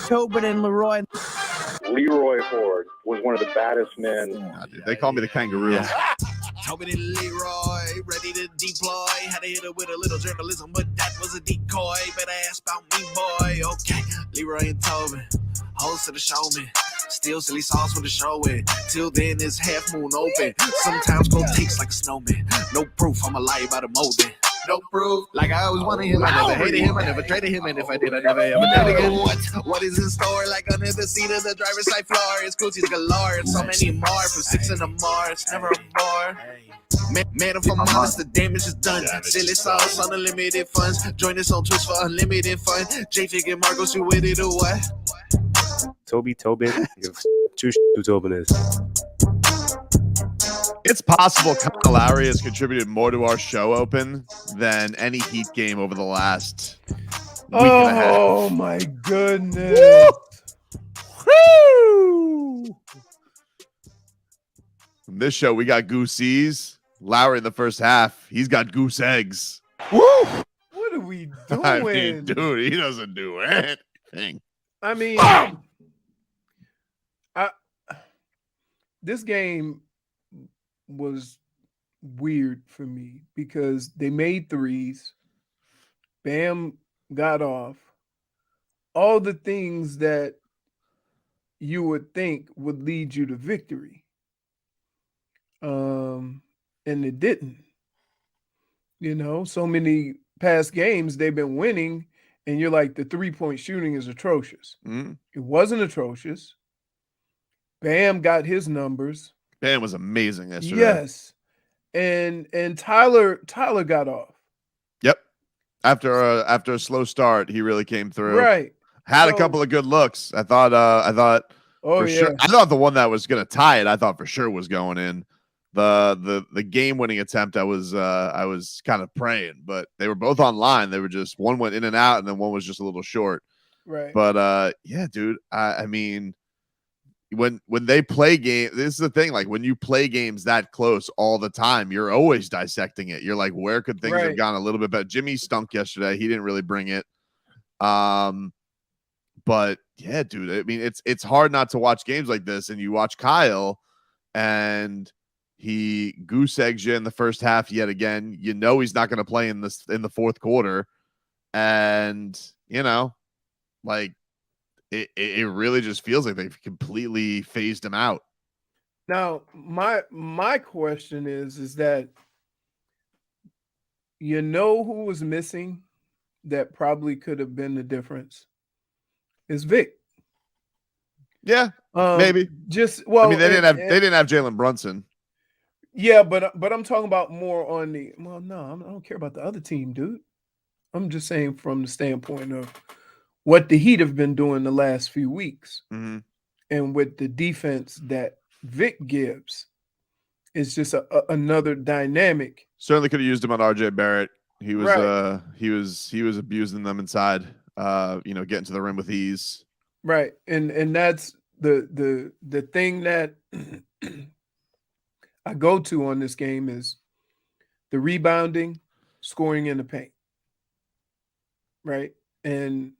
Tobin and Leroy. Leroy Ford was one of the baddest men. Dude, they call me the kangaroo. Yeah. Tobin and Leroy, ready to deploy. Had to hit it with a little journalism, but that was a decoy. Better ask about me, boy. Okay, Leroy and Tobin, host of the showman. Still silly sauce for the show it. Till then, it's half moon open. Sometimes cold takes like a snowman. No proof, I'm a lie about a molding. No proof, like I always wanted him. I never hated him, I never traded him, and if I did, I never ever did again. What is in store? Like under the seat of the driver's side floor, it's cooties galore, and so many more. From 6 in the more, it's never a more. Man, if I'm honest, the damage is done. Silly sauce, unlimited funds. Join us on Twitch for unlimited fun. J-Fig and Marcos, you with it or what? Tobin, give two who Tobin is. It's possible Kyle Lowry has contributed more to our show open than any Heat game over the last week and a half. Oh my goodness. Woo! From this show, we got gooseies. Lowry in the first half, he's got goose eggs. Woo! What are we doing? I mean, dude, he doesn't do anything. I mean, this game was weird for me because they made threes. Bam got off. All the things that you would think would lead you to victory. And it didn't. You know, so many past games they've been winning, and you're like, the 3-point shooting is atrocious. Mm-hmm. It wasn't atrocious. Bam got his numbers. Bam was amazing yesterday. Yes. And Tyler got off. Yep. After a slow start, he really came through. Right. Had a couple of good looks. I thought oh, for yeah. sure. I thought the one that was gonna tie it, I thought for sure was going in. The game winning attempt, I was kind of praying, but they were both online. They were just, one went in and out, and then one was just a little short. Right. But yeah, dude, I mean, when they play game, this is the thing, like when you play games that close all the time, you're always dissecting it. You're like, where could things have gone a little bit better? Jimmy stunk yesterday. He didn't really bring it. But yeah, dude, I mean, it's hard not to watch games like this, and you watch Kyle, and he goose eggs you in the first half yet again. You know he's not going to play in the fourth quarter, and you know, like it really just feels like they've completely phased him out. Now, my question is that, you know, who was missing that probably could have been the difference is Vic. Yeah, maybe. Just, well, I mean, they didn't have Jalen Brunson. Yeah, but I'm talking about more on the, well, no, I don't care about the other team, dude. I'm just saying from the standpoint of what the Heat have been doing the last few weeks. Mm-hmm. And with the defense that Vic gives, it's just another dynamic. Certainly could have used him on RJ Barrett. He was he was abusing them inside, getting to the rim with ease. Right. And that's the thing that I go to on this game is the rebounding, scoring in the paint. Right. And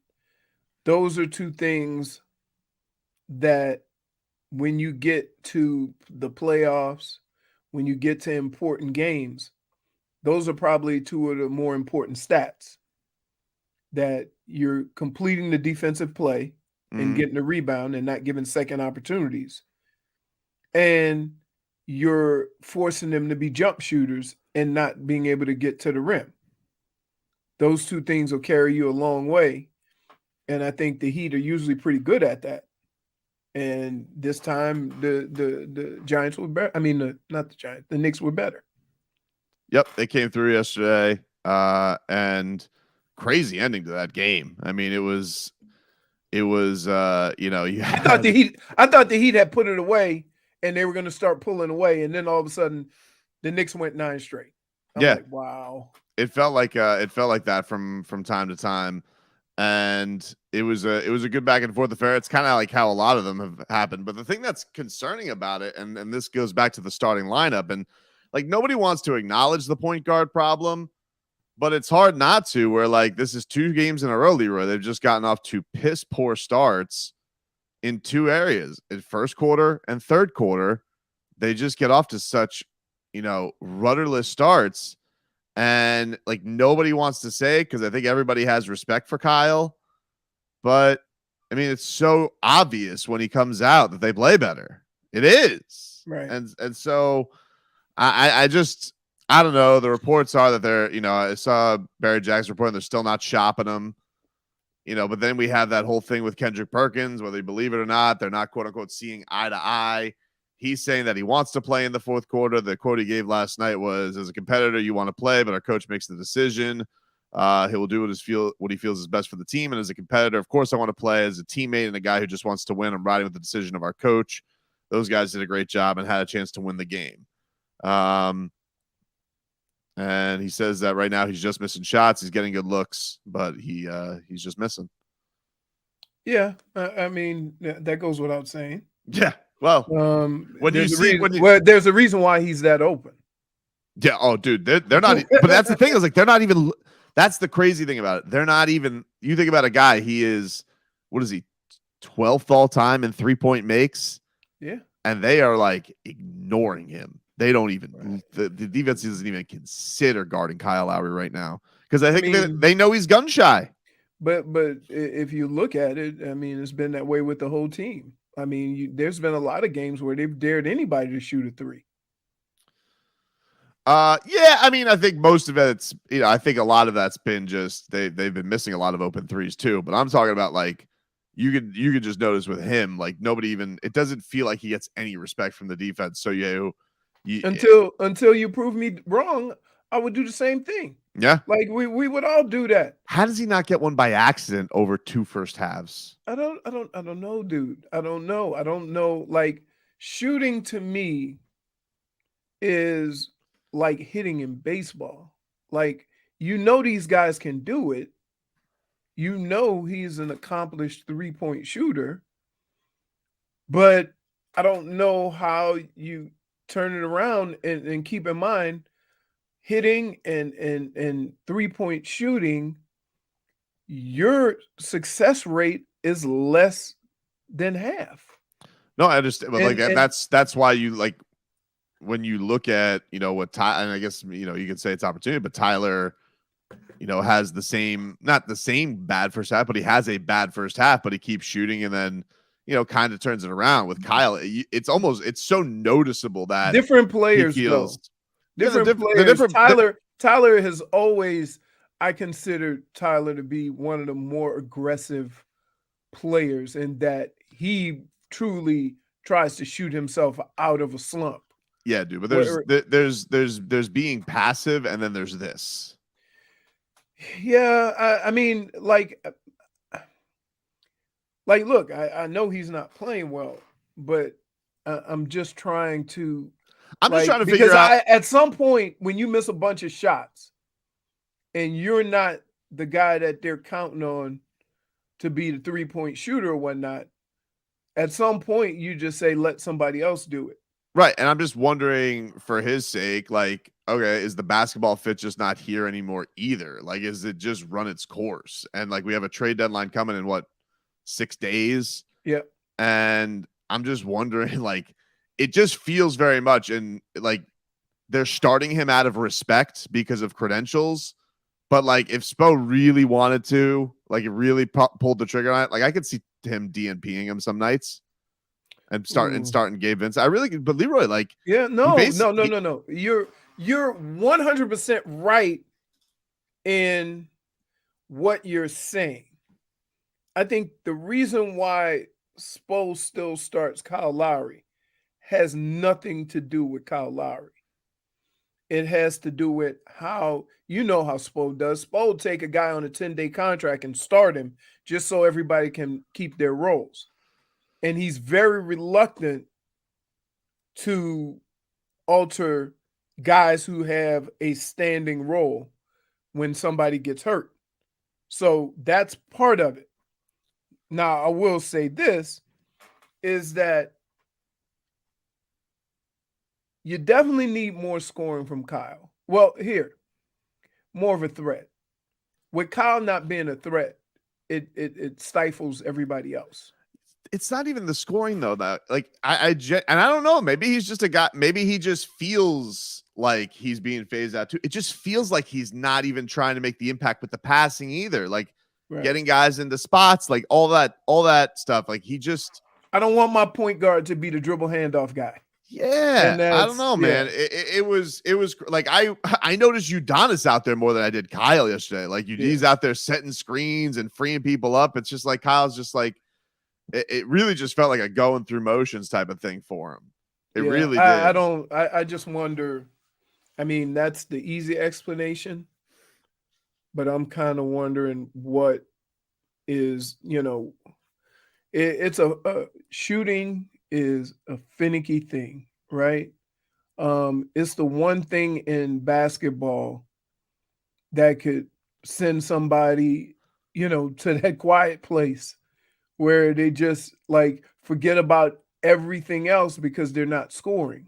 those are two things that when you get to the playoffs, when you get to important games, those are probably two of the more important stats, that you're completing the defensive play and getting the rebound and not giving second opportunities. And you're forcing them to be jump shooters and not being able to get to the rim. Those two things will carry you a long way. And I think the Heat are usually pretty good at that. And this time the Giants were better. I mean, not the Giants, the Knicks were better. Yep, they came through yesterday, and crazy ending to that game. I mean, it was I thought the Heat had put it away and they were going to start pulling away, and then all of a sudden the Knicks went 9 straight. I'm like, wow. It felt like that from time to time. And it was a good back and forth affair. It's kind of like how a lot of them have happened. But the thing that's concerning about it, and this goes back to the starting lineup, and like nobody wants to acknowledge the point guard problem, But it's hard not to, where like this is 2 games in a row, Leroy. They've just gotten off to piss poor starts in 2 areas. In first quarter and third quarter, they just get off to such, rudderless starts. And like nobody wants to say, because I think everybody has respect for Kyle. But I mean, it's so obvious when he comes out that they play better. It is. Right. And so I don't know. The reports are that they're, I saw Barry Jackson reporting they're still not shopping him, but then we have that whole thing with Kendrick Perkins, whether you believe it or not, they're not quote unquote seeing eye to eye. He's saying that he wants to play in the fourth quarter. The quote he gave last night was, as a competitor, you want to play, but our coach makes the decision. He will do what he feels is best for the team. And as a competitor, of course, I want to play. As a teammate and a guy who just wants to win, I'm riding with the decision of our coach. Those guys did a great job and had a chance to win the game. And he says that right now he's just missing shots. He's getting good looks, but he's just missing. Yeah, I mean that goes without saying. Yeah. Well, there's a reason why he's that open. Yeah. Oh, dude, they're not. But that's the thing is like they're not even. That's the crazy thing about it. They're not even. You think about a guy. He is. What is he? 12th all time in 3-point makes. Yeah. And they are like ignoring him. They don't even. Right. The defense doesn't even consider guarding Kyle Lowry right now because I think they know he's gun shy. But if you look at it, I mean, it's been that way with the whole team. I mean, there's been a lot of games where they've dared anybody to shoot a 3. Yeah, I mean, I think most of it's, I think a lot of that's been just they've been missing a lot of open threes too. But I'm talking about like you could just notice with him, like nobody even, it doesn't feel like he gets any respect from the defense. So until you prove me wrong, I would do the same thing. Yeah. Like we would all do that. How does he not get one by accident over 2 first halves? I don't know, dude. I don't know. Like shooting to me is like hitting in baseball. Like, these guys can do it. He's an accomplished 3-point shooter, but I don't know how you turn it around and keep in mind hitting and 3-point shooting, your success rate is less than half. No, I understand. But that's why you like when you look at, what Tyler, and I guess, you can say it's opportunity, but Tyler, has not the same bad first half, but he has a bad first half, but he keeps shooting and then, kind of turns it around. With Kyle, it's so noticeable that different players go. Different players. Tyler has always, I consider Tyler to be one of the more aggressive players in that he truly tries to shoot himself out of a slump. Yeah, dude. But there's being passive, and then there's this. Yeah, I mean, like, look, I know he's not playing well, but I'm just trying to. I'm just trying to figure out. At some point, when you miss a bunch of shots, and you're not the guy that they're counting on to be the 3-point shooter or whatnot, at some point you just say, let somebody else do it. Right. And I'm just wondering for his sake, like, okay, is the basketball fit just not here anymore either? Like, is it just run its course? And like, we have a trade deadline coming in 6 days? Yeah. And I'm just wondering, like, it just feels very much and like they're starting him out of respect because of credentials. But like, if Spo really wanted to, like, it really pulled the trigger on it, like, I could see him DNPing him some nights. And starting Gabe Vincent. I really, but Leroy, like, no. You're 100% right in what you're saying. I think the reason why Spo still starts Kyle Lowry has nothing to do with Kyle Lowry. It has to do with how how Spo does. Spo will take a guy on a 10-day contract and start him just so everybody can keep their roles. And he's very reluctant to alter guys who have a standing role when somebody gets hurt. So that's part of it. Now, I will say this, is that you definitely need more scoring from Kyle. Well, here, more of a threat. With Kyle not being a threat, it stifles everybody else. It's not even the scoring though. That like and I don't know. Maybe he's just a guy. Maybe he just feels like he's being phased out too. It just feels like he's not even trying to make the impact with the passing either. Like getting guys into spots, like all that stuff. Like he just. I don't want my point guard to be the dribble handoff guy. Yeah, I don't know, man. It was like I noticed Udonis out there more than I did Kyle yesterday. Like he's out there setting screens and freeing people up. It's just like Kyle's just like. It really just felt like a going through motions type of thing for him. It really did. I just wonder. I mean, that's the easy explanation, but I'm kind of wondering what is, it's a shooting is a finicky thing, right? It's the one thing in basketball that could send somebody, to that quiet place where they just like forget about everything else because they're not scoring.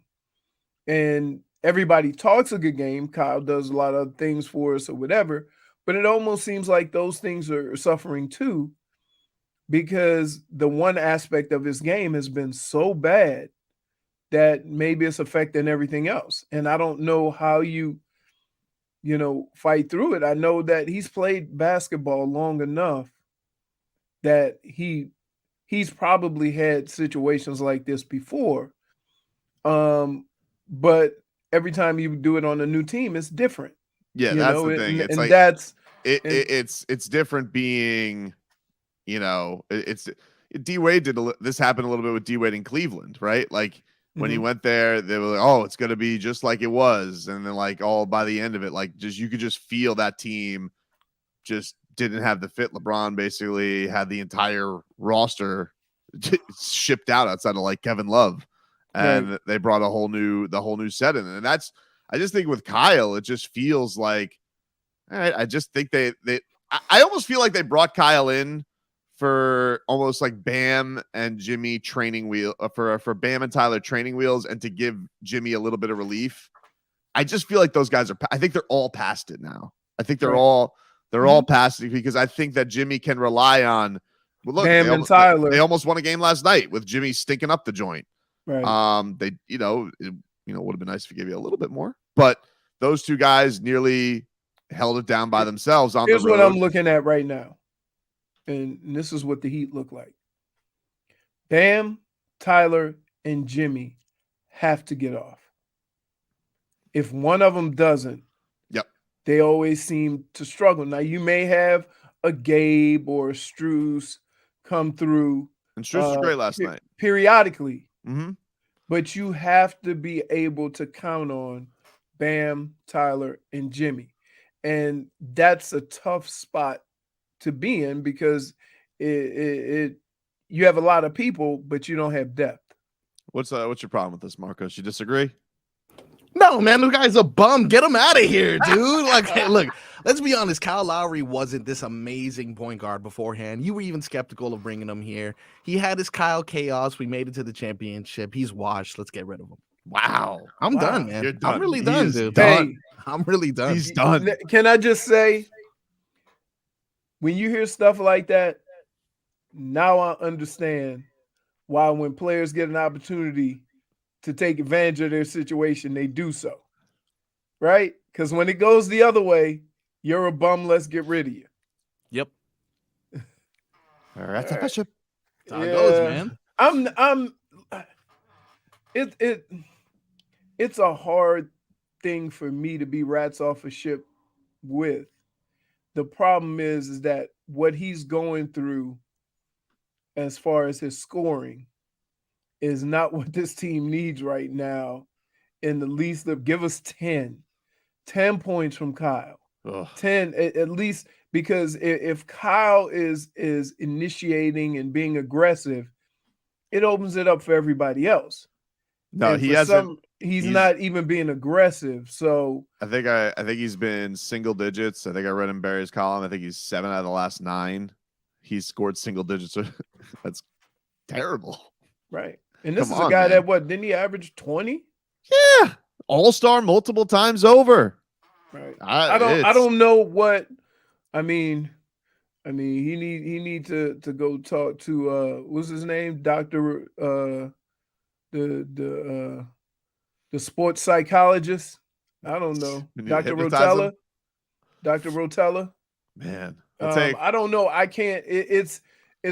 And everybody talks a good game. Kyle does a lot of things for us or whatever, but it almost seems like those things are suffering too, because the one aspect of his game has been so bad that maybe it's affecting everything else. And I don't know how you fight through it. I know that he's played basketball long enough that he's probably had situations like this before. But every time you do it on a new team, it's different. Yeah, that's the thing. It's like it's different being, it's D-Wade this happened a little bit with D-Wade in Cleveland, right? Like when he went there, they were like, oh, it's gonna be just like it was. And then like by the end of it, like you could just feel that team just didn't have the fit. LeBron basically had the entire roster shipped out outside of like Kevin Love, and they brought the whole new set in. And I just think with Kyle, it just feels like, all right, I just think I almost feel like they brought Kyle in for almost like Bam and Jimmy training wheel for Bam and Tyler training wheels, and to give Jimmy a little bit of relief. I just feel like those guys I think they're all past it now. I think they're all past it, because I think that Jimmy can rely on. Well, look, Bam and Tyler. They almost won a game last night with Jimmy stinking up the joint. Right. They, it would have been nice if he gave you a little bit more, but those two guys nearly held it down by themselves on the road. Here's what I'm looking at right now, and this is what the Heat look like. Bam, Tyler, and Jimmy have to get off. If one of them doesn't, they always seem to struggle. Now, you may have a Gabe or a Strus come through. And Strus was great last night. Periodically. Mm-hmm. But you have to be able to count on Bam, Tyler, and Jimmy. And that's a tough spot to be in, because you have a lot of people, but you don't have depth. What's your problem with this, Marcos? You disagree? No, man, the guy's a bum. Get him out of here, dude. Like, hey, look, let's be honest. Kyle Lowry wasn't this amazing point guard beforehand. You were even skeptical of bringing him here. He had his Kyle chaos. We made it to the championship. He's washed. Let's get rid of him. Wow. I'm done, man. You're done. I'm really done, dude. Hey, I'm really done. He's done. Can I just say, when you hear stuff like that, now I understand why when players get an opportunity to take advantage of their situation, they do so, right? Because when it goes the other way, you're a bum. Let's get rid of you. Yep. All right, that's Bishop. That's how it goes, man. It's a hard thing for me to be rats off a ship with. The problem is that what he's going through as far as his scoring is not what this team needs right now. In the least of, give us 10 points from Kyle. Ugh. 10 at least, because if Kyle is initiating and being aggressive, it opens it up for everybody else. No, and he hasn't. He's not even being aggressive. So I think he's been single digits. I think I read in Barry's column. I think he's 7 out of the last 9. He's scored single digits. That's terrible. Right. And this is a guy that didn't he average 20? Yeah. All-star multiple times over. Right. I don't know what. I mean, he need to go talk to what's his name, Doctor the sports psychologist. I don't know, We need to Doctor hypnotize him? Rotella. Dr. Rotella. Man, we'll take. I don't know. I can't. It's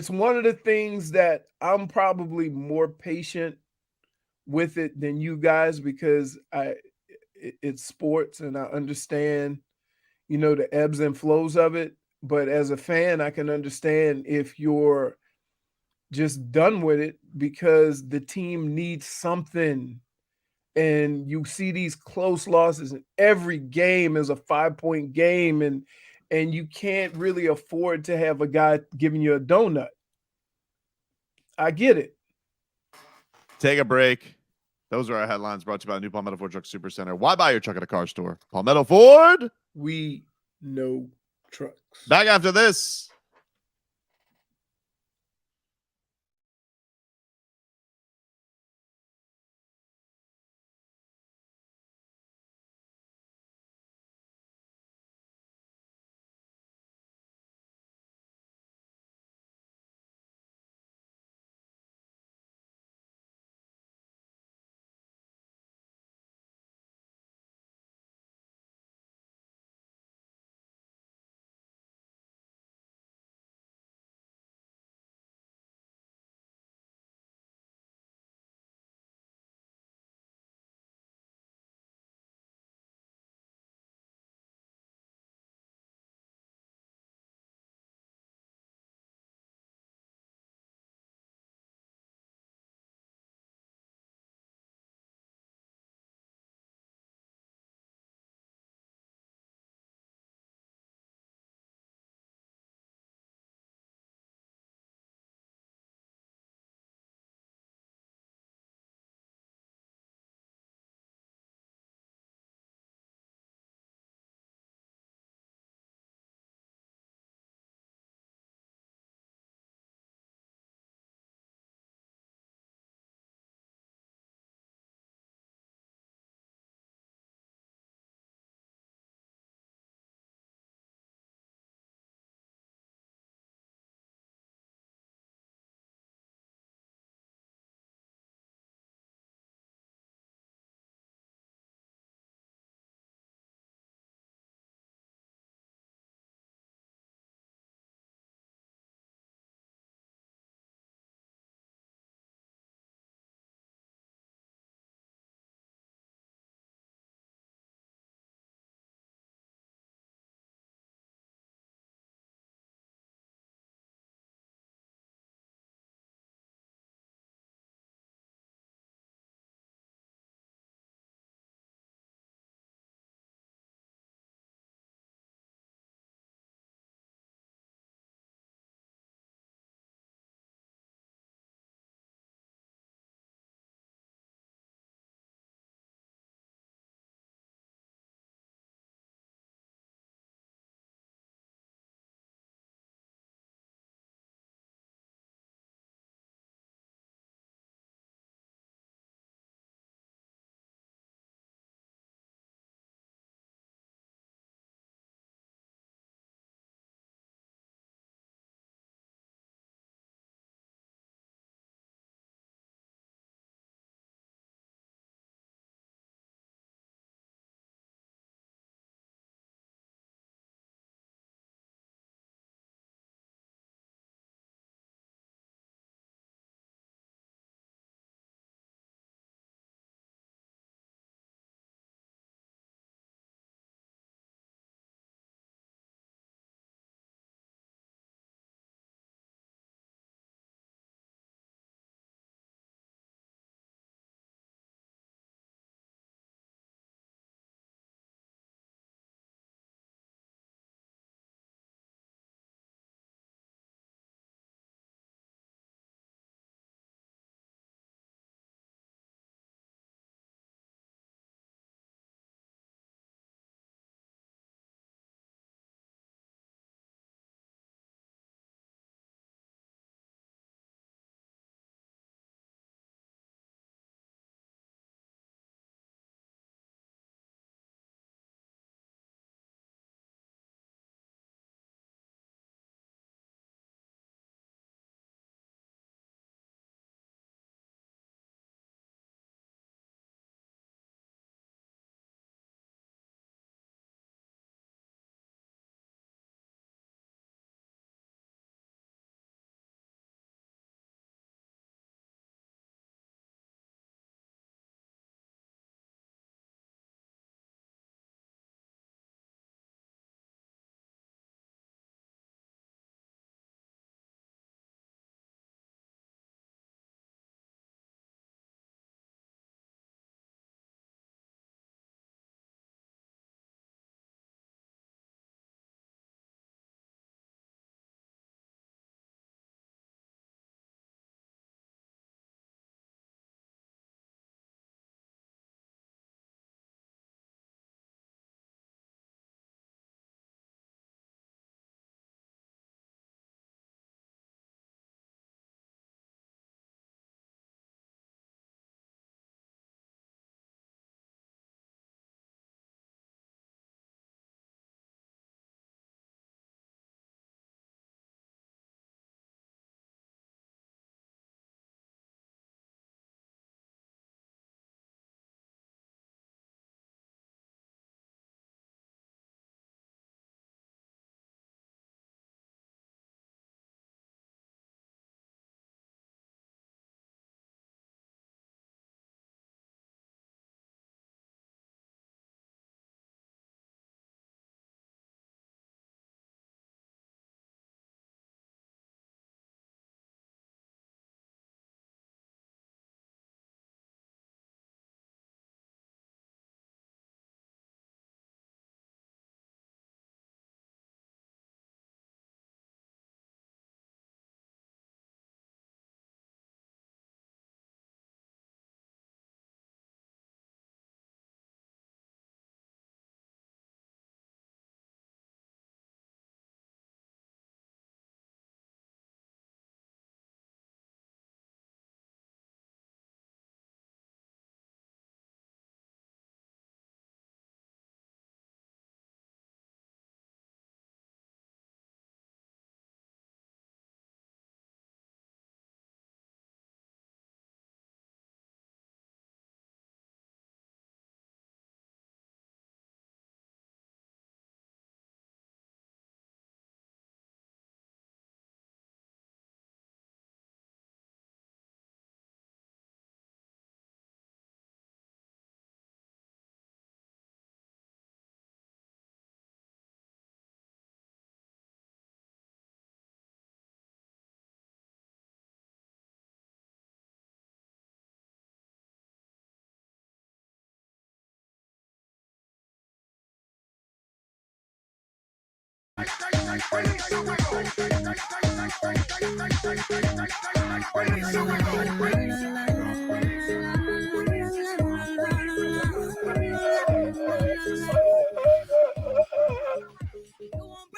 one of the things that I'm probably more patient with it than you guys because it's sports and I understand, the ebbs and flows of it. But as a fan, I can understand if you're just done with it because the team needs something. And you see these close losses, and every game is a 5-point game, and you can't really afford to have a guy giving you a donut. I get it. Take a break. Those are our headlines brought to you by the new Palmetto Ford Truck Super Center. Why buy your truck at a car store? Palmetto Ford. We know trucks. Back after this.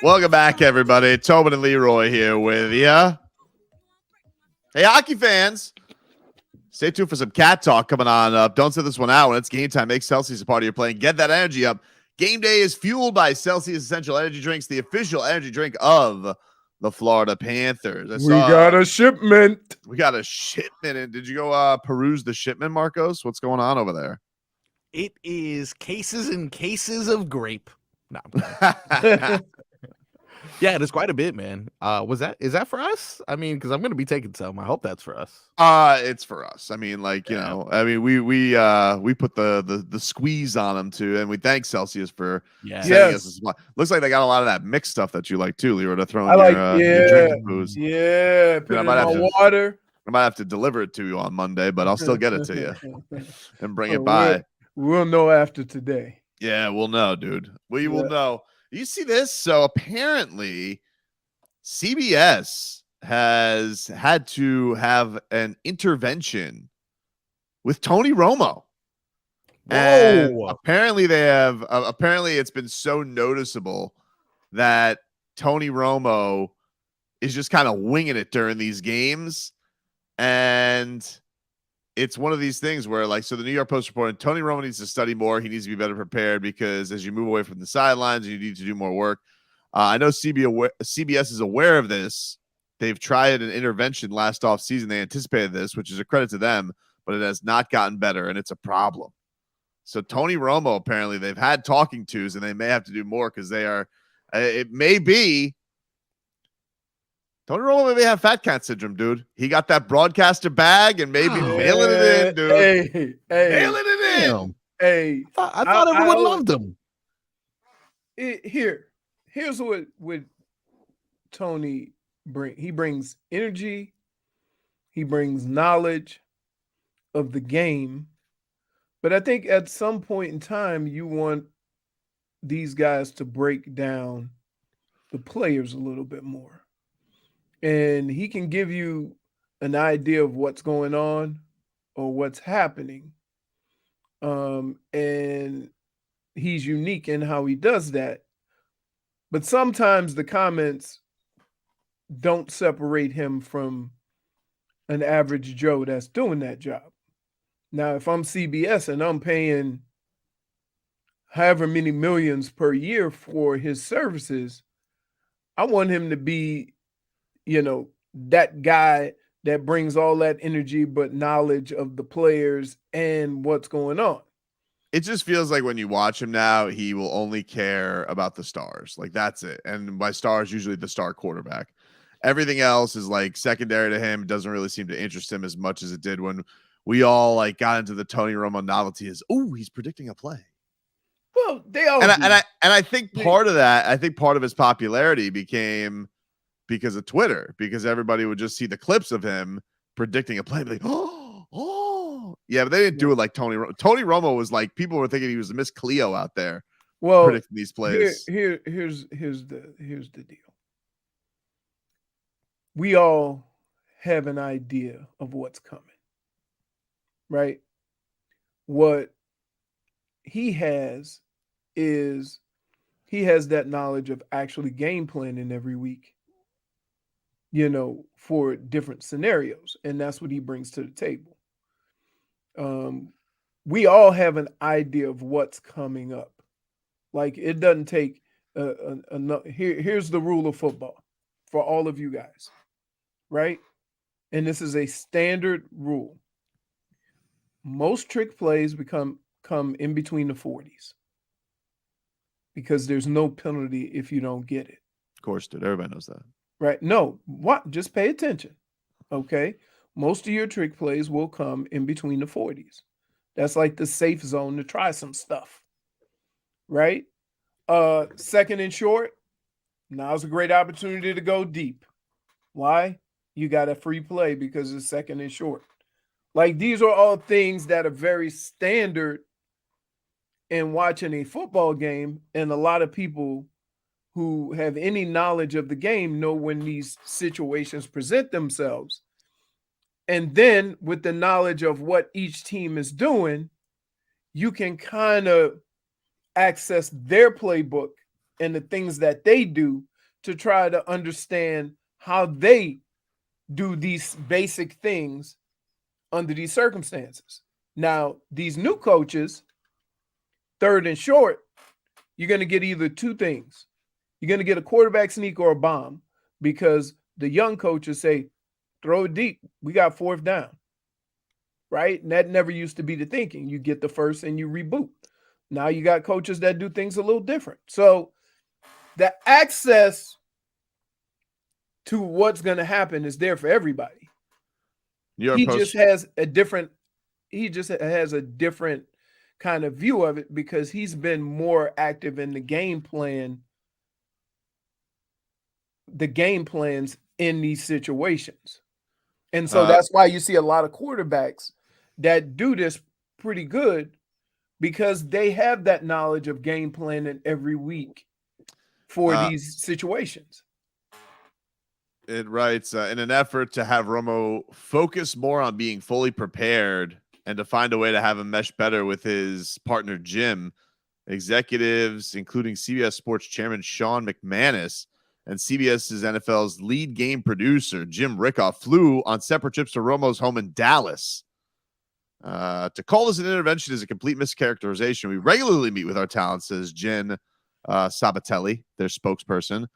Welcome back, everybody. Tobin and Leroy here with you. Hey, hockey fans. Stay tuned for some cat talk coming on up. Don't sit this one out. When it's game time, make Celsius a part of your play and get that energy up. Game day is fueled by Celsius Essential Energy Drinks, the official energy drink of the Florida Panthers. We got a shipment. We got a shipment. And did you go peruse the shipment, Marcos? What's going on over there? It is cases and cases of grape. No, yeah, it is quite a bit, man. Is that for us? I mean, because I'm gonna be taking some. I hope that's for us. It's for us. I mean, like, you know, I mean, we put the squeeze on them too, and we thank Celsius for sending us a supply. Looks like they got a lot of that mixed stuff that you like too, Leroy, to throw in your drinking booze. Yeah, put it in my water. I might have to deliver it to you on Monday, but I'll still get it to you and bring it by. We'll know after today. Yeah, we'll know, dude. We will know. You see this? So apparently CBS has had to have an intervention with Tony Romo. And apparently they have apparently it's been so noticeable that Tony Romo is just kind of winging it during these games. And it's one of these things where, like, so the New York Post reported Tony Romo needs to study more. He needs to be better prepared because as you move away from the sidelines, you need to do more work. I know CBS is aware of this. They've tried an intervention last offseason. They anticipated this, which is a credit to them, but it has not gotten better, and it's a problem. So Tony Romo, apparently, they've had talking tos, and they may have to do more because they are it may be Tony Romo maybe have fat cat syndrome, dude. He got that broadcaster bag and maybe mailing it in, dude. Hey, mailing it in. Hey, I thought everyone loved him. Here's what Tony brings. He brings energy. He brings knowledge of the game. But I think at some point in time, you want these guys to break down the players a little bit more. And he can give you an idea of what's going on or what's happening. And he's unique in how he does that. But sometimes the comments don't separate him from an average Joe that's doing that job. Now, if I'm CBS and I'm paying however many millions per year for his services, I want him to be, you know, that guy that brings all that energy, but knowledge of the players and what's going on. It just feels like when you watch him now, he will only care about the stars. Like, that's it. And by stars, usually the star quarterback. Everything else is like secondary to him. It doesn't really seem to interest him as much as it did when we all like got into the Tony Romo novelty is, oh, he's predicting a play. Well, they all and I think part of that, I think part of his popularity became because of Twitter, because everybody would just see the clips of him predicting a play, like, oh, yeah, but they didn't do it like Tony Romo. Tony Romo was like, people were thinking he was a Miss Cleo out there, predicting these plays. Here's the deal. We all have an idea of what's coming, right? What he has is he has that knowledge of actually game planning every week, you know, for different scenarios. And that's what he brings to the table. We all have an idea of what's coming up. Like, it doesn't take here's the rule of football for all of you guys, right? And this is a standard rule. Most trick plays come in between the 40s because there's no penalty if you don't get it. Of course, dude. Everybody knows that. Right? No, what? Just pay attention. Okay? Most of your trick plays will come in between the 40s. That's like the safe zone to try some stuff. Right? Second and short, now's a great opportunity to go deep. Why? You got a free play because it's second and short. Like, these are all things that are very standard in watching a football game, and a lot of people who have any knowledge of the game know when these situations present themselves. And then with the knowledge of what each team is doing, you can kind of access their playbook and the things that they do to try to understand how they do these basic things under these circumstances. Now, these new coaches, third and short, you're going to get either two things. You're going to get a quarterback sneak or a bomb, because the young coaches say, throw it deep. We got fourth down, right? And that never used to be the thinking. You get the first and you reboot. Now you got coaches that do things a little different. So the access to what's going to happen is there for everybody. He just has a different kind of view of it because he's been more active in the game plans in these situations. And so that's why you see a lot of quarterbacks that do this pretty good, because they have that knowledge of game planning every week for these situations. It writes, in an effort to have Romo focus more on being fully prepared and to find a way to have him mesh better with his partner Jim, executives, including CBS Sports Chairman Sean McManus and CBS's NFL's lead game producer Jim Rickoff, flew on separate trips to Romo's home in Dallas. To call this an intervention is a complete mischaracterization. We regularly meet with our talent, says Jen Sabatelli, their spokesperson.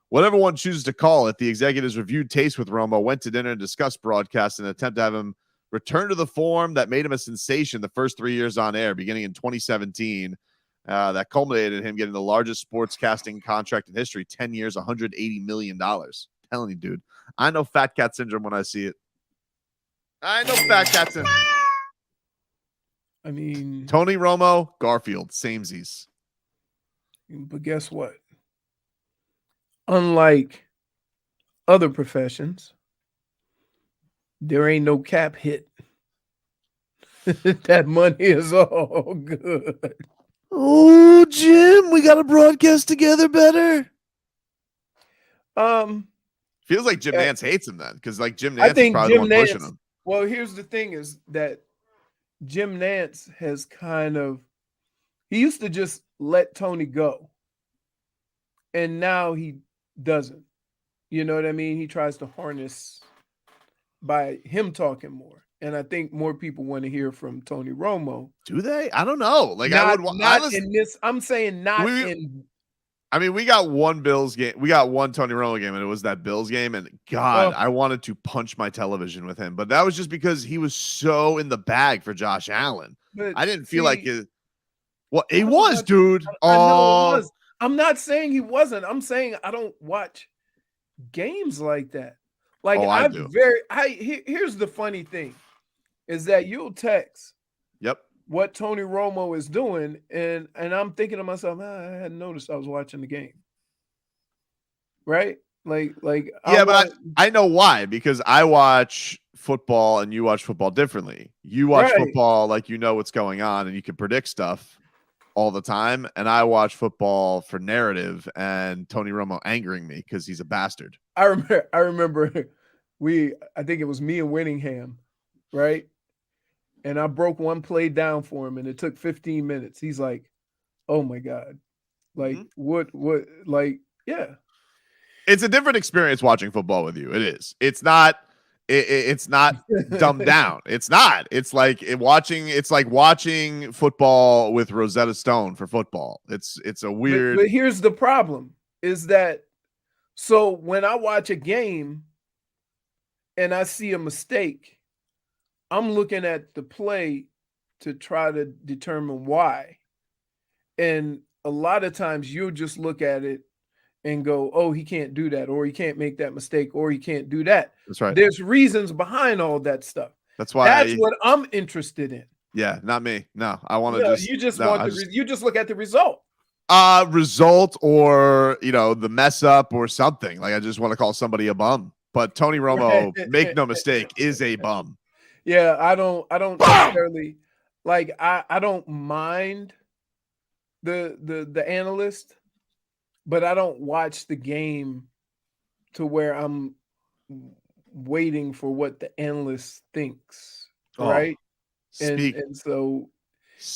Whatever one chooses to call it, the executives reviewed taste with Romo, went to dinner, and discussed broadcast in an attempt to have him return to the form that made him a sensation the first 3 years on air, beginning in 2017. That culminated in him getting the largest sportscasting contract in history, 10 years, $180 million. Telling you, dude, I know fat cat syndrome when I see it. I know fat cat syndrome. I mean, Tony Romo, Garfield, samesies. but guess what? Unlike other professions, there ain't no cap hit. That money is all good. Oh, Jim, we got to broadcast together better. Feels like Jim Nantz hates him then, because like Jim Nantz is probably the one pushing him. Well, here's the thing is that Jim Nantz has he used to just let Tony go. And now he doesn't. You know what I mean? He tries to harness by him talking more. And I think more people want to hear from Tony Romo. Do they? I don't know. Like, I'm saying not in. I mean, we got one Bills game. We got one Tony Romo game, and it was that Bills game. And God, I wanted to punch my television with him. But that was just because he was so in the bag for Josh Allen. I didn't feel like it. Well, he was, dude. I know it was. I'm not saying he wasn't. I'm saying I don't watch games like that. Like here's the funny thing is that you'll text what Tony Romo is doing, and I'm thinking to myself, I hadn't noticed I was watching the game. Right? I know why, because I watch football and you watch football differently. You watch football like you know what's going on and you can predict stuff all the time, and I watch football for narrative and Tony Romo angering me because he's a bastard. I remember I think it was me and Winningham, right? And I broke one play down for him, and it took 15 minutes. He's like, "Oh my God, like what, yeah." It's a different experience watching football with you. It is. It's not. It's not dumbed down. It's not. It's like watching football with Rosetta Stone for football. It's a weird. But here's the problem: is that so when I watch a game and I see a mistake, I'm looking at the play to try to determine why. And a lot of times you'll just look at it and go, oh, he can't do that, or he can't make that mistake, or he can't do that. That's right. There's reasons behind all that stuff. That's why what I'm interested in. Yeah, not me. No, I want to you just look at the result. Result, or the mess up or something. Like I just want to call somebody a bum. But Tony Romo, make no mistake, is a bum. Yeah, I don't necessarily I don't mind the analyst. but I don't watch the game to where I'm waiting for what the analyst thinks, Oh, right? And speak.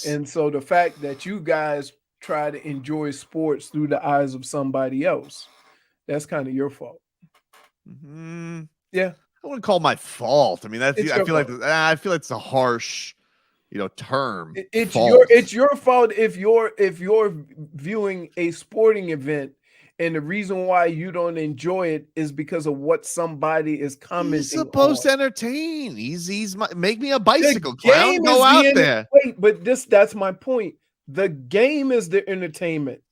and so the fact that you guys try to enjoy sports through the eyes of somebody else, that's kind of your fault. Yeah, I wouldn't call my fault. I mean, that's it's I your feel like fault. I feel like it's a harsh, term. It's fault. your fault if you're viewing a sporting event and the reason why you don't enjoy it is because of what somebody is commenting He's supposed on. to entertain. Make me a The bicycle clown. game Go is out the there. wait, but that's my point. The game is the entertainment.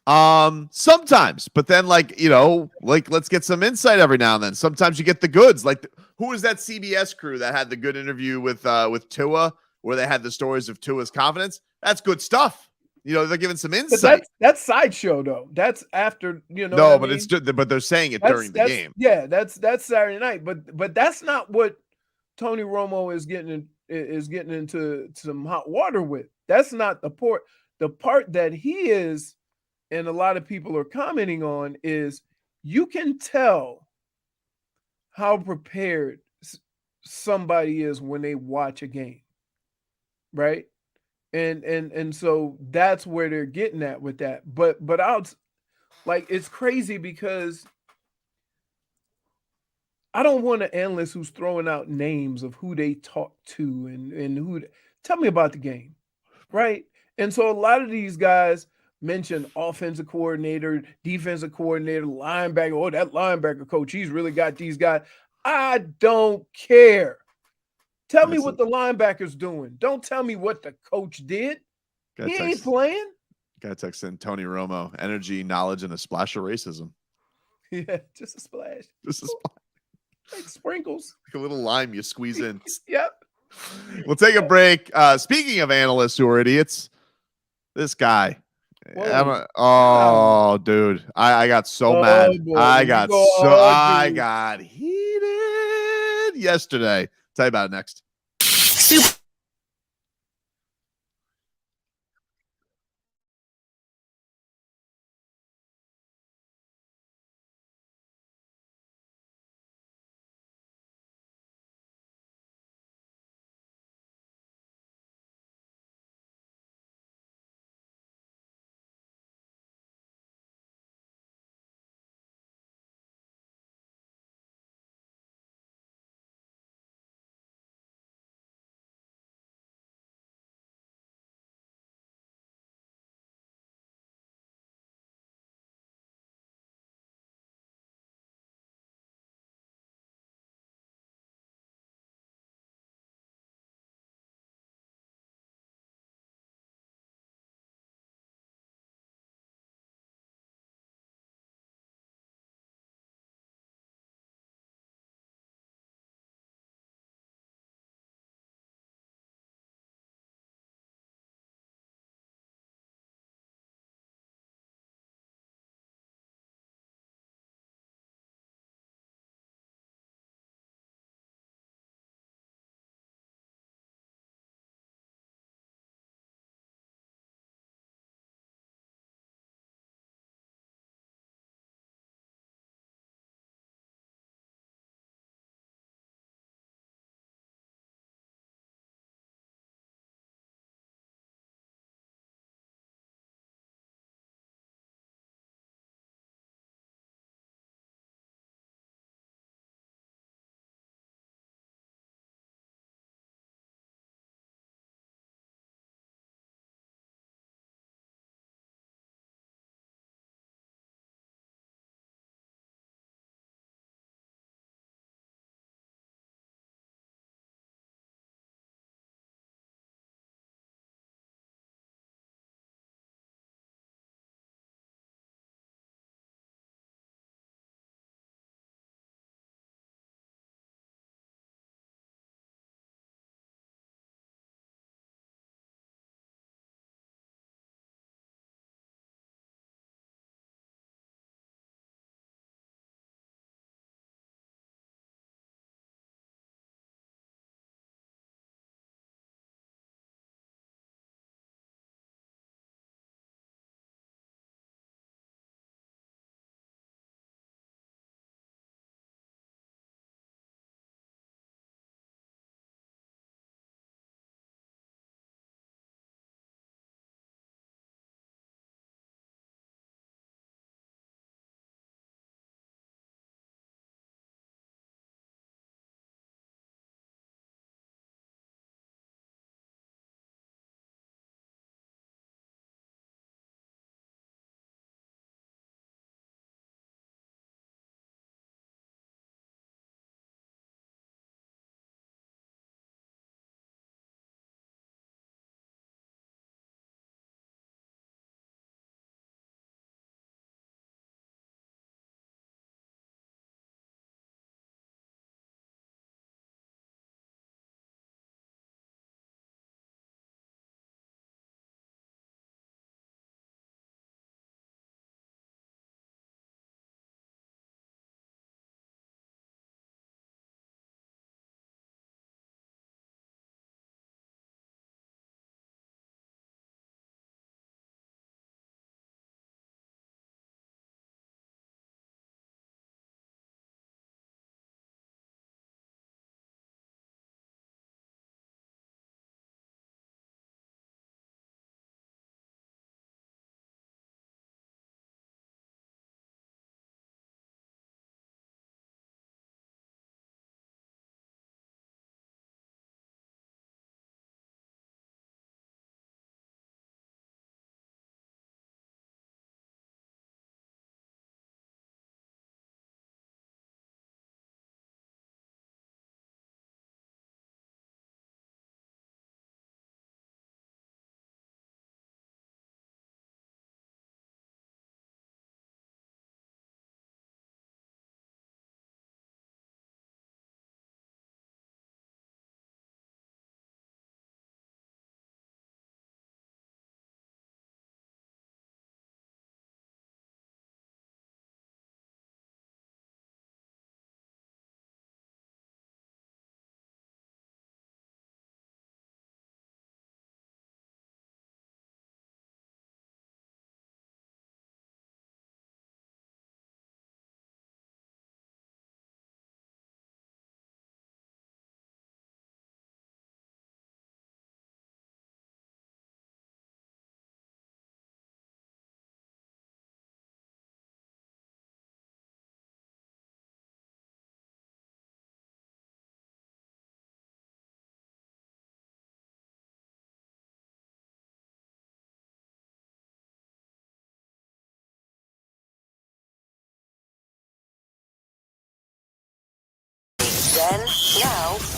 Sometimes, but then let's get some insight every now and then. Sometimes you get the goods. Like who was that CBS crew that had the good interview with Tua, where they had the stories of Tua's confidence? That's good stuff. They're giving some But insight. that's sideshow though. That's after No, but but they're saying it during the game. Yeah, that's Saturday night. But that's not what Tony Romo is getting into some hot water with. That's not the part. The part that he is, and a lot of people are commenting on, is you can tell how prepared somebody is when they watch a game, right? And so that's where they're getting at with that. But it's crazy because I don't want an analyst who's throwing out names of who they talk to and who. Tell me about the game, right? And so a lot of these guys mention offensive coordinator, defensive coordinator, linebacker. Oh, that linebacker coach, he's really got these guys. I don't care. Tell me what the linebacker's doing. Don't tell me what the coach did. He ain't playing. Guy texting Tony Romo, energy, knowledge, and a splash of racism. Yeah, just a splash. Just a splash. Like sprinkles. Like a little lime you squeeze in. Yep. We'll take a break. Speaking of analysts who are idiots, this guy. Dude, I got so mad. Boy, I got heated yesterday. Tell you about it next.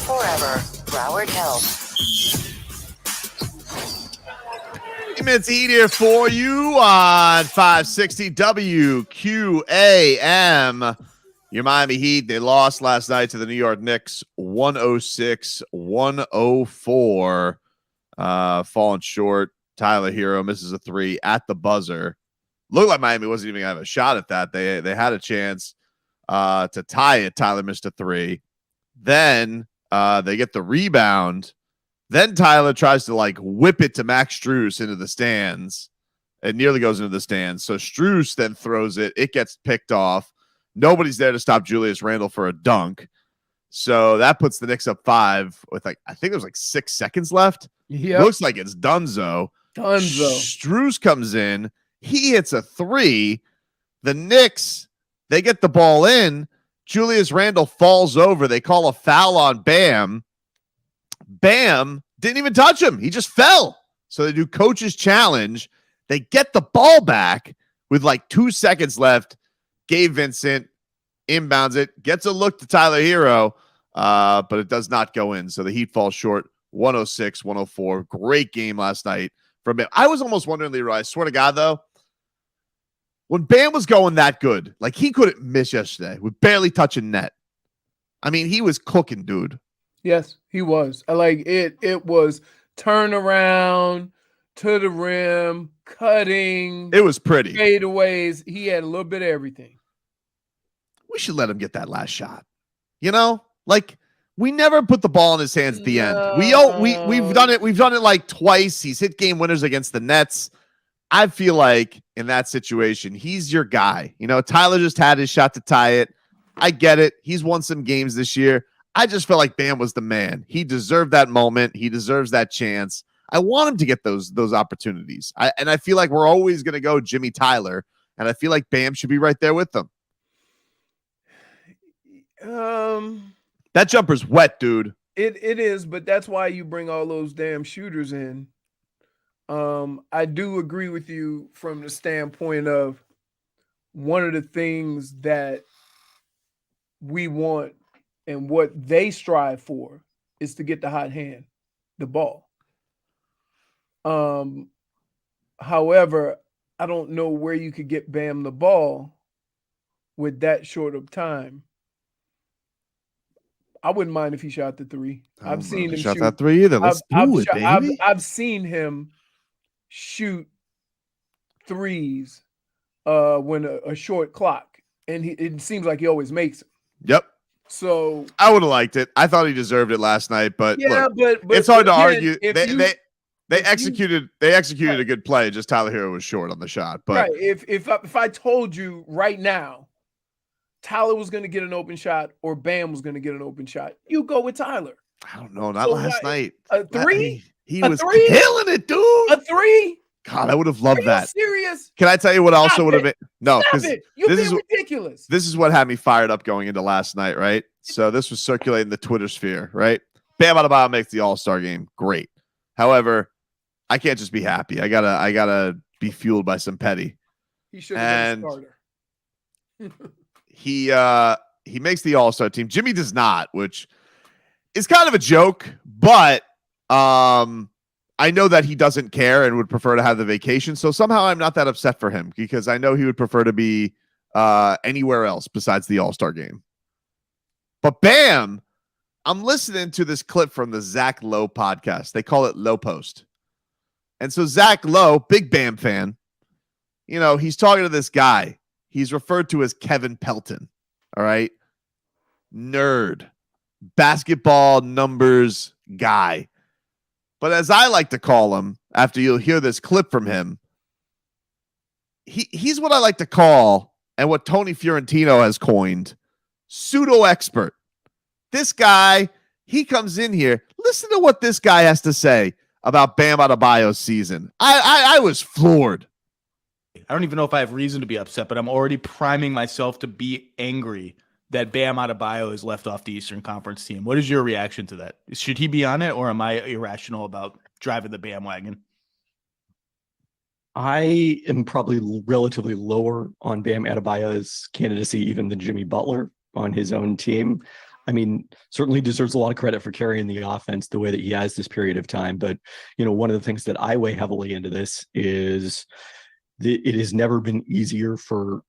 forever. Broward Health. 3 minutes heat here for you on 560 WQAM. Your Miami Heat, they lost last night to the New York Knicks 106-104. Falling short. Tyler Hero misses a 3 at the buzzer. Looked like Miami wasn't even going to have a shot at that. They had a chance to tie it. Tyler missed a 3. Then they get the rebound. Then Tyler tries to whip it to Max Strus into the stands. It nearly goes into the stands. So Strus then throws it. It gets picked off. Nobody's there to stop Julius Randle for a dunk. So that puts the Knicks up 5 with I think there's 6 seconds left. Yep. Looks like it's Dunzo. Strus comes in. He hits a 3. The Knicks, they get the ball in. Julius Randle falls over. They call a foul on Bam. Bam didn't even touch him. He just fell. So they do coach's challenge. They get the ball back with 2 seconds left. Gabe Vincent inbounds it, gets a look to Tyler Hero, but it does not go in. So the Heat fall short 106-104. Great game last night from Bam. I was almost wondering, Leroy, I swear to God, though, when Bam was going that good, he couldn't miss yesterday with barely touching net. I mean, he was cooking, dude. Yes, he was. I it was turnaround to the rim, cutting. It was pretty. Fadeaways. He had a little bit of everything. We should let him get that last shot. We never put the ball in his hands at the end. We've done it twice. He's hit game winners against the Nets. I feel like in that situation, he's your guy. Tyler just had his shot to tie it. I get it. He's won some games this year. I just felt like Bam was the man. He deserved that moment. He deserves that chance. I want him to get those opportunities. I feel like we're always going to go Jimmy Tyler, and I feel like Bam should be right there with them. That jumper's wet, dude. It is, but that's why you bring all those damn shooters in. I do agree with you from the standpoint of one of the things that we want and what they strive for is to get the hot hand, the ball. However, I don't know where you could get Bam the ball with that short of time. I wouldn't mind if he shot the 3. I've seen him shot shoot that 3 either. Let's do it, baby. I've seen him shoot 3s when a short clock, and it seems like he always makes it. Yep. So I would have liked it. I thought he deserved it last night, but yeah, look, but it's hard to again, argue. They executed a good play. Just Tyler Hero was short on the shot. But right, if I told you right now, Tyler was going to get an open shot or Bam was going to get an open shot, you go with Tyler. I don't know. Not last night. A 3? He was killing it, dude. A 3? God, I would have loved that. Serious? Can I tell you what also would have been? No, because you're being ridiculous. This is what had me fired up going into last night, right? So this was circulating the Twitter sphere, right? Bam Adebayo makes the All-Star game. Great. However, I can't just be happy. I gotta be fueled by some petty. He should have been a starter. He makes the All-Star team. Jimmy does not, which is kind of a joke, but I know that he doesn't care and would prefer to have the vacation. So somehow I'm not that upset for him because I know he would prefer to be anywhere else besides the All-Star game. But Bam, I'm listening to this clip from the Zach Lowe podcast. They call it Low Post. And so Zach Lowe, big Bam fan, he's talking to this guy. He's referred to as Kevin Pelton. All right. Nerd. Basketball numbers guy. But as I like to call him, after you'll hear this clip from him, he's what I like to call, and what Tony Fiorentino has coined, pseudo-expert. This guy, he comes in here. Listen to what this guy has to say about Bam Adebayo's season. I was floored. I don't even know if I have reason to be upset, but I'm already priming myself to be angry that Bam Adebayo is left off the Eastern Conference team. What is your reaction to that? Should he be on it, or am I irrational about driving the Bam wagon? I am probably relatively lower on Bam Adebayo's candidacy even than Jimmy Butler on his own team. I mean, certainly deserves a lot of credit for carrying the offense the way that he has this period of time. But, one of the things that I weigh heavily into this is it has never been easier for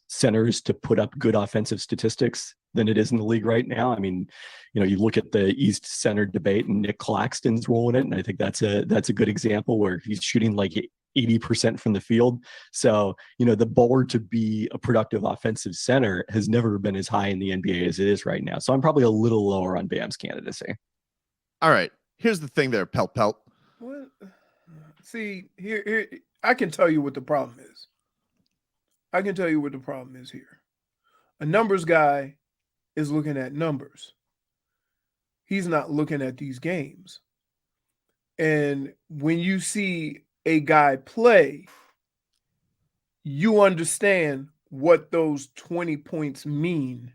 centers to put up good offensive statistics than it is in the league right now. I mean, you look at the East center debate and Nick Claxton's role in it. And I think that's a good example where he's shooting like 80% from the field. So, the bar to be a productive offensive center has never been as high in the NBA as it is right now. So I'm probably a little lower on Bam's candidacy. All right. Here's the thing there, Pelt. What? See, here, I can tell you what the problem is. Here. A numbers guy is looking at numbers. He's not looking at these games. And when you see a guy play, you understand what those 20 points mean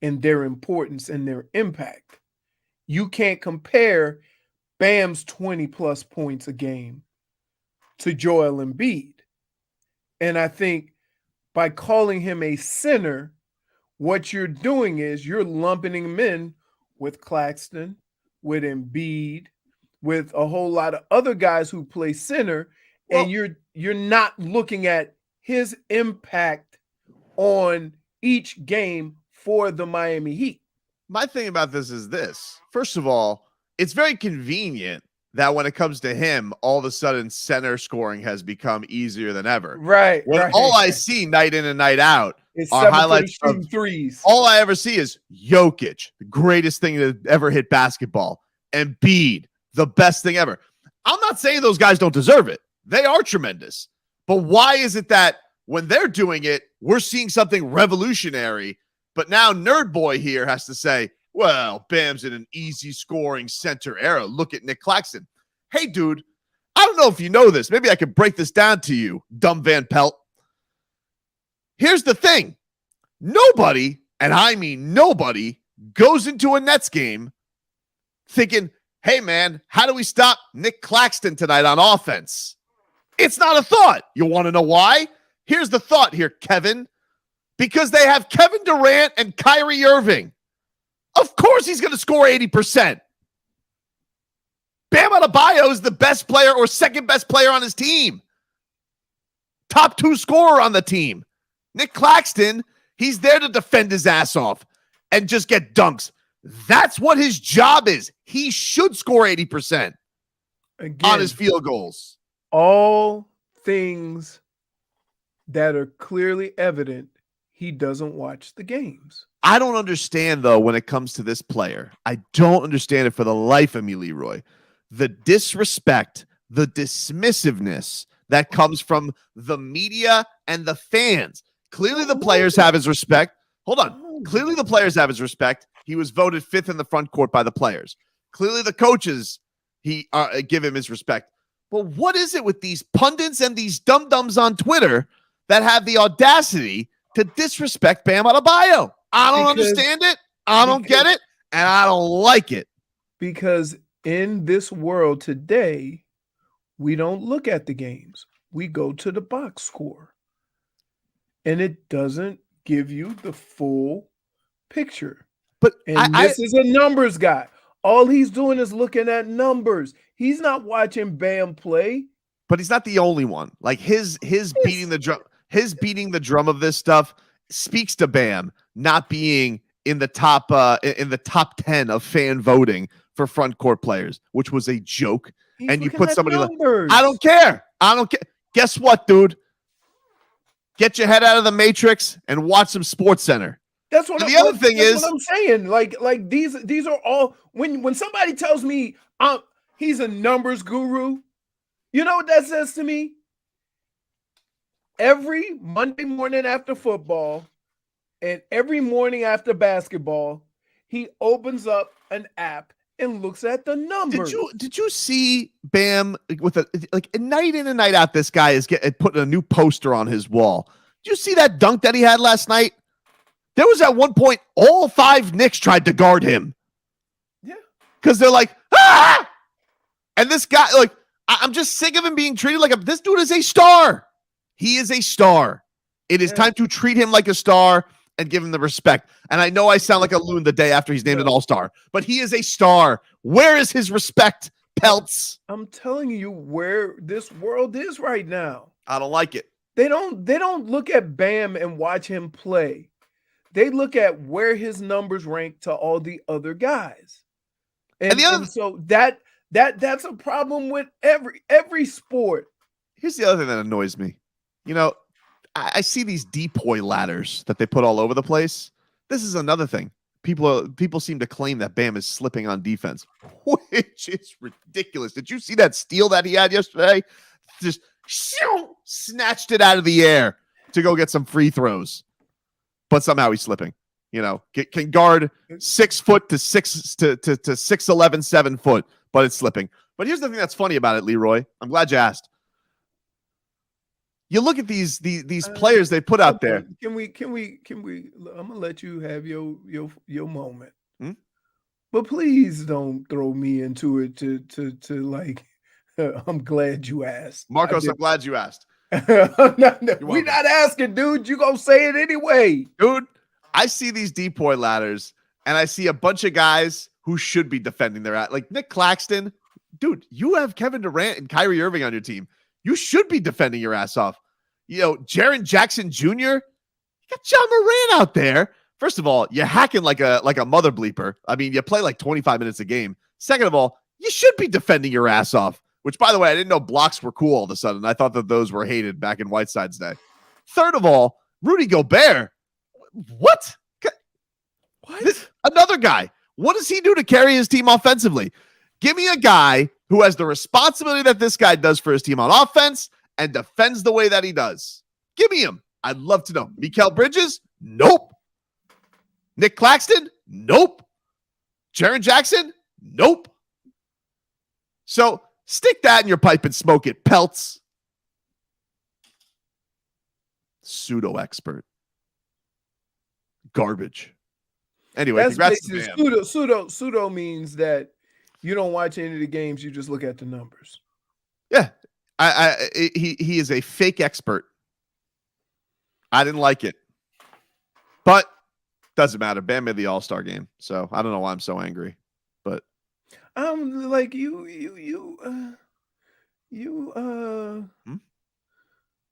and their importance and their impact. You can't compare Bam's 20 plus points a game to Joel Embiid. And I think by calling him a center, what you're doing is you're lumping him in with Claxton, with Embiid, with a whole lot of other guys who play center, and you're not looking at his impact on each game for the Miami Heat. My thing about this is this. First of all, it's very convenient that when it comes to him, all of a sudden center scoring has become easiver than ever. Right. All I see night in and night out It's are highlights of threes. All I ever see is Jokic, the greatest thing to ever hit basketball, and Embiid, the best thing ever. I'm not saying those guys don't deserve it. They are tremendous. But why is it that when they're doing it, we're seeing something revolutionary, but now Nerd Boy here has to say, well, Bam's in an easy scoring center era. Look at Nick Claxton. Hey, dude, I don't know if you know this. Maybe I could break this down to you, dumb Van Pelt. Here's the thing. Nobody, and I mean nobody, goes into a Nets game thinking, hey, man, how do we stop Nick Claxton tonight on offense? It's not a thought. You want to know why? Here's the thought here, Kevin. Because they have Kevin Durant and Kyrie Irving. Of course he's going to score 80%. Bam Adebayo is the best player or second best player on his team. Top 2 scorer on the team. Nick Claxton, he's there to defend his ass off and just get dunks. That's what his job is. He should score 80% on his field goals. All things that are clearly evident, he doesn't watch the games. I don't understand, though, when it comes to this player. I don't understand it for the life of me, Leroy. The disrespect, the dismissiveness that comes from the media and the fans. Clearly the players have his respect. Hold on. Clearly the players have his respect. He was voted 5th in the front court by the players. Clearly the coaches give him his respect. But what is it with these pundits and these dum-dums on Twitter that have the audacity to disrespect Bam Adebayo? I don't understand it. I don't get it. And I don't like it. Because in this world today, we don't look at the games. We go to the box score. And it doesn't give you the full picture. But this is a numbers guy. All he's doing is looking at numbers. He's not watching Bam play. But he's not the only one. Like his beating the drum of this stuff speaks to Bam not being in the top 10 of fan voting for front court players, which was a joke. He's and you put somebody like, numbers. I don't care. Guess what, dude? Get your head out of the matrix and watch some Sports Center. That's what the other thing is what I'm saying. Like these are all when somebody tells me he's a numbers guru, you know what that says to me? Every Monday morning after football and every morning after basketball, he opens up an app and looks at the numbers. Did you see Bam with a night in and night out? This guy is putting a new poster on his wall. Did you see that dunk that he had last night? There was at one point all 5 Knicks tried to guard him. Yeah, because they're like, ah! And this guy, I'm just sick of him being treated like this dude is a star. He is a star. It is time to treat him like a star and give him the respect. And I know I sound like a loon the day after he's named an all-star, but he is a star. Where is his respect, Pelts? I'm telling you where this world is right now. I don't like it. They don't look at Bam and watch him play. They look at where his numbers rank to all the other guys. And so that's a problem with every sport. Here's the other thing that annoys me. You know, I see these depoy ladders that they put all over the place. This is another thing. People seem to claim that Bam is slipping on defense, which is ridiculous. Did you see that steal that he had yesterday? Just snatched it out of the air to go get some free throws, but somehow he's slipping. You know, can guard 6 foot to 6'11", 7 foot, but it's slipping. But here's the thing that's funny about it, Leroy. I'm glad you asked. You look at these players they put out there. Can we? I'm gonna let you have your moment. Hmm? But please don't throw me into it to like. I'm glad you asked, Marcos. I'm glad you asked. We're not asking, dude. You gonna say it anyway, dude. I see these depoy ladders, and I see a bunch of guys who should be defending their ass. Like Nick Claxton, dude. You have Kevin Durant and Kyrie Irving on your team. You should be defending your ass off. You know, Jaren Jackson Jr., you got John Moran out there. First of all, you're hacking like a mother bleeper. I mean, you play like 25 minutes a game. Second of all, you should be defending your ass off, which, by the way, I didn't know blocks were cool all of a sudden. I thought that those were hated back in Whiteside's day. Third of all, Rudy Gobert. What? Another guy. What does he do to carry his team offensively? Give me a guy who has the responsibility that this guy does for his team on offense and defends the way that he does. Give me him. I'd love to know. Mikal Bridges? Nope. Nick Claxton? Nope. Jaren Jackson? Nope. So stick that in your pipe and smoke it, Pelts. Pseudo expert. Garbage. Anyway, congrats to Bam. Pseudo means that you don't watch any of the games, you just look at the numbers. Yeah. He is a fake expert. I didn't like it. But doesn't matter. Bam made the All-Star game. So I don't know why I'm so angry. But like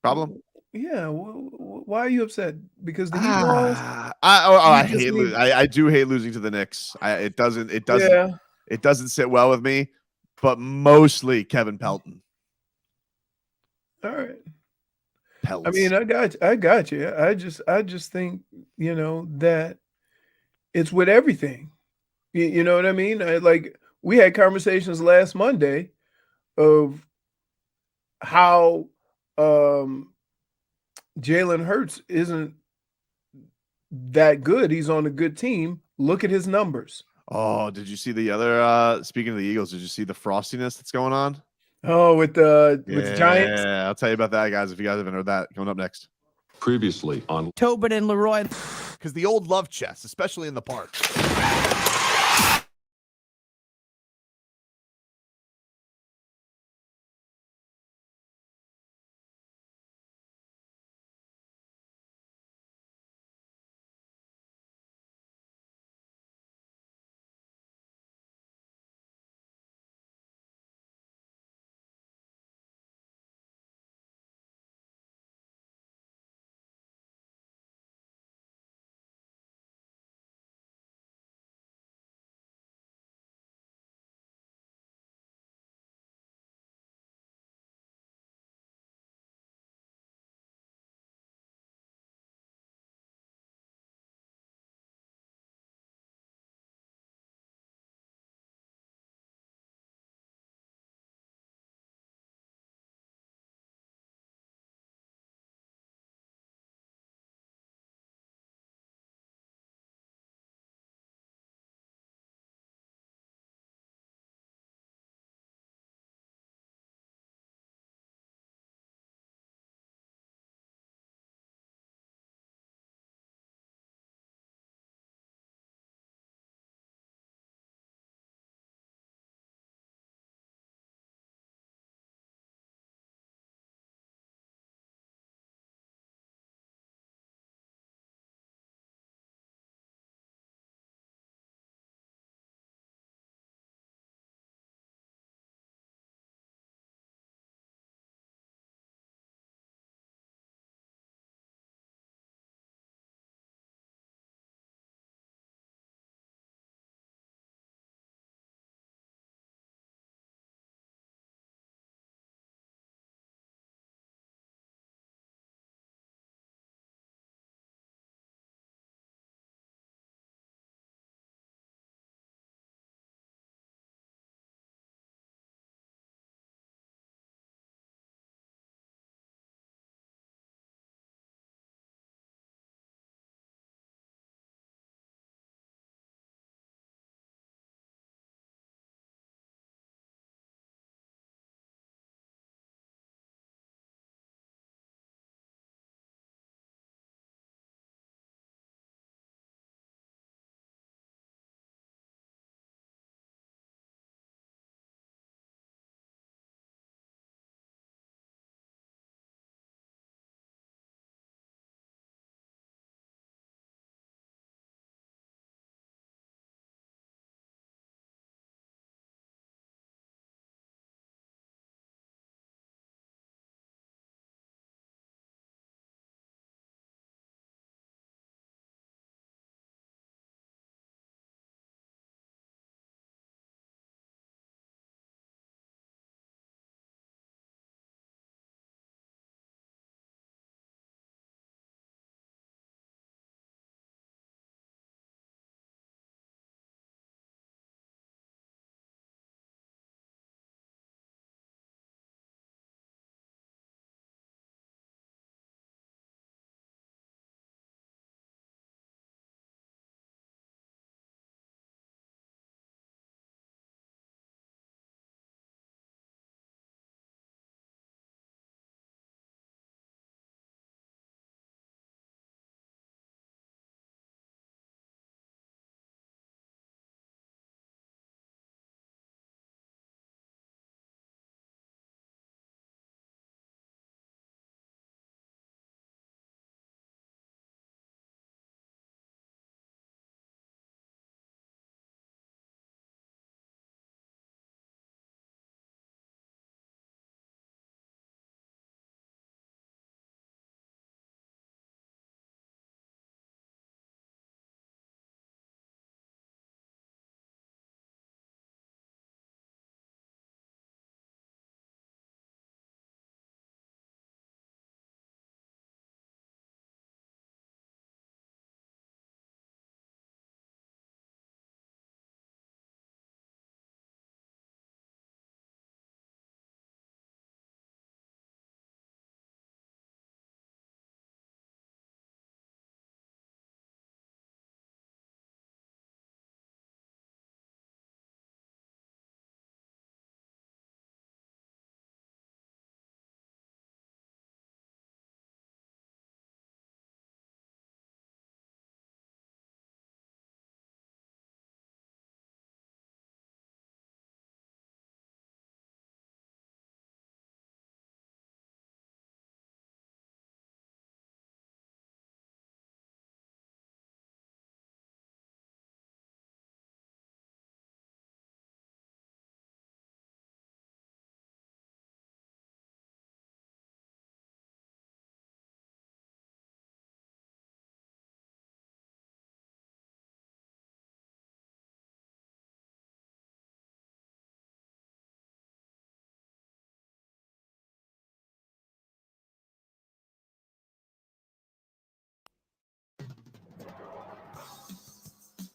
problem? Yeah. Why are you upset? Because the Heat lost? I do hate losing to the Knicks. It doesn't sit well with me, but mostly Kevin Pelton. All right. Pelts. I mean, I got you. I just think, you know, that it's with everything. You know what I mean? Like we had conversations last Monday of how Jalen Hurts isn't that good. He's on a good team. Look at his numbers. Oh, did you see the other speaking of the Eagles, did you see the frostiness that's going on? Oh, with the Giants? Yeah, I'll tell you about that, guys, if you guys haven't heard that. Coming up next. Previously on Tobin Leroy. Because the old love chest, especially in the park.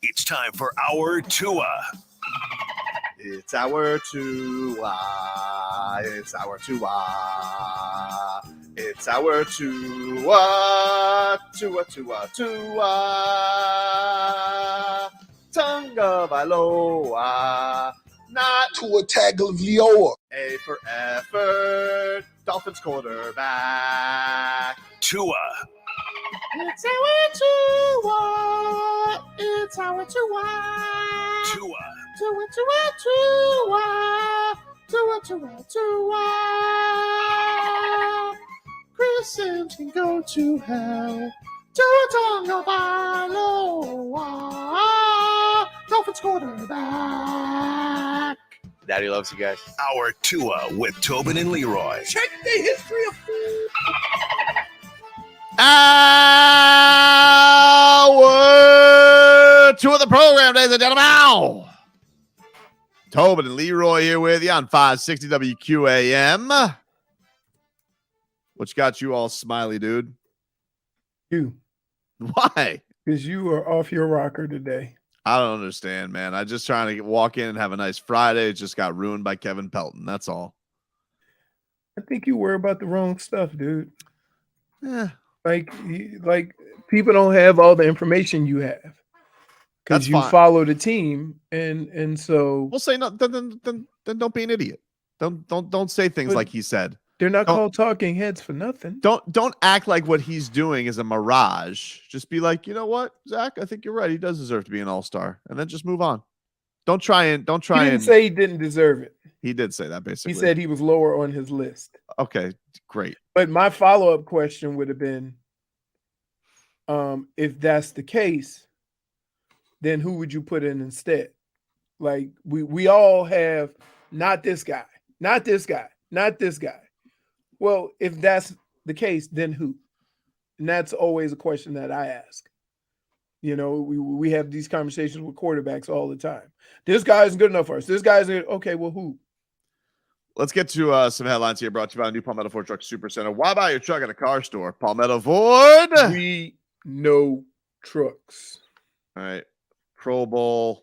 It's time for our Tua. It's our Tua. It's our Tua. It's our Tua. Tua, Tua, Tua. Tonga Vailoa. Not Tua Tagovailoa. A for effort. Dolphins quarterback. Tua. It's our Tua. It's our Tua. Tua. Tua, Tua, Tua. Tua, Tua, Tua. Chris Sims can go to hell. Tua Tagovailoa. Dolphins quarterback. Daddy loves you guys. Our Tua with Tobin and Leroy. Check the history of Hour 2 of the program, ladies and gentlemen. Tobin and Leroy here with you on 560 WQAM. What got you all smiley, dude? you Why? because you are off your rocker today. I don't understand, man. I just trying to walk in and have a nice Friday. It just got ruined by Kevin Pelton. That's all. I think you worry about the wrong stuff, dude. Yeah. Like people don't have all the information you have because That's you fine. follow the team, and so We'll say no. Then don't be an idiot. Don't say things But- like he said. they're not Don't- called talking heads for nothing. Don't act like what he's doing is a mirage. Just be like, you know what, Zach? I think you're right. He does deserve to be an all-star, and then just move on. Don't try He and didn't say he didn't deserve it. he did say that He basically. said he was lower on his list. okay, great. But my follow-up question would have been, if that's the case, then who would you put in instead? Like we all have not this guy, not this guy, not this guy. Well, if that's the case, then who? And that's always a question that I ask. You know, we have these conversations with quarterbacks all the time. This guy isn't good enough for us. This guy's okay. Well, who? Let's get to some headlines here. Brought to you by new Palmetto Ford Truck Super Center. Why buy your truck at a car store? Palmetto Ford. We know trucks. All right, Pro Bowl.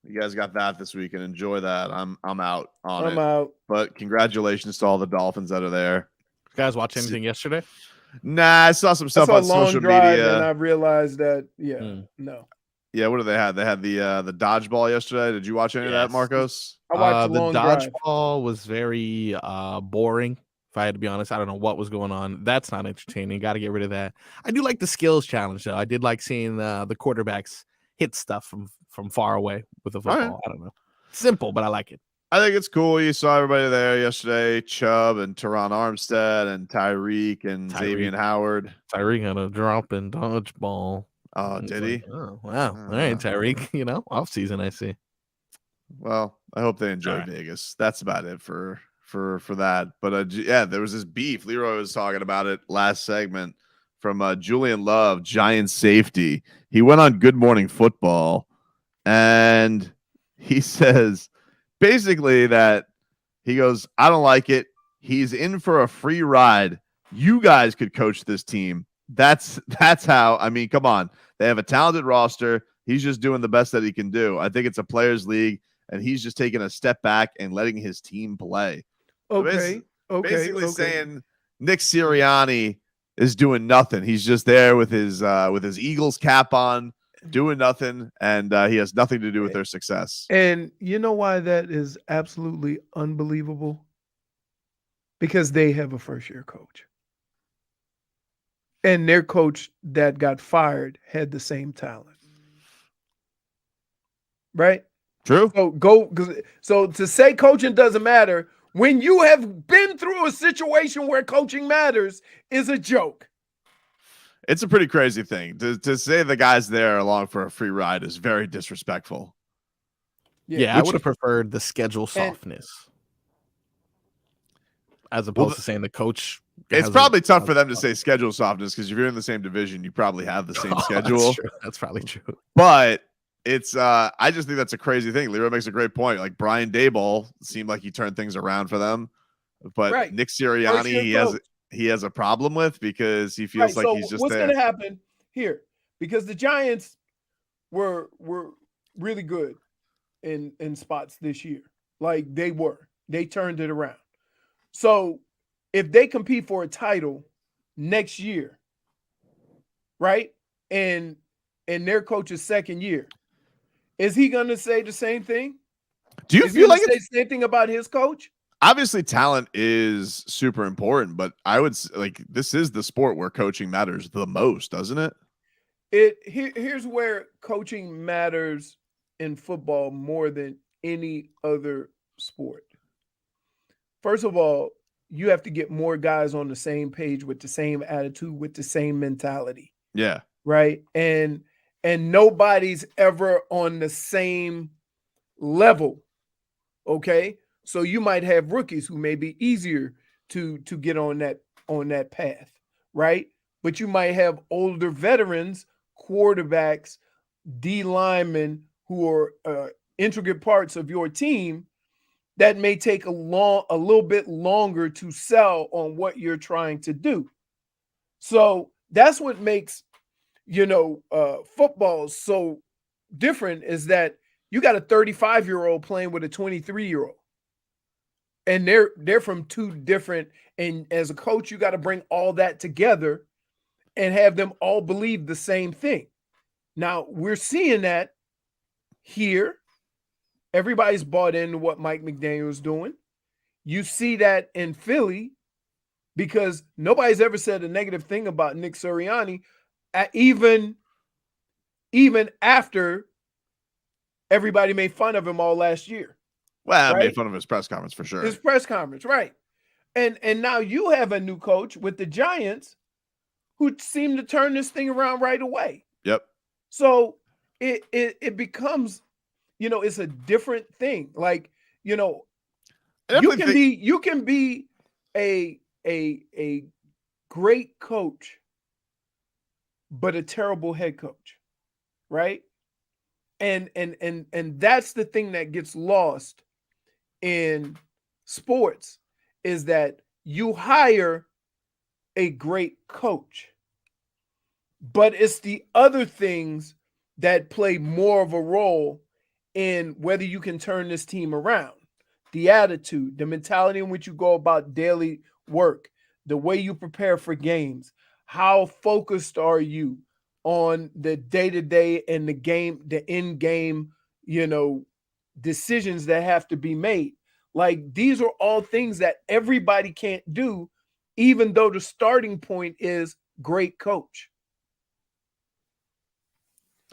You guys got that this week and enjoy that. I'm out on it. I'm out. But congratulations to all the Dolphins that are there. You guys watch anything yesterday? Nah, I saw some I stuff saw a on long social drive, and I media. realized that Mm. no. Yeah, what do they have? They had the dodgeball yesterday. Did you watch any of that, Yes. Marcos? I watched The the long drive. dodgeball was very boring. If I had to be honest, I don't know what was going on. That's not entertaining. Got to get rid of that. I do like the skills challenge though. I did like seeing the quarterbacks hit stuff from far away with a football. right. I don't know. Simple, but I like it. I think it's cool. You saw everybody there yesterday. Chubb and Teron Armstead and Tyreek and Xavier Howard. Tyreek had a drop in dodgeball. Oh, It's did like, he? oh, wow. All right, Tyreek. You know, off season, I see. Well, I hope they enjoy All right. Vegas. That's about it for that. But yeah, there was this beef. Leroy was talking about it last segment from Julian Love, Giants safety. He went on Good Morning Football and he says basically that he goes, I don't like it. He's in for a free ride. You guys could coach this team. That's how, I mean, come on. They have a talented roster. He's just doing the best that he can do. I think it's a players league and he's just taking a step back and letting his team play. Okay. Basically saying Nick Sirianni is doing nothing. He's just there with his Eagles cap on, doing nothing, and he has nothing to do with their success. And you know why that is absolutely unbelievable? Because they have a first-year coach. And their coach that got fired had the same talent. Right? True. So to say coaching doesn't matter when you have been through a situation where coaching matters is a joke. It's a pretty crazy thing. To say the guys there along for a free ride is very disrespectful. Yeah, I would have preferred the schedule softness as opposed to saying the coach. It's probably tough for them to say schedule softness because if you're in the same division, you probably have the same schedule. That's probably true. But it's I just think that's a crazy thing. Leroy makes a great point. Like Brian Daboll seemed like he turned things around for them, but Nick Sirianni he has a problem with because he feels like he's just what's there. going to happen here? Because the Giants were really good in spots this year. Like they turned it around. So if they compete for a title next year, right? And their coach's second year, is he going to say the same thing? Do you Is he feel gonna like say the same thing about his coach? obviously talent is super important, but I would like this is the sport where coaching matters the most, doesn't it? Here's where coaching matters in football more than any other sport. First of all, you have to get more guys on the same page with the same attitude, with the same mentality, Yeah. right? And nobody's ever on the same level. Okay? So you might have rookies who may be easier to get on that path, right? But you might have older veterans, quarterbacks, D linemen who are intricate parts of your team that may take a little bit longer to sell on what you're trying to do. So that's what makes football so different, is that you got a 35-year-old playing with a 23-year-old. And they're from two different, and as a coach, you got to bring all that together and have them all believe the same thing. Now, we're seeing that here. Everybody's bought into what Mike McDaniel's doing. You see that in Philly, because nobody's ever said a negative thing about Nick Sirianni, even after everybody made fun of him all last year. Well, I right? made fun of his press conference for sure. His press conference, right. And now you have a new coach with the Giants who seem to turn this thing around right away. Yep. So it becomes, it's a different thing. Like, you can be a great coach, but a terrible head coach, right? And that's the thing that gets lost in sports, is that you hire a great coach, but it's the other things that play more of a role in whether you can turn this team around. The attitude, the mentality in which you go about daily work, the way you prepare for games, how focused are you on the day-to-day and the in-game, decisions that have to be made. Like, these are all things that everybody can't do, even though the starting point is great coach.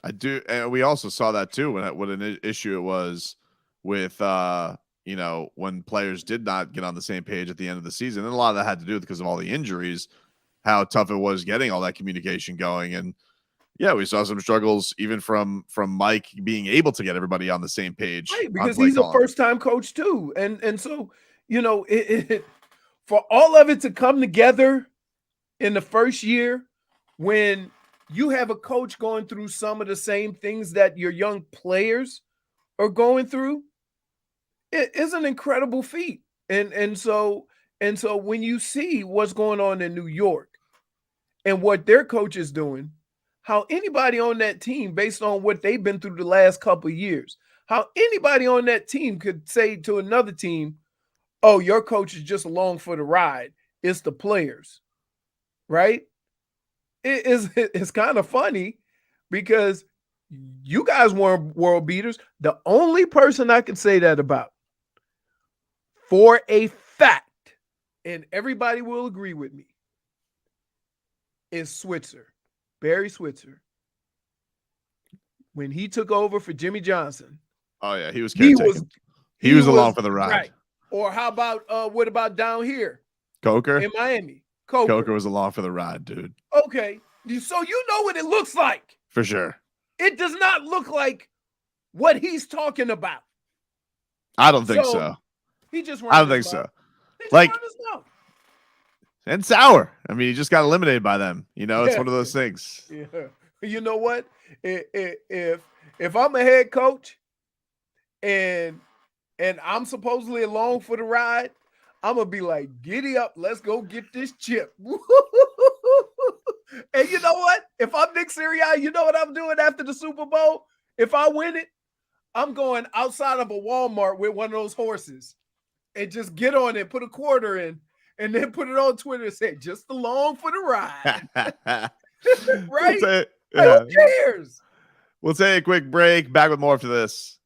I do, and we also saw that too what an issue it was with when players did not get on the same page at the end of the season, and a lot of that had to do because of all the injuries, how tough it was getting all that communication going. And yeah, we saw some struggles even from Mike being able to get everybody on the same page, right? Because he's a first-time coach too, and so for all of it to come together in the first year, when you have a coach going through some of the same things that your young players are going through, it is an incredible feat. And so when you see what's going on in New York and what their coach is doing, how anybody on that team, based on what they've been through the last couple of years, how anybody on that team could say to another team, oh, your coach is just along for the ride. It's the players, right? It's kind of funny because you guys weren't world beaters. The only person I can say that about for a fact, and everybody will agree with me, is Switzer. Barry Switzer. When he took over for Jimmy Johnson. Oh yeah, he was caretaking. He was along for the ride. Right. Or how about what about down here? Coker in Miami. Coker was along for the ride, dude. Okay. So you know what it looks like. For sure. It does not look like what he's talking about. I don't think so. He just I don't think so. Like, and Sauer. I mean, he just got eliminated by them. It's one of those things. Yeah. You know what? If I'm a head coach and I'm supposedly along for the ride, I'm gonna be like, giddy up, let's go get this chip. And you know what? If I'm Nick Sirianni, you know what I'm doing after the Super Bowl? If I win it, I'm going outside of a Walmart with one of those horses and just get on it, put a quarter in, and then put it on Twitter and say, just along for the ride. Right? Like, Who cares? We'll take a quick break. Back with more after this.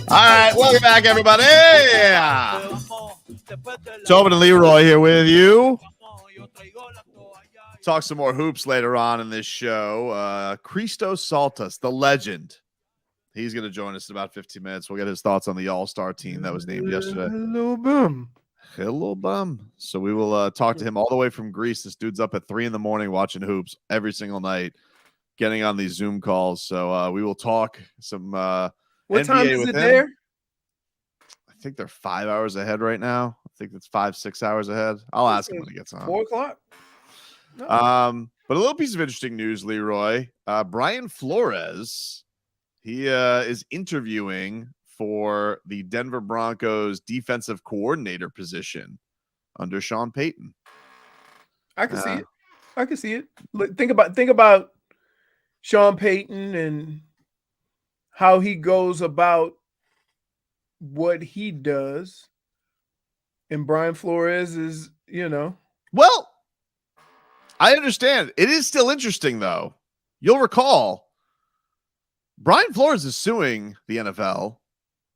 All right, welcome back, everybody. Tobin and Leroy here with you. Talk some more hoops later on in this show. CHRISTOS TSALTAS, the legend. He's going to join us in about 15 minutes. We'll get his thoughts on the all-star team that was named yesterday. Hello, bum. So we will talk to him all the way from Greece. This dude's up at 3 a.m. watching hoops every single night, getting on these Zoom calls. So we will talk some What NBA time is with it him. there? I think they're 5 hours ahead right now. I think it's 5-6 hours ahead. I'll ask him when he gets on. 4 o'clock. But a little piece of interesting news, Leroy. Brian Flores, he is interviewing for the Denver Broncos defensive coordinator position under Sean Payton. I can see it. I can see it. Look, think about Sean Payton and how he goes about what he does. And Brian Flores is, Well, I understand. It is still interesting, though. You'll recall Brian Flores is suing the NFL.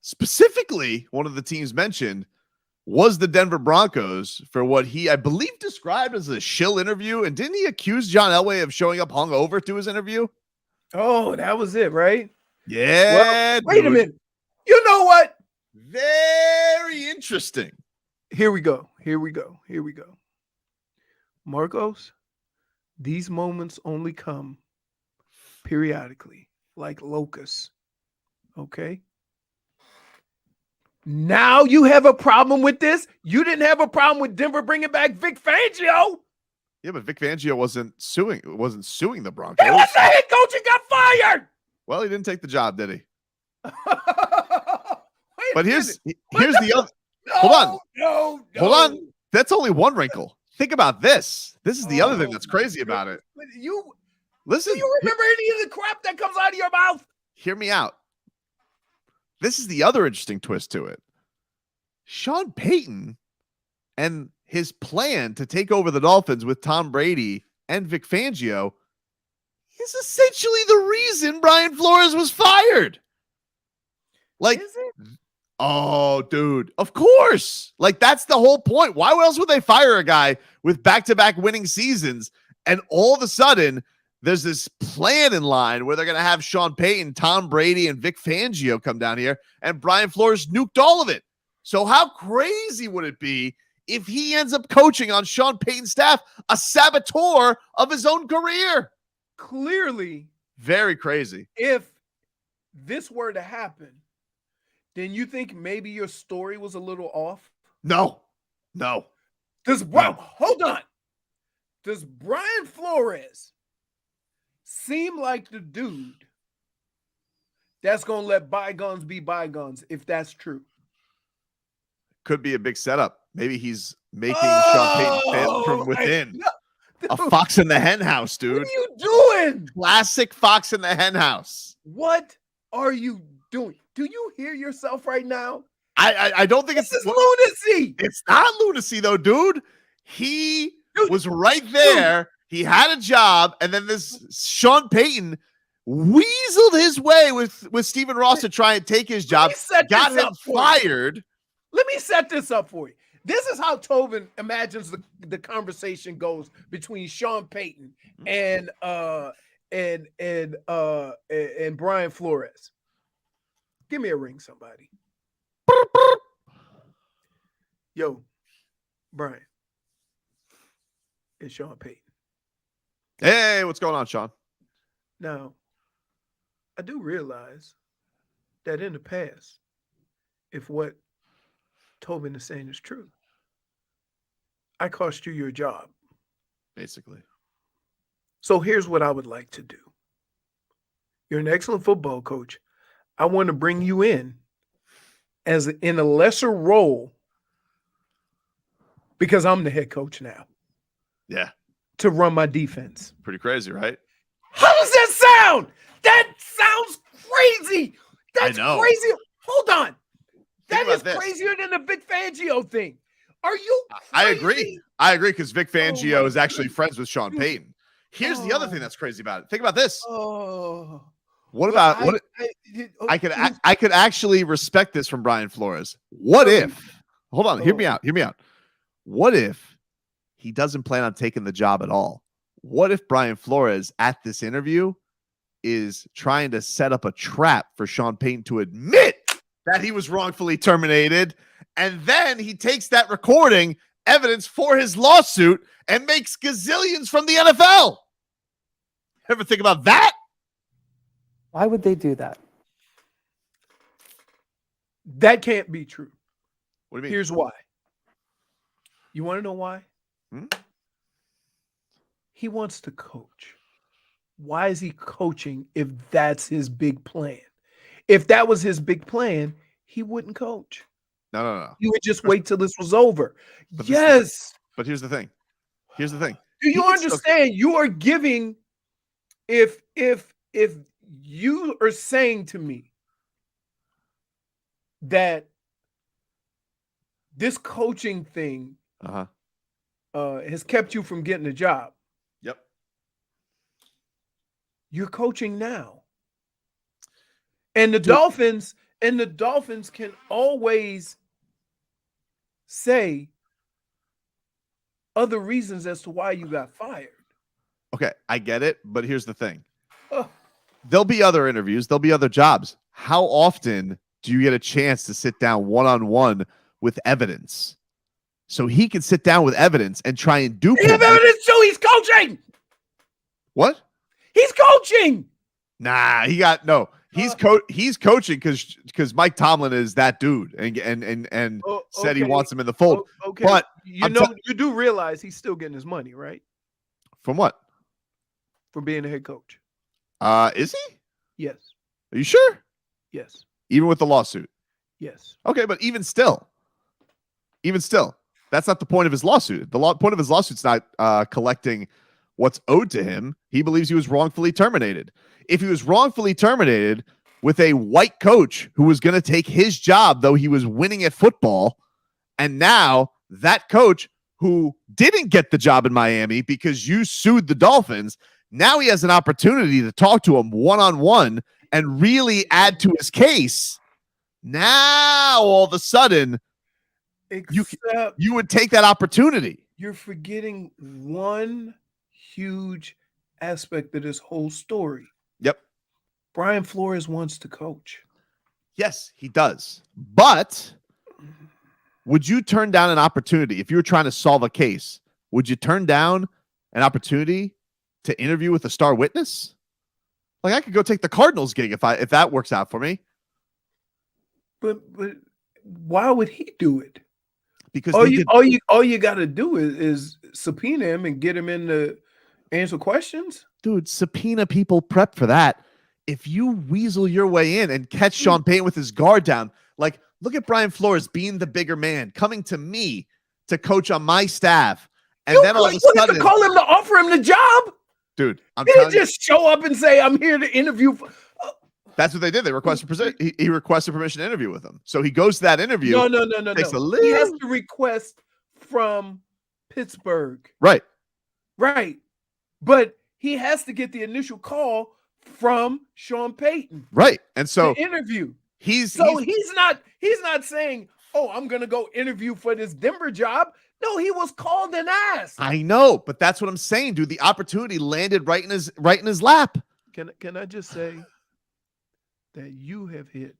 Specifically, one of the teams mentioned was the Denver Broncos for what he, I believe, described as a shill interview. And didn't he accuse John Elway of showing up hungover to his interview? Oh, that was it, right? Yeah. Well, wait a minute. You know what? Very interesting. Here we go. Marcos, these moments only come periodically, like locusts. Okay? Now you have a problem with this? You didn't have a problem with Denver bringing back Vic Fangio? Yeah, but Vic Fangio wasn't suing the Broncos. He was the head coach and got fired. Well, he didn't take the job, did he? Wait But a here's minute. the other. No, Hold on. No. Hold on. That's only one wrinkle. Think about this. This is the other thing that's crazy about it. Listen. Do you remember any of the crap that comes out of your mouth? Hear me out. This is the other interesting twist to it. Sean Payton and his plan to take over the Dolphins with Tom Brady and Vic Fangio is essentially the reason Brian Flores was fired. Like, Is it? oh, dude, of course. Like, that's the whole point. Why else would they fire a guy with back-to-back winning seasons? And all of a sudden, there's this plan in line where they're going to have Sean Payton, Tom Brady, and Vic Fangio come down here, and Brian Flores nuked all of it. So how crazy would it be if he ends up coaching on Sean Payton's staff, a saboteur of his own career? Clearly, very crazy. If this were to happen, then you think maybe your story was a little off? No. Hold on. Does Brian Flores seem like the dude that's going to let bygones be bygones if that's true? Could be a big setup. Maybe he's making Sean Payton fail from within. A fox in the hen house, dude. What are you doing? Classic fox in the hen house. What are you doing? Do you hear yourself right now? I don't think this is lunacy. It's not lunacy, though, dude. He was right there. He had a job, and then this Sean Payton weaseled his way with Stephen Ross to try and take his job. Got him fired. Let me set this up for you. This is how Tobin imagines the conversation goes between Sean Payton and Brian Flores. Give me a ring, somebody. Yo, Brian. It's Sean Payton. Hey, what's going on, Sean? Now, I do realize that in the past, if what Tobin is saying is true, I cost you your job. Basically. So here's what I would like to do. You're an excellent football coach. I want to bring you in in a lesser role because I'm the head coach now. Yeah. To run my defense. Pretty crazy, right? How does that sound? That sounds crazy. That's crazy. Hold on. That is crazier than the Vic Fangio thing. Are you crazy? I agree because Vic Fangio is actually friends with Sean Payton. Here's the other thing that's crazy about it. Think about this. Oh. What Well, about what? I could actually respect this from Brian Flores. What if? Hold on, hear me out. Hear me out. What if he doesn't plan on taking the job at all? What if Brian Flores at this interview is trying to set up a trap for Sean Payton to admit that he was wrongfully terminated, and then he takes that recording evidence for his lawsuit and makes gazillions from the NFL? Ever think about that? Why would they do that? That can't be true. What do you mean? Here's why. You want to know why? He wants to coach. Why is he coaching if that's his big plan? If that was his big plan, he wouldn't coach. No. You would just wait till this was over. But Yes. But here's the thing. Here's the thing. Do you understand? You are giving, if you are saying to me that this coaching thing has kept you from getting a job. Yep. You're coaching now. And the Dolphins can always say other reasons as to why you got fired. Okay, I get it, but here's the thing. Oh. There'll be other interviews, there'll be other jobs. How often do you get a chance to sit down one-on-one with evidence? So he can sit down with evidence and try and dupe him. Evidence too, he's coaching. What? He's coaching. Nah, he's coaching because Mike Tomlin is that dude and said he wants him in the fold. Okay, but you do realize he's still getting his money, right? From what? For being a head coach. Is he? Yes. Are you sure? Yes. Even with the lawsuit? Yes. Okay, but even still, that's not the point of his lawsuit. The point of his lawsuit's not collecting what's owed to him. He believes he was wrongfully terminated. If he was wrongfully terminated with a white coach who was going to take his job, though he was winning at football, and now that coach who didn't get the job in Miami because you sued the Dolphins, now he has an opportunity to talk to him one-on-one and really add to his case. Now, all of a sudden, you would take that opportunity. You're forgetting one huge aspect of this whole story. Yep. Brian Flores wants to coach. Yes, he does. But would you turn down an opportunity if you were trying to solve a case? Would you turn down an opportunity to interview with a star witness? Like, I could go take the Cardinals gig if that works out for me. But why would he do it? Because all you got to do is subpoena him and get him in to answer questions. Dude, subpoena people, prep for that. If you weasel your way in and catch Sean Payton with his guard down, like, look at Brian Flores being the bigger man, coming to me to coach on my staff, and then all of a sudden, to call him to offer him the job, dude. He didn't just show up and say, "I'm here to interview." That's what they did. They requested he requested permission to interview with him. So he goes to that interview. No. He has to request from Pittsburgh. Right. But he has to get the initial call from Sean Payton. Right. And so the interview. He's not saying, "Oh, I'm gonna go interview for this Denver job." No, he was called and asked. I know, but that's what I'm saying, dude. The opportunity landed right in his lap. Can I just say that you have hit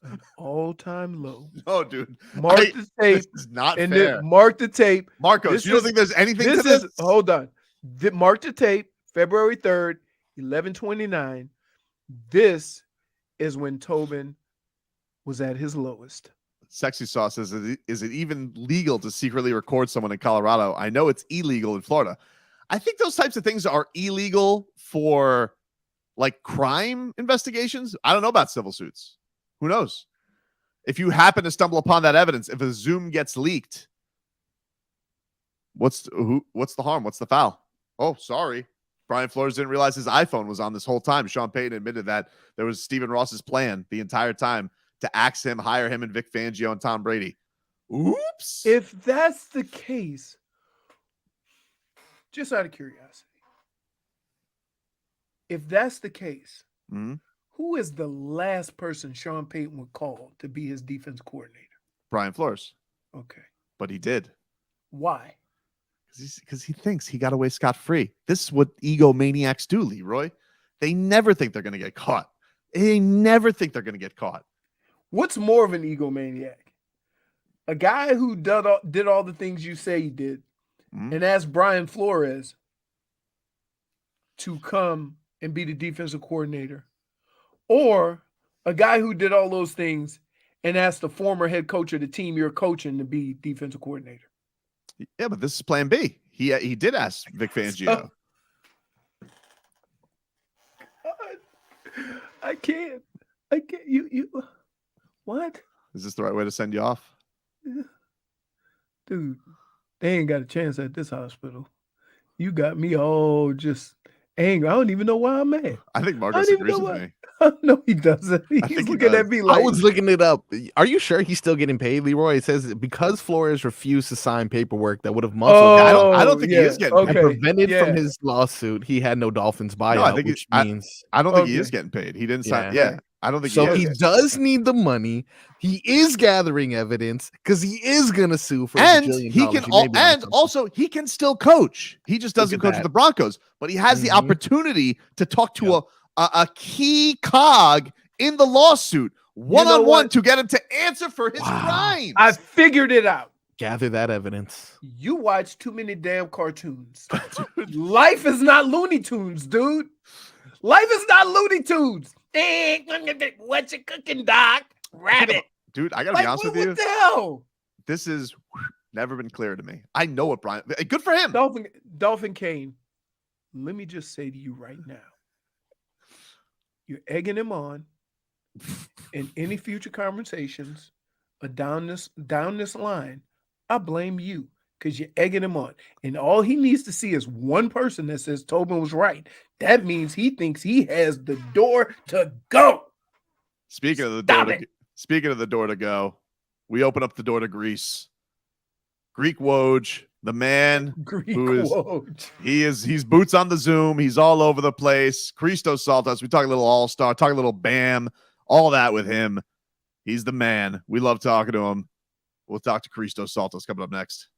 an all-time low? No, dude. Mark the tape. This is not and fair. then mark the tape. Marcos, you don't think there's anything to this? Hold on. Mark the tape, February 3rd, 11:29. This is when Tobin was at his lowest. Sexy Sauce says, is it even legal to secretly record someone in Colorado? I know it's illegal in Florida. I think those types of things are illegal for like crime investigations. I don't know about civil suits. Who knows? If you happen to stumble upon that evidence, if a Zoom gets leaked, what's the harm? What's the foul? Oh, sorry. Brian Flores didn't realize his iPhone was on this whole time. Sean Payton admitted that there was Stephen Ross's plan the entire time to axe him, hire him, and Vic Fangio and Tom Brady. Oops. If that's the case, just out of curiosity, if that's the case, Mhm. who is the last person Sean Payton would call to be his defense coordinator? Brian Flores, Okay. but he did. Why? Because he thinks he got away scot-free. This is what egomaniacs do, Leroy. They never think they're going to get caught. They never think they're going to get caught. What's more of an egomaniac? A guy who did all the things you say he did and asked Brian Flores to come and be the defensive coordinator, or a guy who did all those things and asked the former head coach of the team you're coaching to be defensive coordinator? Yeah, but this is plan B. He did ask Vic Fangio. I can't. You what? Is this the right way to send you off? Dude, they ain't got a chance at this hospital. You got me all just angry. I don't even know why I'm mad. I think I Marcos don't even agrees know with why. me. No, he doesn't. He's think he looking does. at me I like, was looking it up. Are you sure he's still getting paid, Leroy? It says because Flores refused to sign paperwork that would have muscled him I don't think he is getting and paid. prevented from his lawsuit. He had no Dolphins buyout, No, I think which I means don't think he is getting paid. He didn't sign. Yeah, I don't think so. he He is. does need the money. He is gathering evidence because he is gonna sue for And $1 billion. he can also he can still coach. He just doesn't at coach with that. the Broncos, but he has the Mhm. opportunity to talk to a key cog in the lawsuit one-on-one what? to get him to answer for his crimes. I figured it out. Gather that evidence. You watch too many damn cartoons. Life is not Looney Tunes, dude. Life is not Looney Tunes. What you cooking, Doc? Rabbit. Dude, I gotta be honest with you. What the hell? This is never been clear to me. I know what Brian. Good for him. Dolphin Kane. Let me just say to you right now, you're egging him on in any future conversations down this line. I blame you because you're egging him on. And all he needs to see is one person that says Tobin was right. That means he thinks he has the door to go. Speaking of the door to go, we open up the door to Greece. Greek Woj, the man he's boots on the Zoom. He's all over the place. Christos TSALTAS. We talk a little all-star, talk a little Bam, all that with him. He's the man. We love talking to him. We'll talk to Christos TSALTAS coming up next.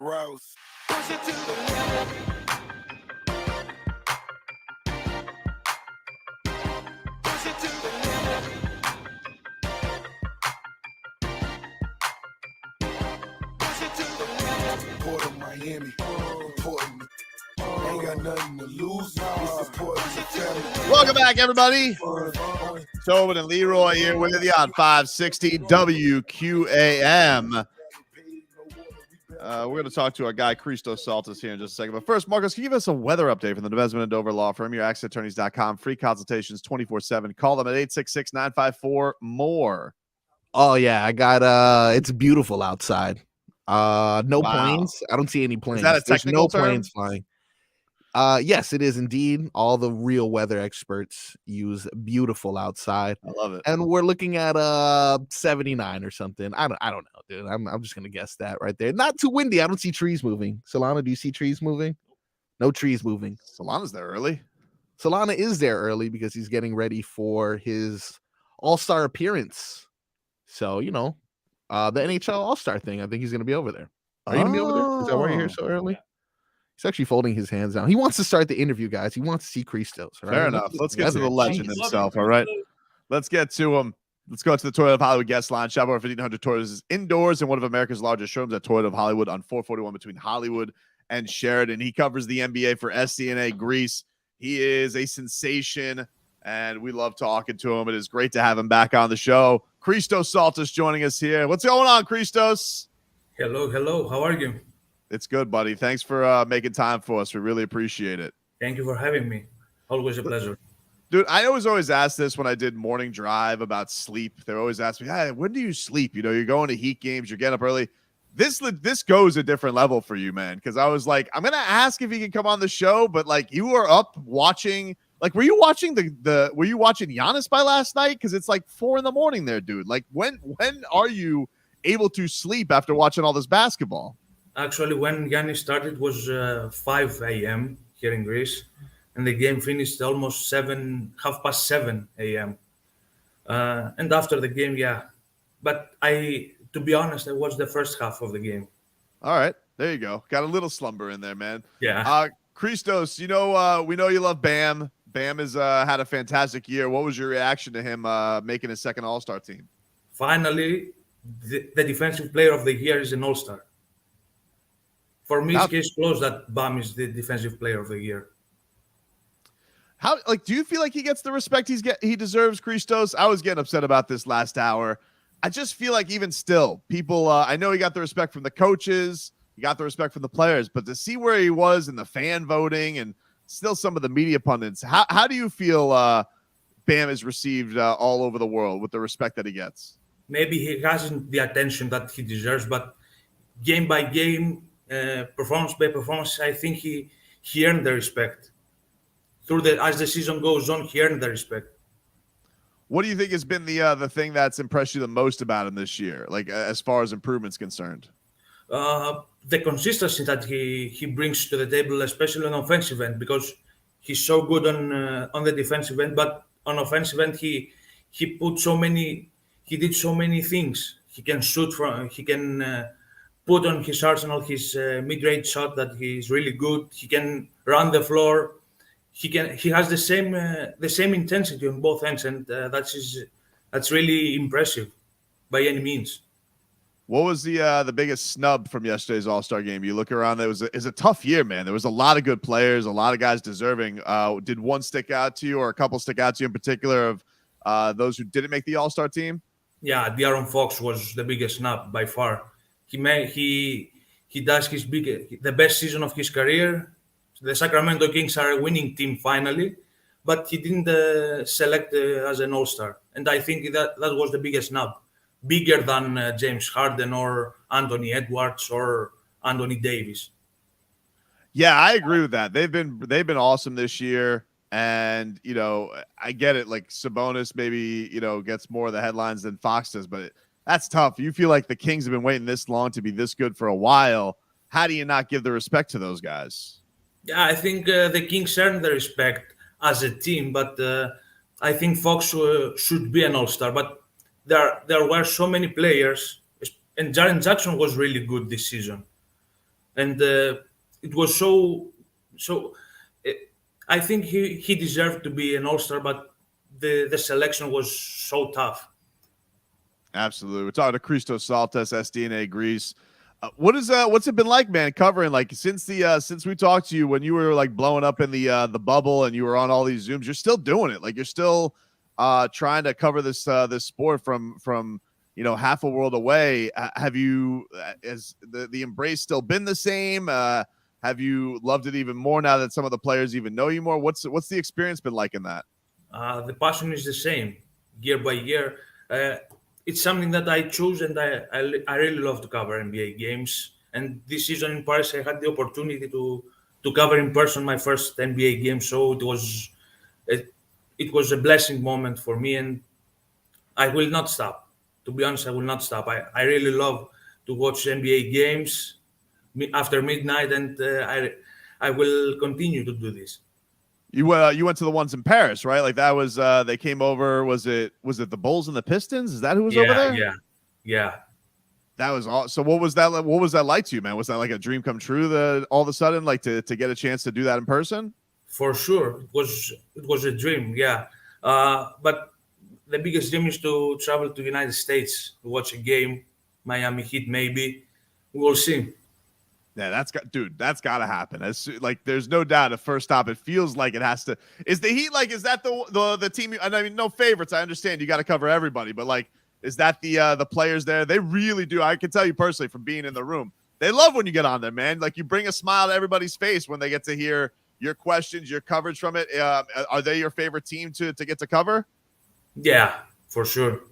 Rose. Miami, important. Ain't got nothing to lose. It's important to family. Welcome back, everybody. Tobin and Leroy here with you on 560 WQAM. We're going to talk to our guy, CHRISTOS TSALTAS, here in just a second. But first, Marcos, can you give us a weather update from the Tobin and Dover Law Firm? Your accessattorneys.com. Free consultations 24/7. Call them at 866-954-MORE. Oh, yeah. I got it's beautiful outside. No planes. I don't see any planes. Is that a There's technical no term? planes flying. Yes, it is indeed. All the real weather experts use beautiful outside. I love it. And we're looking at 79 or something. I don't know, dude. I'm just gonna guess that right there. Not too windy. I don't see trees moving. Solana, do you see trees moving? No trees moving. Solana's there early. Solana is there early because he's getting ready for his all-star appearance. So, you know, the NHL All-Star thing. I think he's gonna be over there. Are you gonna be over there? Is that why you're here so early? He's actually folding his hands down. He wants to start the interview, guys. He wants to see CHRISTOS. Right? Fair enough. Let's get to the legend himself, all right? Let's get to him. Let's go to the Toyota of Hollywood guest line. Shop over 1,500 Toyotas indoors in one of America's largest showrooms at Toyota of Hollywood on 441 between Hollywood and Sheridan. He covers the NBA for SDNA Greece. He is a sensation, and we love talking to him. It is great to have him back on the show. CHRISTOS TSALTAS joining us here. What's going on, CHRISTOS? Hello. How are you? It's good, buddy. Thanks for making time for us. We really appreciate it. Thank you for having me. Always a pleasure. Dude, I always ask this when I did morning drive about sleep. They always ask me, hey, when do you sleep? You know, you're going to Heat games, you're getting up early. This goes a different level for you, man, because I was like, I'm going to ask if he can come on the show, but, like, you were up watching. Like, were you watching were you watching Giannis by last night? Because it's like 4 a.m. there, dude. Like, when are you able to sleep after watching all this basketball? Actually, when Giannis started, it was 5 a.m. here in Greece, and the game finished almost 7:30 a.m. And after the game, yeah. But to be honest, I watched the first half of the game. All right, there you go. Got a little slumber in there, man. Yeah. CHRISTOS, you know, we know you love Bam. Bam has had a fantastic year. What was your reaction to him making his second All-Star team? Finally, the defensive player of the year is an All-Star. For me, it's case closed that Bam is the defensive player of the year. How, like, do you feel like he gets the respect he deserves, CHRISTOS? I was getting upset about this last hour. I just feel like even still, people, I know he got the respect from the coaches, he got the respect from the players, but to see where he was in the fan voting and still some of the media pundits, how do you feel Bam is received all over the world with the respect that he gets? Maybe he hasn't the attention that he deserves, but game by game, performance by performance, I think he earned the respect. As the season goes on, he earned the respect. What do you think has been the thing that's impressed you the most about him this year, like as far as improvements concerned? The consistency that he brings to the table, especially on offensive end, because he's so good on the defensive end, but on offensive end he did so many things. He can shoot he can put on his arsenal his mid-range shot that he's really good. He can run the floor. He has the same intensity on both ends, and that's really impressive by any means. What was the biggest snub from yesterday's All-Star game? You look around, it was a tough year, man. There was a lot of good players, a lot of guys deserving. Did one stick out to you, or a couple stick out to you in particular, of those who didn't make the All-Star team? Yeah, De'Aaron Fox was the biggest snub by far. He does the best season of his career. The Sacramento Kings are a winning team finally, but he didn't select as an All-Star. And I think that was the biggest snub, bigger than James Harden or Anthony Edwards or Anthony Davis. Yeah, I agree with that. They've been awesome this year. And, you know, I get it. Like Sabonis maybe, you know, gets more of the headlines than Fox does, but that's tough. You feel like the Kings have been waiting this long to be this good for a while. How do you not give the respect to those guys? Yeah, I think the Kings earned the respect as a team, but I think Fox should be an All-Star. But there were so many players, and Jaren Jackson was really good this season. and it was so. I think he deserved to be an All-Star, but the selection was so tough. Absolutely. We're talking to CHRISTOS TSALTAS, SDNA Greece. What's it been like, man, covering like since we talked to you when you were like blowing up in the bubble and you were on all these Zooms? You're still doing it. Like you're still trying to cover this sport from half a world away. Have you has the embrace still been the same? Have you loved it even more now that some of the players even know you more? What's the experience been like in that? The passion is the same year by year. It's something that I choose, and I really love to cover NBA games. And this season in Paris, I had the opportunity to cover in person my first NBA game. So it was a blessing moment for me, and I will not stop. To be honest, I will not stop. I really love to watch NBA games after midnight, and I will continue to do this. You went to the ones in Paris, right? Like that was they came over. Was it the Bulls and the Pistons? Is that who was over there? Yeah. That was all. So what was that like to you, man? Was that like a dream come true? All of a sudden, like to get a chance to do that in person? For sure, it was a dream. Yeah, but the biggest dream is to travel to the United States to watch a game, Miami Heat maybe. We'll see. Yeah, that's got to happen. Like, there's no doubt at first stop. It feels like it has to. Is the Heat like? Is that the team? I mean, no favorites. I understand you got to cover everybody, but like, is that the players there? They really do. I can tell you personally from being in the room. They love when you get on there, man. Like you bring a smile to everybody's face when they get to hear your questions, your coverage from it. Are they your favorite team to get to cover? Yeah, for sure.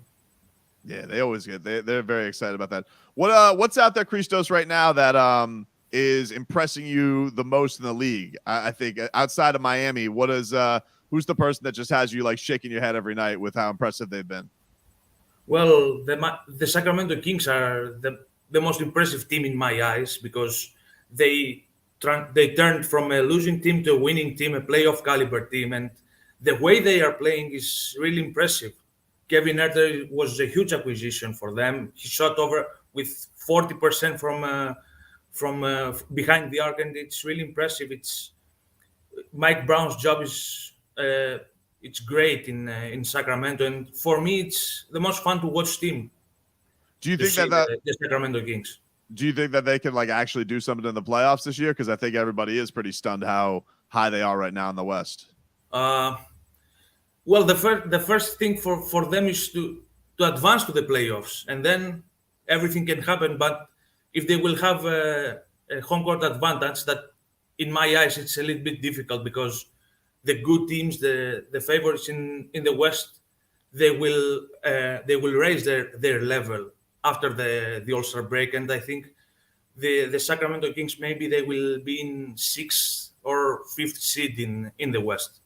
Yeah, they always get. They're very excited about that. What's out there, CHRISTOS, right now that is impressing you the most in the league? I think outside of Miami, who's the person that just has you like shaking your head every night with how impressive they've been? Well, the Sacramento Kings are the most impressive team in my eyes because they turned from a losing team to a winning team, a playoff caliber team, and the way they are playing is really impressive. Kevin Herter was a huge acquisition for them. He shot over with 40% from behind the arc, and it's really impressive. It's Mike Brown's job is it's great in Sacramento, and for me, it's the most fun to watch team. Do you think that the Sacramento Kings? Do you think that they can like actually do something in the playoffs this year? Because I think everybody is pretty stunned how high they are right now in the West. Well, the first thing for them is to advance to the playoffs, and then everything can happen. But if they will have a home court advantage, that in my eyes it's a little bit difficult because the good teams, the favorites in the West, they will raise their level after the All-Star break, and I think the Sacramento Kings maybe they will be in 6th or 5th seed in the West.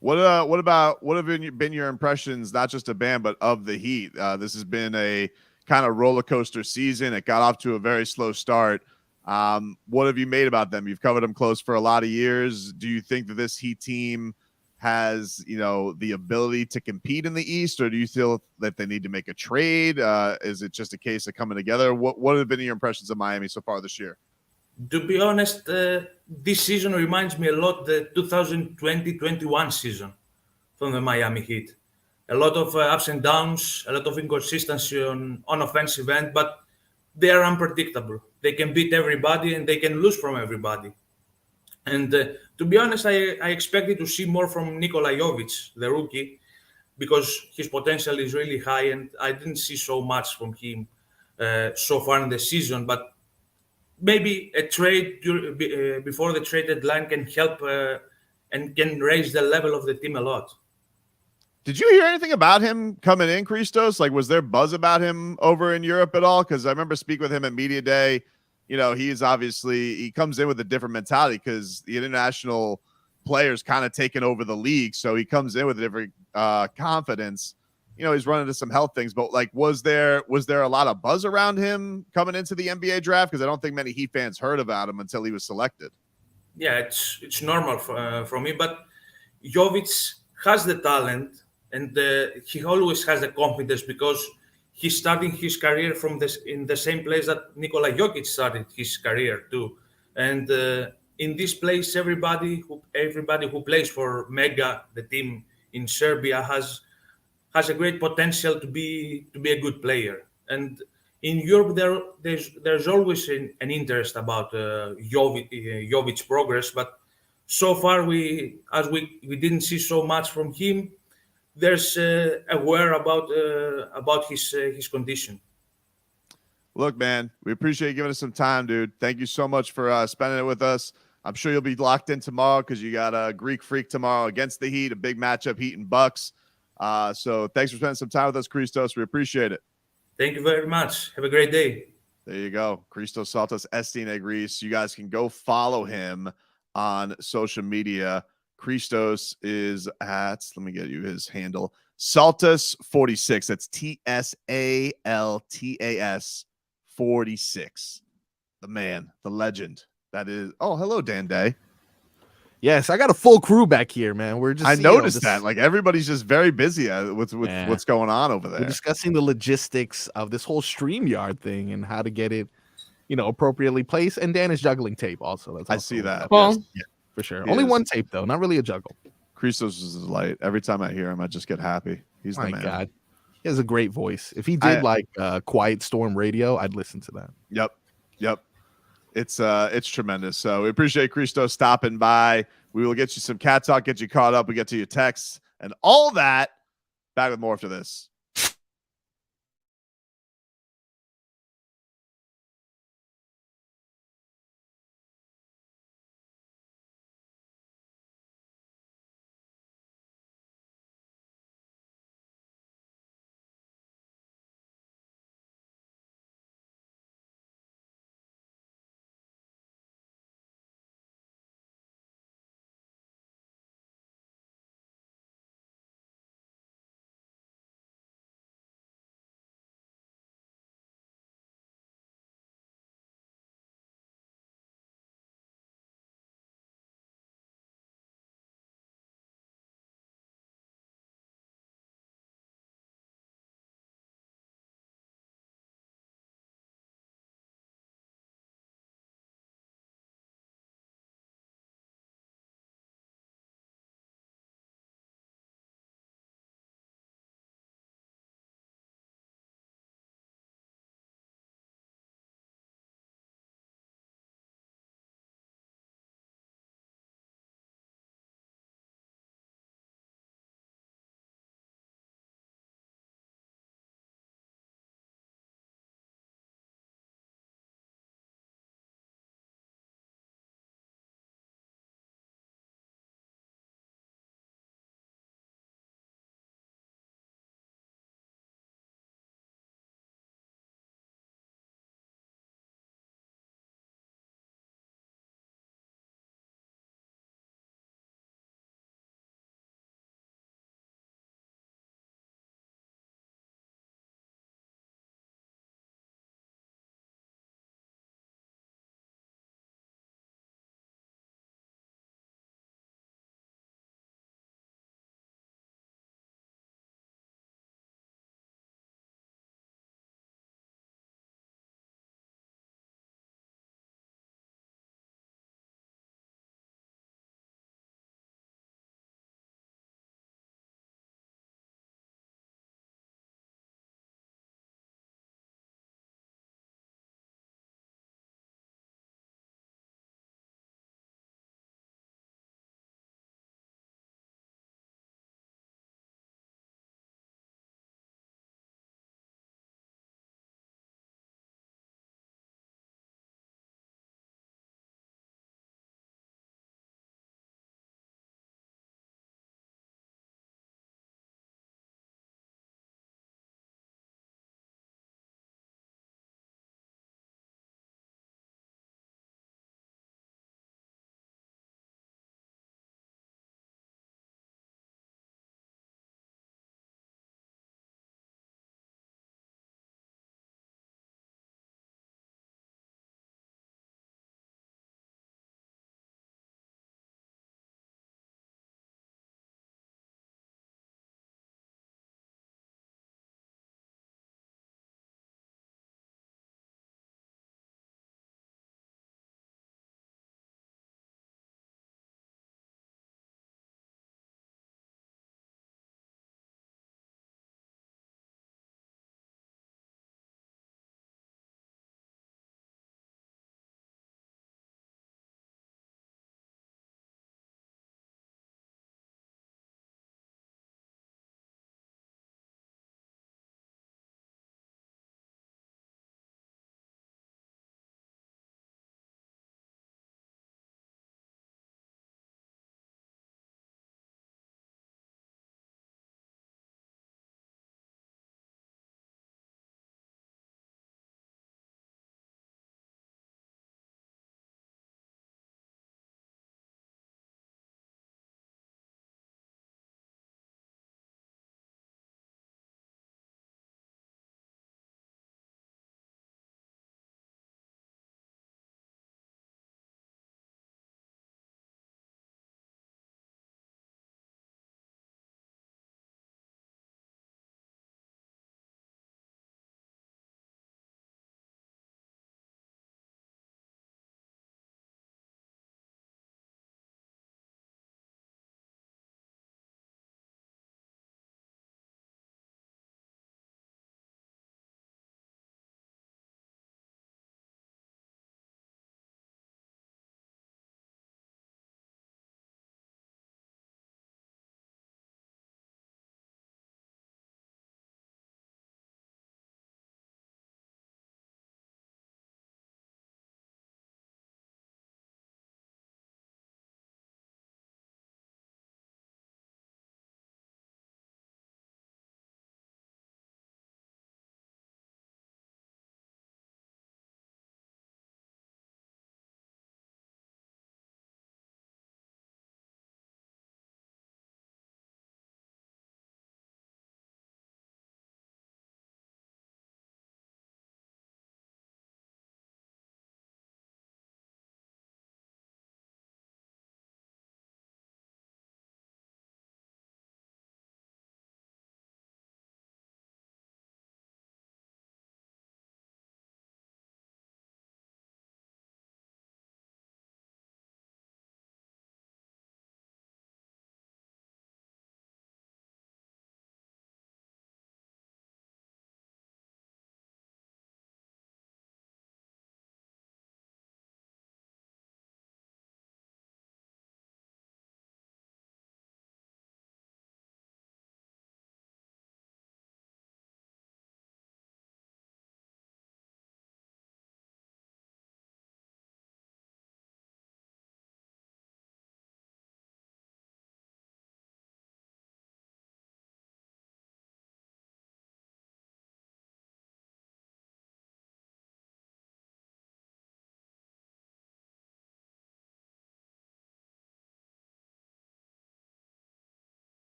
What have been your impressions, not just of Bam, but of the Heat? This has been a kind of roller coaster season. It got off to a very slow start. What have you made about them? You've covered them close for a lot of years. Do you think that this Heat team has, the ability to compete in the East, or do you feel that they need to make a trade? Is it just a case of coming together? What have been your impressions of Miami so far this year? To be honest, this season reminds me a lot the 2020-21 season from the Miami Heat. A lot of ups and downs, a lot of inconsistency on offensive end, but they are unpredictable. They can beat everybody and they can lose from everybody. And to be honest, I expected to see more from Nikola Jovic, the rookie, because his potential is really high, and I didn't see so much from him so far in the season. But maybe a trade before the trade deadline can help and can raise the level of the team a lot. Did you hear anything about him coming in, CHRISTOS? Like, was there buzz about him over in Europe at all? Because I remember speaking with him at Media Day. He comes in with a different mentality because the international players kind of taken over the league. So he comes in with a different confidence. He's running into some health things, but like, was there a lot of buzz around him coming into the NBA draft? Because I don't think many Heat fans heard about him until he was selected. Yeah, it's normal for me, but Jovic has the talent, and he always has the confidence because he's starting his career from this in the same place that Nikola Jokic started his career too. And in this place, everybody who plays for Mega, the team in Serbia, has a great potential to be a good player. And in Europe, there's always an interest about Jovic's progress, but so far we didn't see so much from him. There's aware about his condition. Look, man, we appreciate you giving us some time, dude. Thank you so much for spending it with us. I'm sure you'll be locked in tomorrow because you got a Greek Freak tomorrow against the Heat, a big matchup, Heat and Bucks. So thanks for spending some time with us, Christos. We appreciate it. Thank you very much. Have a great day. There you go. CHRISTOS TSALTAS, Estine Greece. You guys can go follow him on social media. Christos is at, let me get you his handle, Saltas46. That's TSALTAS 46. The man, the legend. That is. Oh, hello, Dan Day. Yes, I got a full crew back here, man. We're just. I noticed that. Like everybody's just very busy with what's going on over there. We're discussing the logistics of this whole StreamYard thing and how to get it, appropriately placed. And Dan is juggling tape also. I see that. Well, yeah, for sure. He Only is. one tape though, not really a juggle. Christos is a delight. Every time I hear him, I just get happy. He's the My man. God, he has a great voice. If he did Quiet Storm Radio, I'd listen to that. Yep. It's tremendous. So we appreciate Christos stopping by. We will get you some cat talk, get you caught up. We get to your texts and all that. Back with more after this.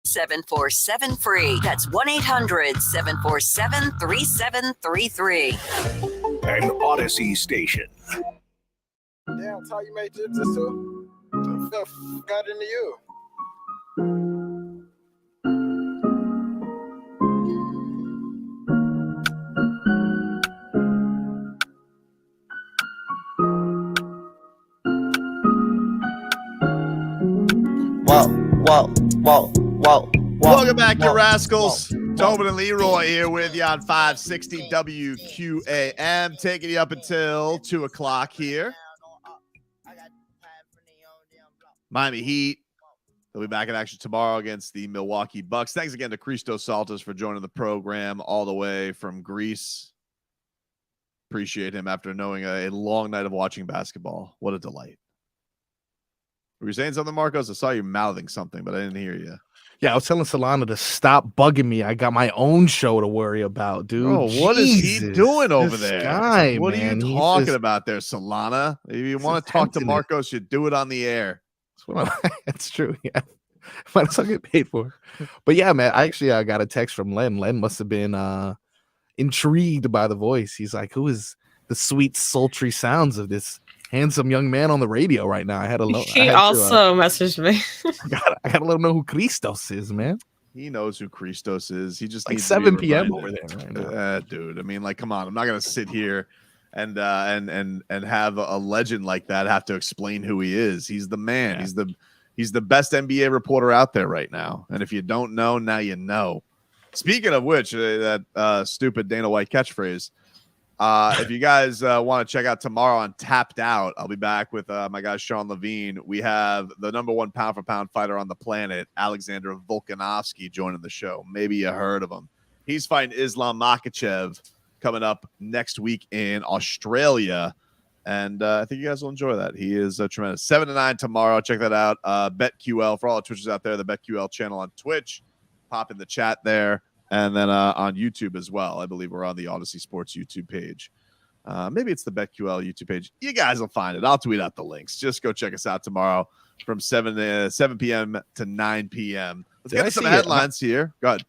800-747-FREE. That's 1-800-747-3733. An Odyssey station. Damn, Ty, you made this too? The stuff got into you. Whoa. Welcome back to Rascals. Tobin and Leroy here with you on 560 WQAM, taking you up until 2 o'clock here. Miami Heat. They'll be back in action tomorrow against the Milwaukee Bucks. Thanks again to CHRISTOS TSALTAS for joining the program all the way from Greece. Appreciate him after knowing a long night of watching basketball. What a delight. Were you saying something, Marcos? I saw you mouthing something, but I didn't hear you. Yeah, I was telling Solana to stop bugging me. I got my own show to worry about, dude. Oh, what is he doing over this there? Guy, what man, are you talking about there, Solana? If you want to talk to Marcos, you do it on the air. That's true. Yeah, might as well get paid for. But yeah, man, I actually got a text from Len. Len must have been intrigued by the voice. He's like, "Who is the sweet, sultry sounds of this handsome young man on the radio right now?" I had a He also messaged me. I gotta let him know who Christos is, man. He knows who Christos is. He just like needs 7 to be p.m. reminded. over there right now. Dude. I mean, like, come on. I'm not gonna sit here and have a legend like that have to explain who he is. He's the man. Yeah. He's the best NBA reporter out there right now. And if you don't know, now you know. Speaking of which, that stupid Dana White catchphrase. If you guys want to check out tomorrow on Tapped Out, I'll be back with my guy Sean Levine. We have the #1 pound-for-pound fighter on the planet, Alexander Volkanovski, joining the show. Maybe you heard of him. He's fighting Islam Makhachev coming up next week in Australia, and I think you guys will enjoy that. He is tremendous. 7 to 9 tomorrow. Check that out. BetQL, for all the Twitchers out there, the BetQL channel on Twitch. Pop in the chat there. And then on YouTube as well. I believe we're on the Odyssey Sports YouTube page. Maybe it's the BetQL YouTube page. You guys will find it. I'll tweet out the links. Just go check us out tomorrow from 7 p.m. to 9 p.m. Let's get some headlines here. Go ahead.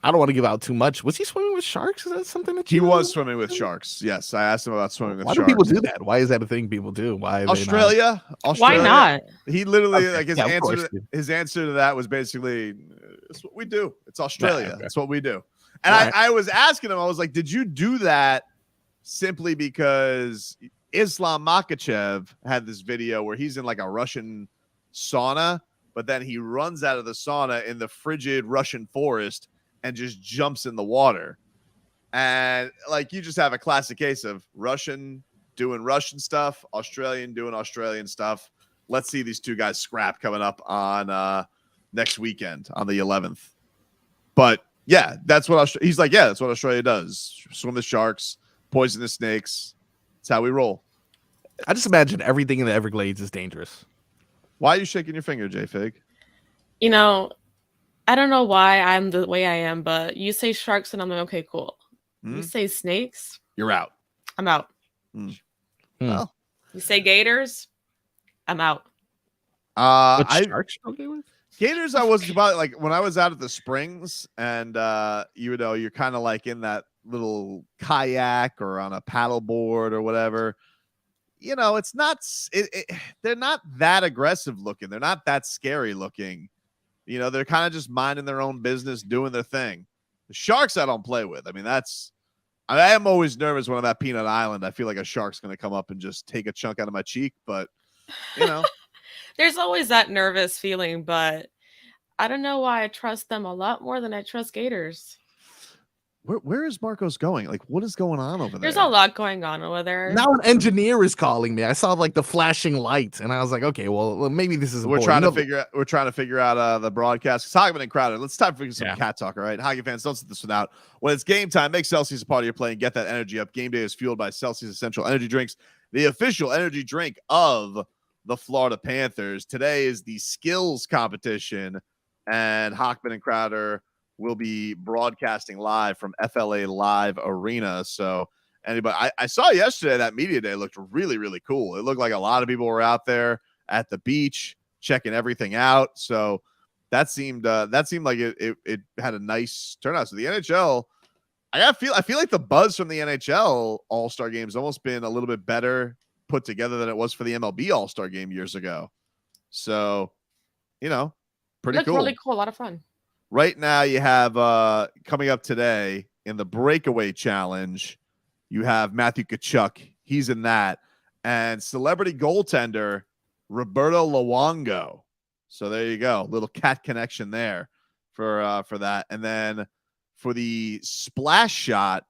I don't want to give out too much. Was he swimming with sharks? Is that something that he was swimming with sharks? Yes, I asked him about swimming with sharks. Why do people do that? Why is that a thing people do? Why Australia? Why not? He literally like his Yeah, his answer to that was basically, "It's what we do. It's Australia. Yeah, okay. It's what we do." And I was asking him, I was like, "Did you do that simply because Islam Makhachev had this video where he's in like a Russian sauna, but then he runs out of the sauna in the frigid Russian forest and just jumps in the water?" And like, you just have a classic case of Russian doing Russian stuff, Australian doing Australian stuff. Let's see these two guys scrap coming up on next weekend on the 11th. But yeah, that's what he's like. Yeah, that's what Australia does. Swim with sharks, poisonous snakes. That's how we roll. I just imagine everything in the Everglades is dangerous. Why are you shaking your finger, J-Fig? You know, I don't know why I'm the way I am, but you say sharks and I'm like, okay, cool. You say snakes, You're out. I'm out. Well, You say gators, I'm out. Sharks okay with? Gators, I was about like when I was out at the springs, and you know, you're kind of like in that little kayak or on a paddle board or whatever. You know, it's not. They're not that aggressive looking. They're not that scary looking. You know, they're kind of just minding their own business, doing their thing. The sharks, I don't play with. I mean, I am always nervous when I'm at Peanut Island. I feel like a shark's going to come up and just take a chunk out of my cheek, but you know. There's always that nervous feeling, but I don't know why I trust them a lot more than I trust gators. Where is Marcos going? Like, what is going on over there? There's a lot going on over there. Now an engineer is calling me. I saw like the flashing lights, and I was like, okay, well maybe this is. We're trying to figure out the broadcast. It's Hogman and Crowder. Let's time for some cat talk. All right, hockey fans, don't sit this one out. When it's game time, make Celsius a part of your play and get that energy up. Game day is fueled by Celsius Essential Energy Drinks, the official energy drink of the Florida Panthers. Today is the skills competition, and Hockman and Crowder will be broadcasting live from FLA Live Arena. So anybody, I saw yesterday that media day looked really, really cool. It looked like a lot of people were out there at the beach checking everything out. So that seemed like it had a nice turnout. So the NHL, I feel like the buzz from the NHL All-Star game has almost been a little bit better put together than it was for the MLB All-Star game years ago. So, pretty Looked cool. really cool. A lot of fun. Right now, you have coming up today in the breakaway challenge, you have Matthew Tkachuk. He's in that, and celebrity goaltender Roberto Luongo. So there you go, little cat connection there for that. And then for the splash shot,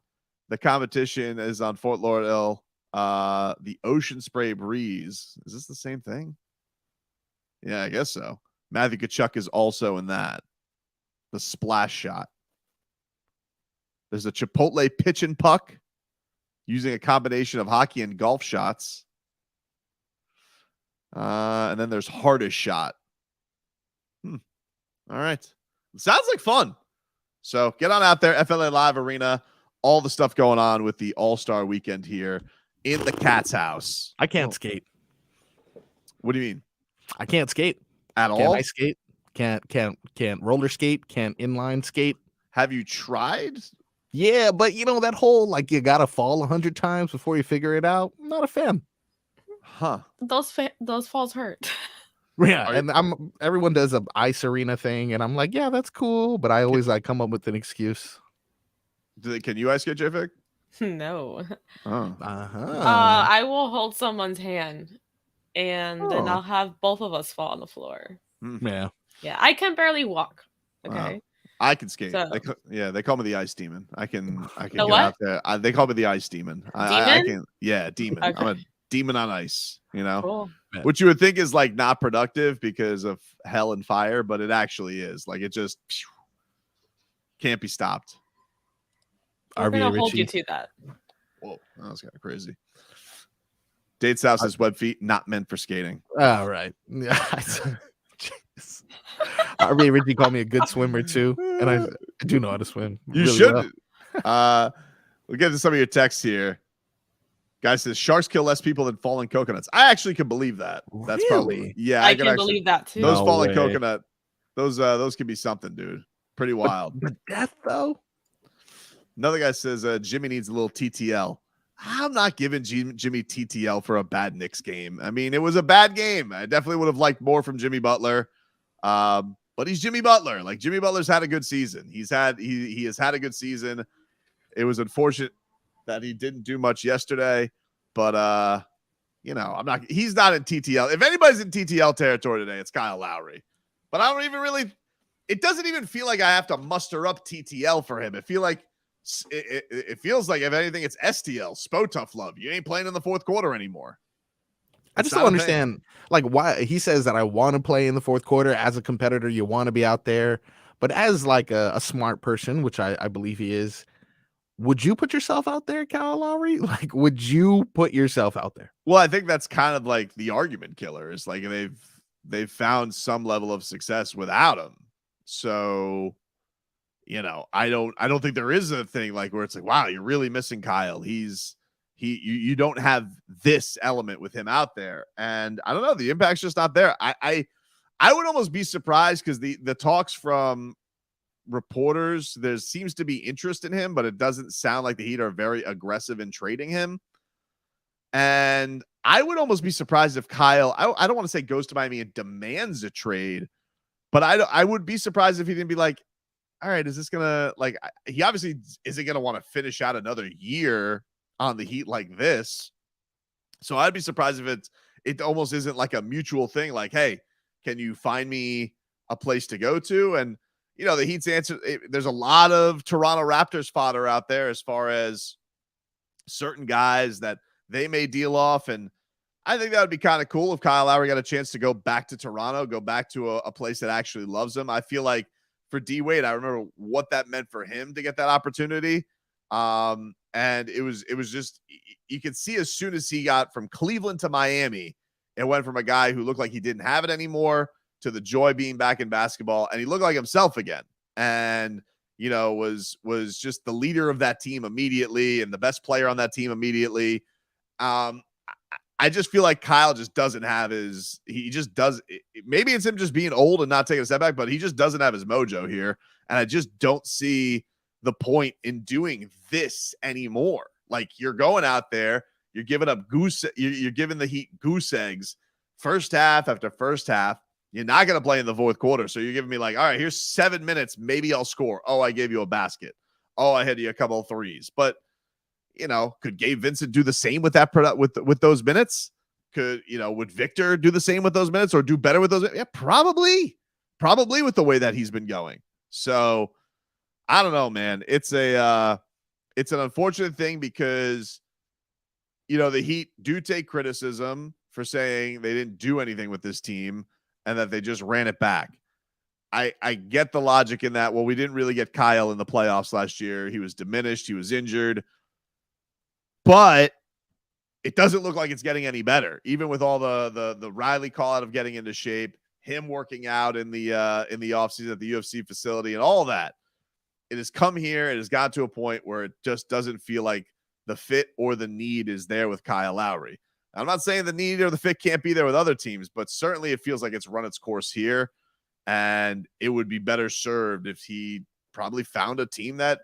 the competition is on Fort Lauderdale. The Ocean Spray Breeze. Is this the same thing? Yeah, I guess so. Matthew Tkachuk is also in that. The splash shot. There's a Chipotle pitch and puck using a combination of hockey and golf shots. And then there's hardest shot. All right. Sounds like fun. So get on out there. FLA Live Arena. All the stuff going on with the All-Star weekend here in the Cat's house. I can't skate. What do you mean? I can't skate at all. Can't ice skate? Can't roller skate? Can't inline skate? Have you tried? Yeah, but that whole like you gotta fall 100 times before you figure it out. I'm not a fan. Huh? Those falls hurt. Yeah, and everyone does a ice arena thing, and I'm like, yeah, that's cool, but I always come up with an excuse. Can you ice skate, JFig? No. Oh. I will hold someone's hand, and then Oh. I'll have both of us fall on the floor. Yeah. Yeah, I can barely walk. Okay. Wow. I can skate. So- They call me the ice demon. I can The get what? out there. They call me the ice demon. I Demon? can. Yeah, demon. I'm a Okay. demon on ice. Cool. Which you would think is like not productive because of hell and fire, but it actually is. Like it just can't be stopped. We're gonna hold you to that. Whoa, that was kind of crazy. Date South says web feet not meant for skating. All right. Yeah. Jeez. RB Richie called me a good swimmer too, and I do know how to swim. You really should. well. We'll get to some of your texts here. Guy says sharks kill less people than fallen coconuts. I actually can believe that. That's probably Really? yeah. I can can actually believe that too. Those No fallen way. coconut, those can be something, dude. Pretty wild. But death though. Another guy says Jimmy needs a little TTL. I'm not giving Jimmy TTL for a bad Knicks game. I mean, it was a bad game. I definitely would have liked more from Jimmy Butler. But he's Jimmy Butler. Like Jimmy Butler's had a good season. He has had a good season. It was unfortunate that he didn't do much yesterday, but he's not in TTL. If anybody's in TTL territory today, it's Kyle Lowry. But I don't even really, it doesn't even feel like I have to muster up TTL for him. It feels like if anything, it's STL, Spo Tough Love. You ain't playing in the fourth quarter anymore. I just don't understand why he says that I want to play in the fourth quarter. As a competitor, you want to be out there, but as like a smart person, which I believe he is, would you put yourself out there, Kyle Lowry? Like, would you put yourself out there? Well, I think that's kind of like the argument killer is like they've found some level of success without him. So, I don't think there is a thing like where it's like, wow, you're really missing Kyle. You don't have this element with him out there. And I don't know, the impact's just not there. I would almost be surprised because the talks from reporters, there seems to be interest in him, but it doesn't sound like the Heat are very aggressive in trading him. And I would almost be surprised if Kyle, I don't want to say goes to Miami and demands a trade, but I would be surprised if he didn't be like, all right, is this gonna he obviously isn't gonna want to finish out another year on the Heat like this. So I'd be surprised if it almost isn't like a mutual thing. Like, hey, can you find me a place to go to? And the Heat's answer, there's a lot of Toronto Raptors fodder out there as far as certain guys that they may deal off. And I think that would be kind of cool if Kyle Lowry got a chance to go back to Toronto, go back to a place that actually loves him. I feel like for D Wade, I remember what that meant for him to get that opportunity. And it was just, you could see as soon as he got from Cleveland to Miami, it went from a guy who looked like he didn't have it anymore to the joy being back in basketball. And he looked like himself again. And, was just the leader of that team immediately and the best player on that team immediately. I just feel like Kyle just doesn't have his, he just does, maybe it's him just being old and not taking a step back, but he just doesn't have his mojo here. And I just don't see the point in doing this anymore. Like, you're going out there, you're giving up you're giving the Heat goose eggs first half after first half. You're not going to play in the fourth quarter. So you're giving me like, all right, here's 7 minutes. Maybe I'll score. Oh, I gave you a basket. Oh, I hit you a couple of threes. But, you know, could Gabe Vincent do the same with that with those minutes? Would Victor do the same with those minutes or do better with those? Yeah, probably with the way that he's been going. So I don't know, man. It's an unfortunate thing because, you know, the Heat do take criticism for saying they didn't do anything with this team and that they just ran it back. I get the logic in that. Well, we didn't really get Kyle in the playoffs last year. He was diminished. He was injured. But it doesn't look like it's getting any better, even with all the Riley call out of getting into shape, him working out in the offseason at the UFC facility and all that. It has come here. It has got to a point where it just doesn't feel like the fit or the need is there with Kyle Lowry. I'm not saying the need or the fit can't be there with other teams, but certainly it feels like it's run its course here, and it would be better served if he probably found a team that,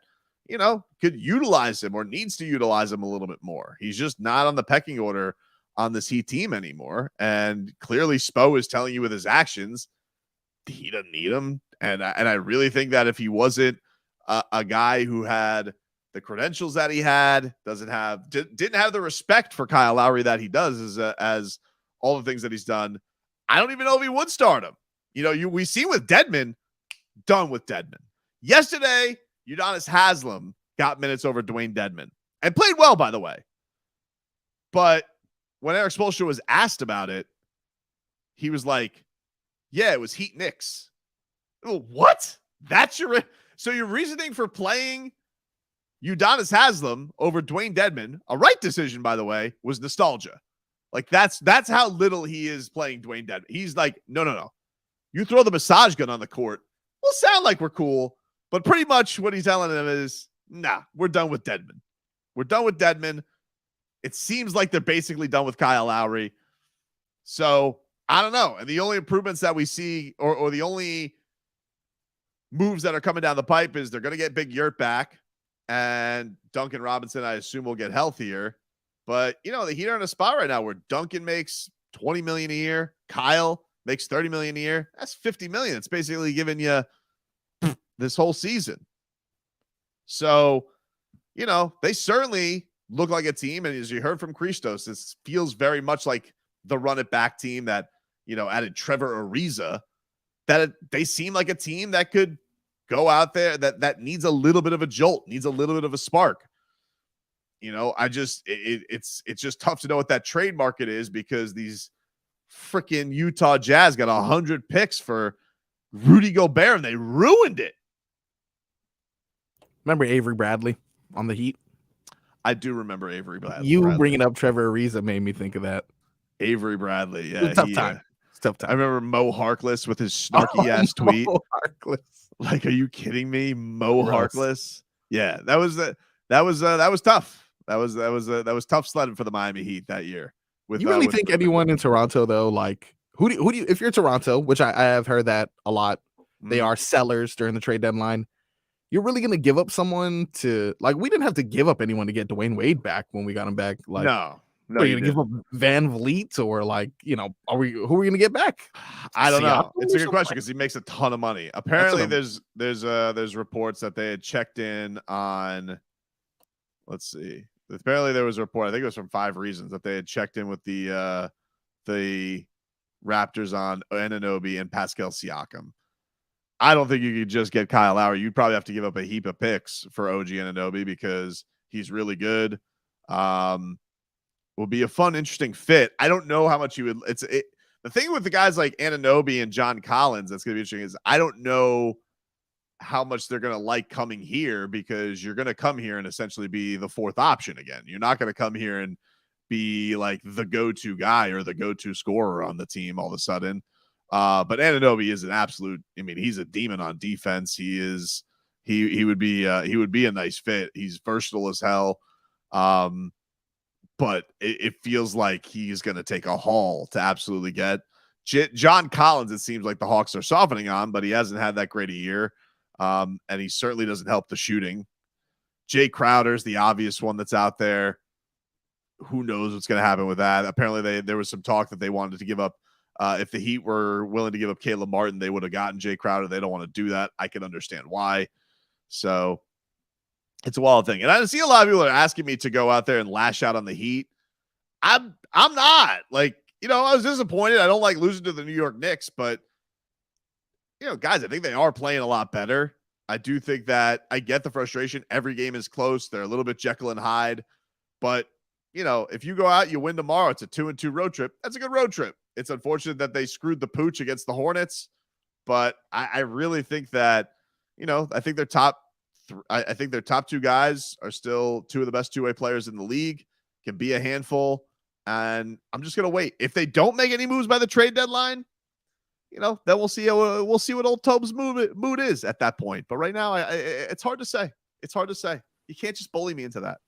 you know, could utilize him or needs to utilize him a little bit more. He's just not on the pecking order on this Heat team anymore. And clearly Spo is telling you with his actions, he doesn't need him. And I really think that if he wasn't a guy who had the credentials that he had, didn't have the respect for Kyle Lowry that he does as all the things that he's done, I don't even know if he would start him. You know, we see with Dedmon, done with Dedmon. Yesterday, Udonis Haslem got minutes over Dwayne Dedmon and played well, by the way. But when Eric Spoelstra was asked about it, he was like, yeah, it was Heat Knicks. Oh, what? So your reasoning for playing Udonis Haslem over Dwayne Dedmon, a right decision, by the way, was nostalgia. Like, that's how little he is playing Dwayne Dedmon. He's like, no. You throw the massage gun on the court, we'll sound like we're cool. But pretty much what he's telling them is, nah, we're done with Dedmon. We're done with Dedmon. It seems like they're basically done with Kyle Lowry. So I don't know. And the only improvements that we see or the only moves that are coming down the pipe is they're going to get Big Yurt back. And Duncan Robinson, I assume, will get healthier. But, you know, the Heat are in a spot right now where Duncan makes $20 million a year. Kyle makes $30 million a year. That's $50 million. It's basically giving you this whole season. So, you know, they certainly look like a team. And as you heard from Christos, this feels very much like the run it back team that, you know, added Trevor Ariza, that they seem like a team that could go out there that needs a little bit of a jolt, needs a little bit of a spark. You know, it's just tough to know what that trade market is because these freaking Utah Jazz got 100 picks for Rudy Gobert and they ruined it. Remember Avery Bradley on the Heat? I do remember Avery Bradley. You bringing up Trevor Ariza made me think of that. Avery Bradley, yeah. Tough time. I remember Mo Harkless with his snarky ass tweet. Mo Harkless. Like, are you kidding me? Mo Harkless. Yeah, that was tough. That was tough sledding for the Miami Heat that year. You really think anyone in Toronto though, like who do you, if you're Toronto, which I have heard that a lot, they are sellers during the trade deadline. You're really going to give up someone to, like, we didn't have to give up anyone to get Dwayne Wade back when we got him back. Like, no, are you going to give up Van Vliet or, like, you know, who are we going to get back? I don't know. It's a good question because he makes a ton of money. Apparently there's reports that they had checked in on, let's see. Apparently there was a report, I think it was from 5 Reasons, that they had checked in with the Raptors on Anunoby and Pascal Siakam. I don't think you could just get Kyle Lowry. You'd probably have to give up a heap of picks for OG Anunoby because he's really good. Will be a fun, interesting fit. I don't know how much you would. The thing with the guys like Anunoby and John Collins that's going to be interesting is I don't know how much they're going to like coming here because you're going to come here and essentially be the 4th option again. You're not going to come here and be like the go-to guy or the go-to scorer on the team all of a sudden. But Anunoby is an absolute, I mean, he's a demon on defense. He would be a nice fit. He's versatile as hell. but it feels like he's going to take a haul to absolutely get. John Collins, it seems like the Hawks are softening on, but he hasn't had that great a year. And he certainly doesn't help the shooting. Jay Crowder's the obvious one that's out there. Who knows what's going to happen with that? Apparently, there was some talk that they wanted to give up. If the Heat were willing to give up Caleb Martin, they would have gotten Jay Crowder. They don't want to do that. I can understand why. So it's a wild thing. And I see a lot of people are asking me to go out there and lash out on the Heat. I'm not. Like, I was disappointed. I don't like losing to the New York Knicks, but guys, I think they are playing a lot better. I do think that I get the frustration. Every game is close. They're a little bit Jekyll and Hyde, but if you go out, you win tomorrow, it's a 2-2 road trip. That's a good road trip. It's unfortunate that they screwed the pooch against the Hornets, but I really think that, I think their top two guys are still two of the best two-way players in the league, can be a handful. And I'm just going to wait. If they don't make any moves by the trade deadline, then we'll see what old Tobin's mood is at that point. But right now, it's hard to say. It's hard to say. You can't just bully me into that.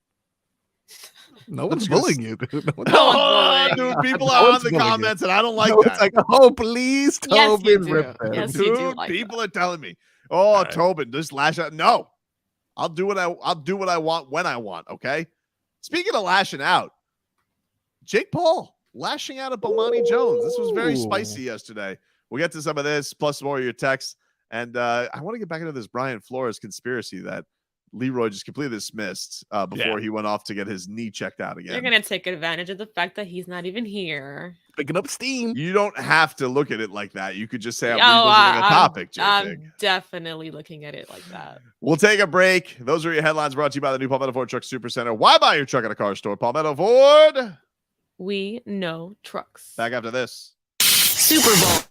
No one's bullying you, dude. Dude, people are on the comments, and I don't like that. It's like, oh, please, Tobin, Yes, you do. Yes, dude, you do like people that. are telling me, "Oh, Tobin, just lash out." No, I'll do what I want when I want. Okay. Speaking of lashing out, Jake Paul lashing out at Bomani Jones. This was very spicy yesterday. We'll get to some of this, plus more of your texts, and I want to get back into this Brian Flores conspiracy that Leroy just completely dismissed before he went off to get his knee checked out again. You're gonna take advantage of the fact that he's not even here. Picking up steam. You don't have to look at it like that. You could just say, I'm revisiting a topic, I'm definitely looking at it like that. We'll take a break. Those are your headlines brought to you by the new Palmetto Ford Truck Supercenter. Why buy your truck at a car store? Palmetto Ford. We know trucks. Back after this. Super Bowl.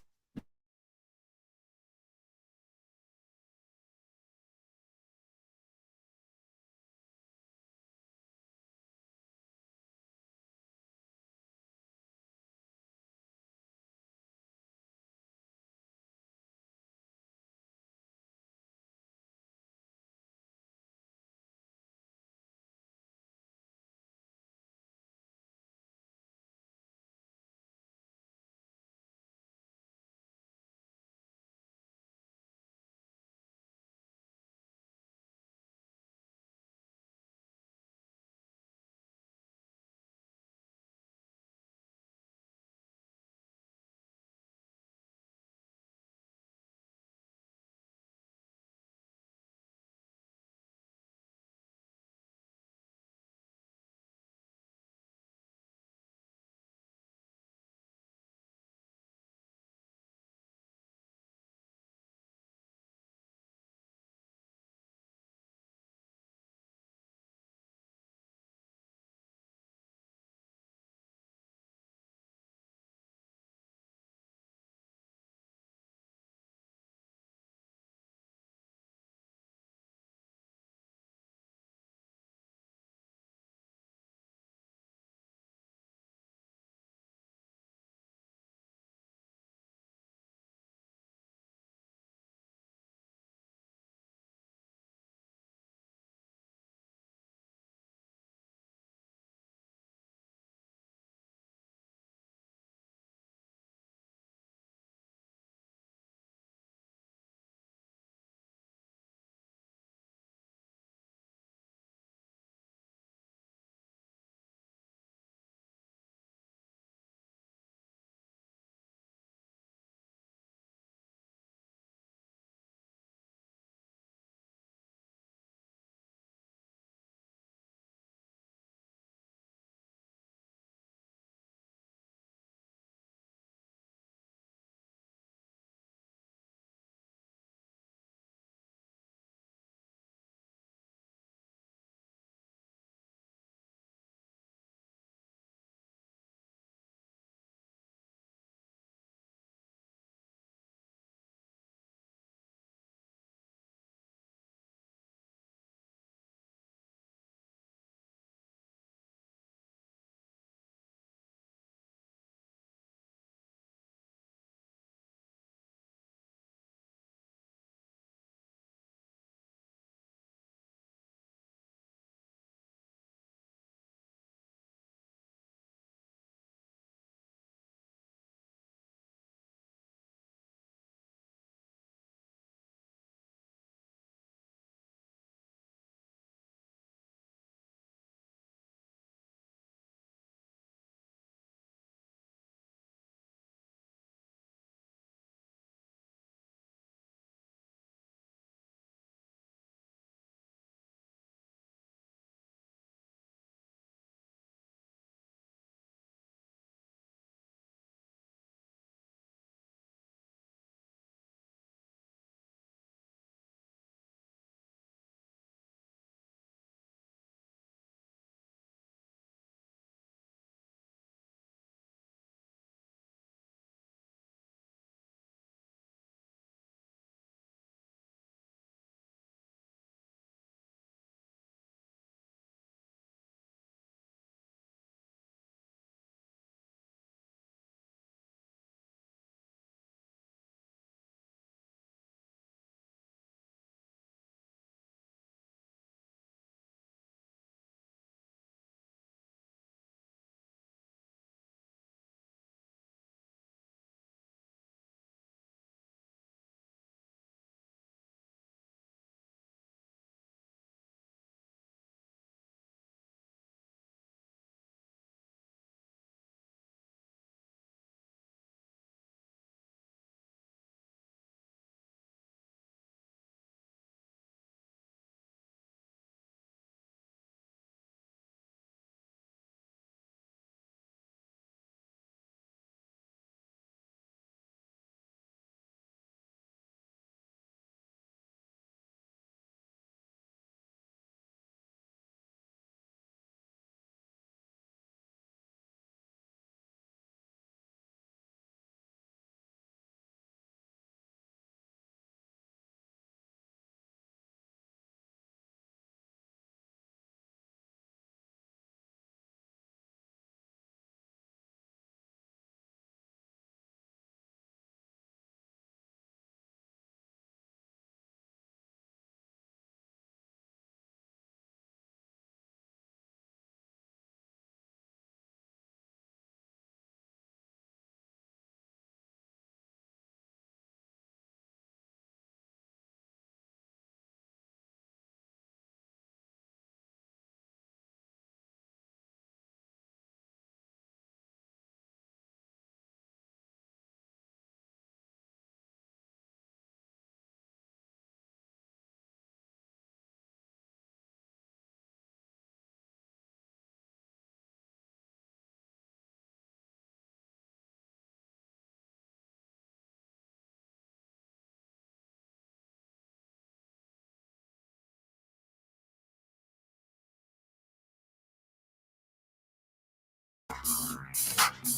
All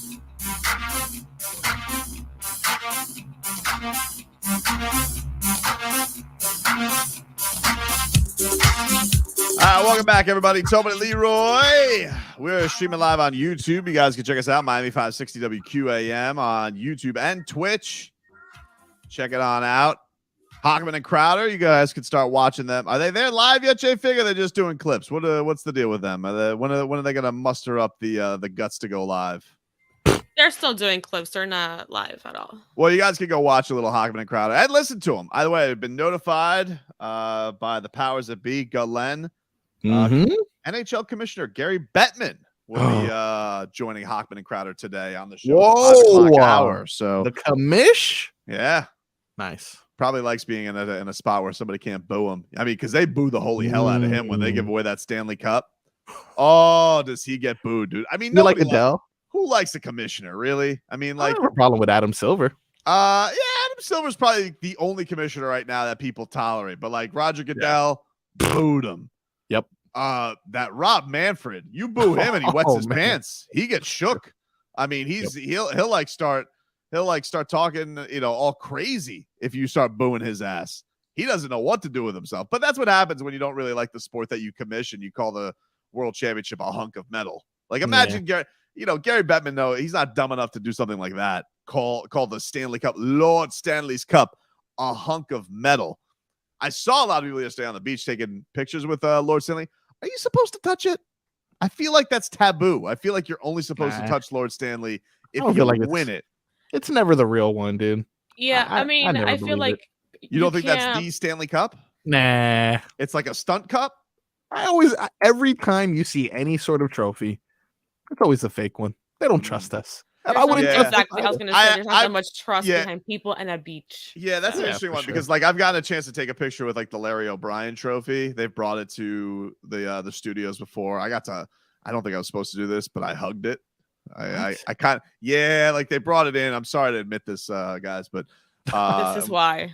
right, welcome back, everybody. Tobin Leroy. We're streaming live on YouTube. You guys can check us out, Miami 560 WQAM on YouTube and Twitch. Check it on out. Hockman and Crowder, you guys can start watching them. Are they there live yet, Jay Fig? Or they're just doing clips? What's the deal with them? When are they going to muster up the guts to go live? They're still doing clips. They're not live at all. Well, you guys can go watch a little Hockman and Crowder and listen to them. Either way, I've been notified by the powers that be, Galen. NHL Commissioner Gary Bettman will be joining Hockman and Crowder today on the show. Whoa, 5 o'clock hour. So the commish, yeah, nice. Probably likes being in a spot where somebody can't boo him. I mean, because they boo the holy hell out of him when they give away that Stanley Cup. Oh, does he get booed, dude? I mean, You like Adele? Who likes the commissioner, really? I mean, I like, don't have a problem with Adam Silver. yeah, Adam Silver's probably the only commissioner right now that people tolerate. But like Roger Goodell, booed him. Yep. That Rob Manfred, you boo him and he wets his pants. He gets shook. I mean, he'll start talking, all crazy if you start booing his ass. He doesn't know what to do with himself. But that's what happens when you don't really like the sport that you commission. You call the World Championship a hunk of metal. Like, imagine Gary Bettman. No, he's not dumb enough to do something like that. Call the Stanley Cup, Lord Stanley's Cup, a hunk of metal. I saw a lot of people yesterday on the beach taking pictures with Lord Stanley. Are you supposed to touch it? I feel like that's taboo. I feel like you're only supposed to touch Lord Stanley if you win it. It's never the real one, dude. Yeah, I mean, I feel like you don't think that's the Stanley Cup? Nah. It's like a stunt cup? Every time you see any sort of trophy, it's always a fake one. They don't trust us. And I wouldn't exactly. I was going to say there's not that much trust behind people and a beach. Yeah, that's an interesting one because, like, I've gotten a chance to take a picture with like the Larry O'Brien trophy. They've brought it to the studios before. I don't think I was supposed to do this, but I hugged it. I kind of like they brought it in. I'm sorry to admit this, guys, but this is why.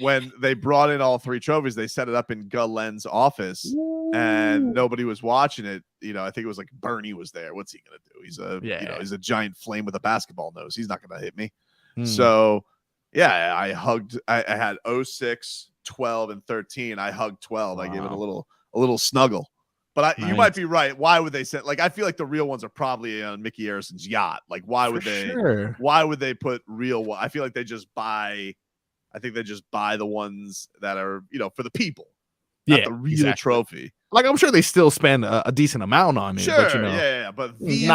When they brought in all 3 trophies, they set it up in Galen's office. And nobody was watching it. I think it was like Bernie was there. What's he gonna do? He's a giant flame with a basketball nose. He's not gonna hit me. So yeah, I hugged. I had 06, 12, and 13. I hugged 12. Wow. I gave it a little snuggle. But you might be right. Why would they send? Like, I feel like the real ones are probably on Mickey Harrison's yacht. Like, why would they put real? I feel like they just buy. I think they just buy the ones that are for the people. Not the real trophy. Like, I'm sure they still spend a decent amount on it. Sure, but, but the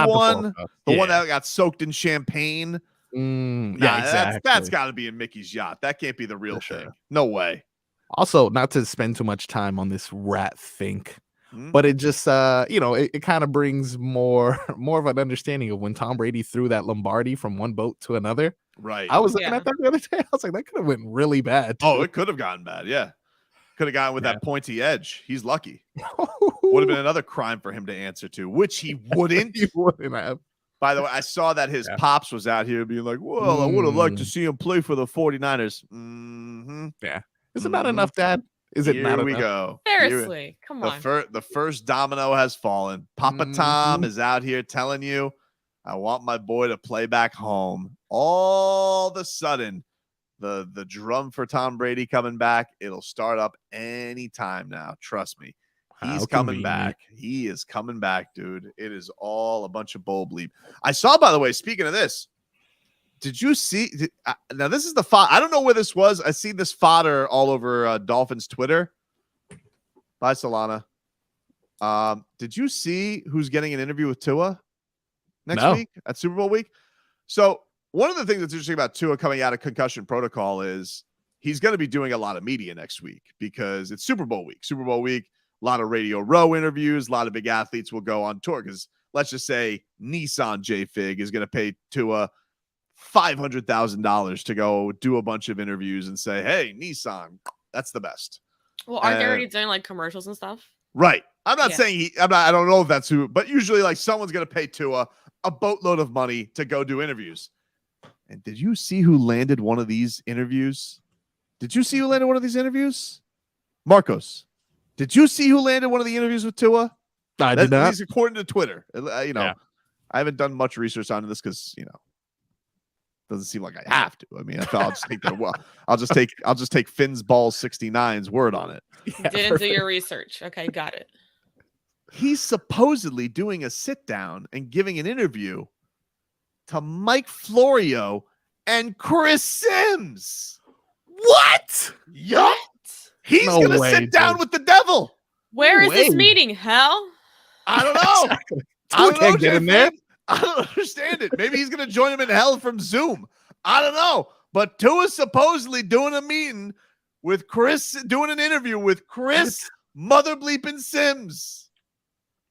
one that got soaked in champagne. Exactly. That's got to be in Mickey's yacht. That can't be the real thing. No way. Also, not to spend too much time on this rat think, but it just it kind of brings more of an understanding of when Tom Brady threw that Lombardi from one boat to another. Right. I was looking at that the other day. I was like, that could have went really bad. Oh, it could have gotten bad. Yeah. Could have gotten with that pointy edge. He's lucky. Would have been another crime for him to answer to, which he wouldn't. He wouldn't have. By the way, I saw that his pops was out here being like, well, I would have liked to see him play for the 49ers. Yeah. Is it not enough, Dad? Is it not enough? Here we go. Seriously. Come on. The first domino has fallen. Papa Tom is out here telling you, I want my boy to play back home. All of a sudden, the drum for Tom Brady coming back, it'll start up anytime now. Trust me. He's coming back. He is coming back, dude. It is all a bunch of bull bleep. I saw, by the way, speaking of this, did you see? Now, this is the fodder. I don't know where this was. I see this fodder all over Dolphins Twitter. Bye, Solana. Did you see who's getting an interview with Tua next week at Super Bowl week? So, one of the things that's interesting about Tua coming out of concussion protocol is he's going to be doing a lot of media next week because it's Super Bowl week. Super Bowl week, a lot of Radio Row interviews, a lot of big athletes will go on tour because let's just say Nissan J-Fig is going to pay Tua $500,000 to go do a bunch of interviews and say, hey, Nissan, that's the best. Well, aren't they already doing like commercials and stuff? Right. I'm not saying I don't know if that's who, but usually like someone's going to pay Tua a boatload of money to go do interviews. And did you see who landed one of these interviews? Marcos. Did you see who landed one of the interviews with Tua? I did not. He's according to Twitter. I haven't done much research on this because doesn't seem like I have to. I mean, I thought I'll just take their I'll just take Finn's Balls 69's word on it. Yeah, didn't do your research. Okay, got it. He's supposedly doing a sit down and giving an interview to Mike Florio and Chris Sims. What? Yup. He's gonna sit down with the devil. Where is this meeting? Hell? I don't know. I don't can't know, get in Jay there. Finn. I don't understand it. Maybe he's gonna join him in hell from Zoom. I don't know. But Tua's supposedly doing a meeting with Chris, doing an interview with Chris Mother Bleeping Sims.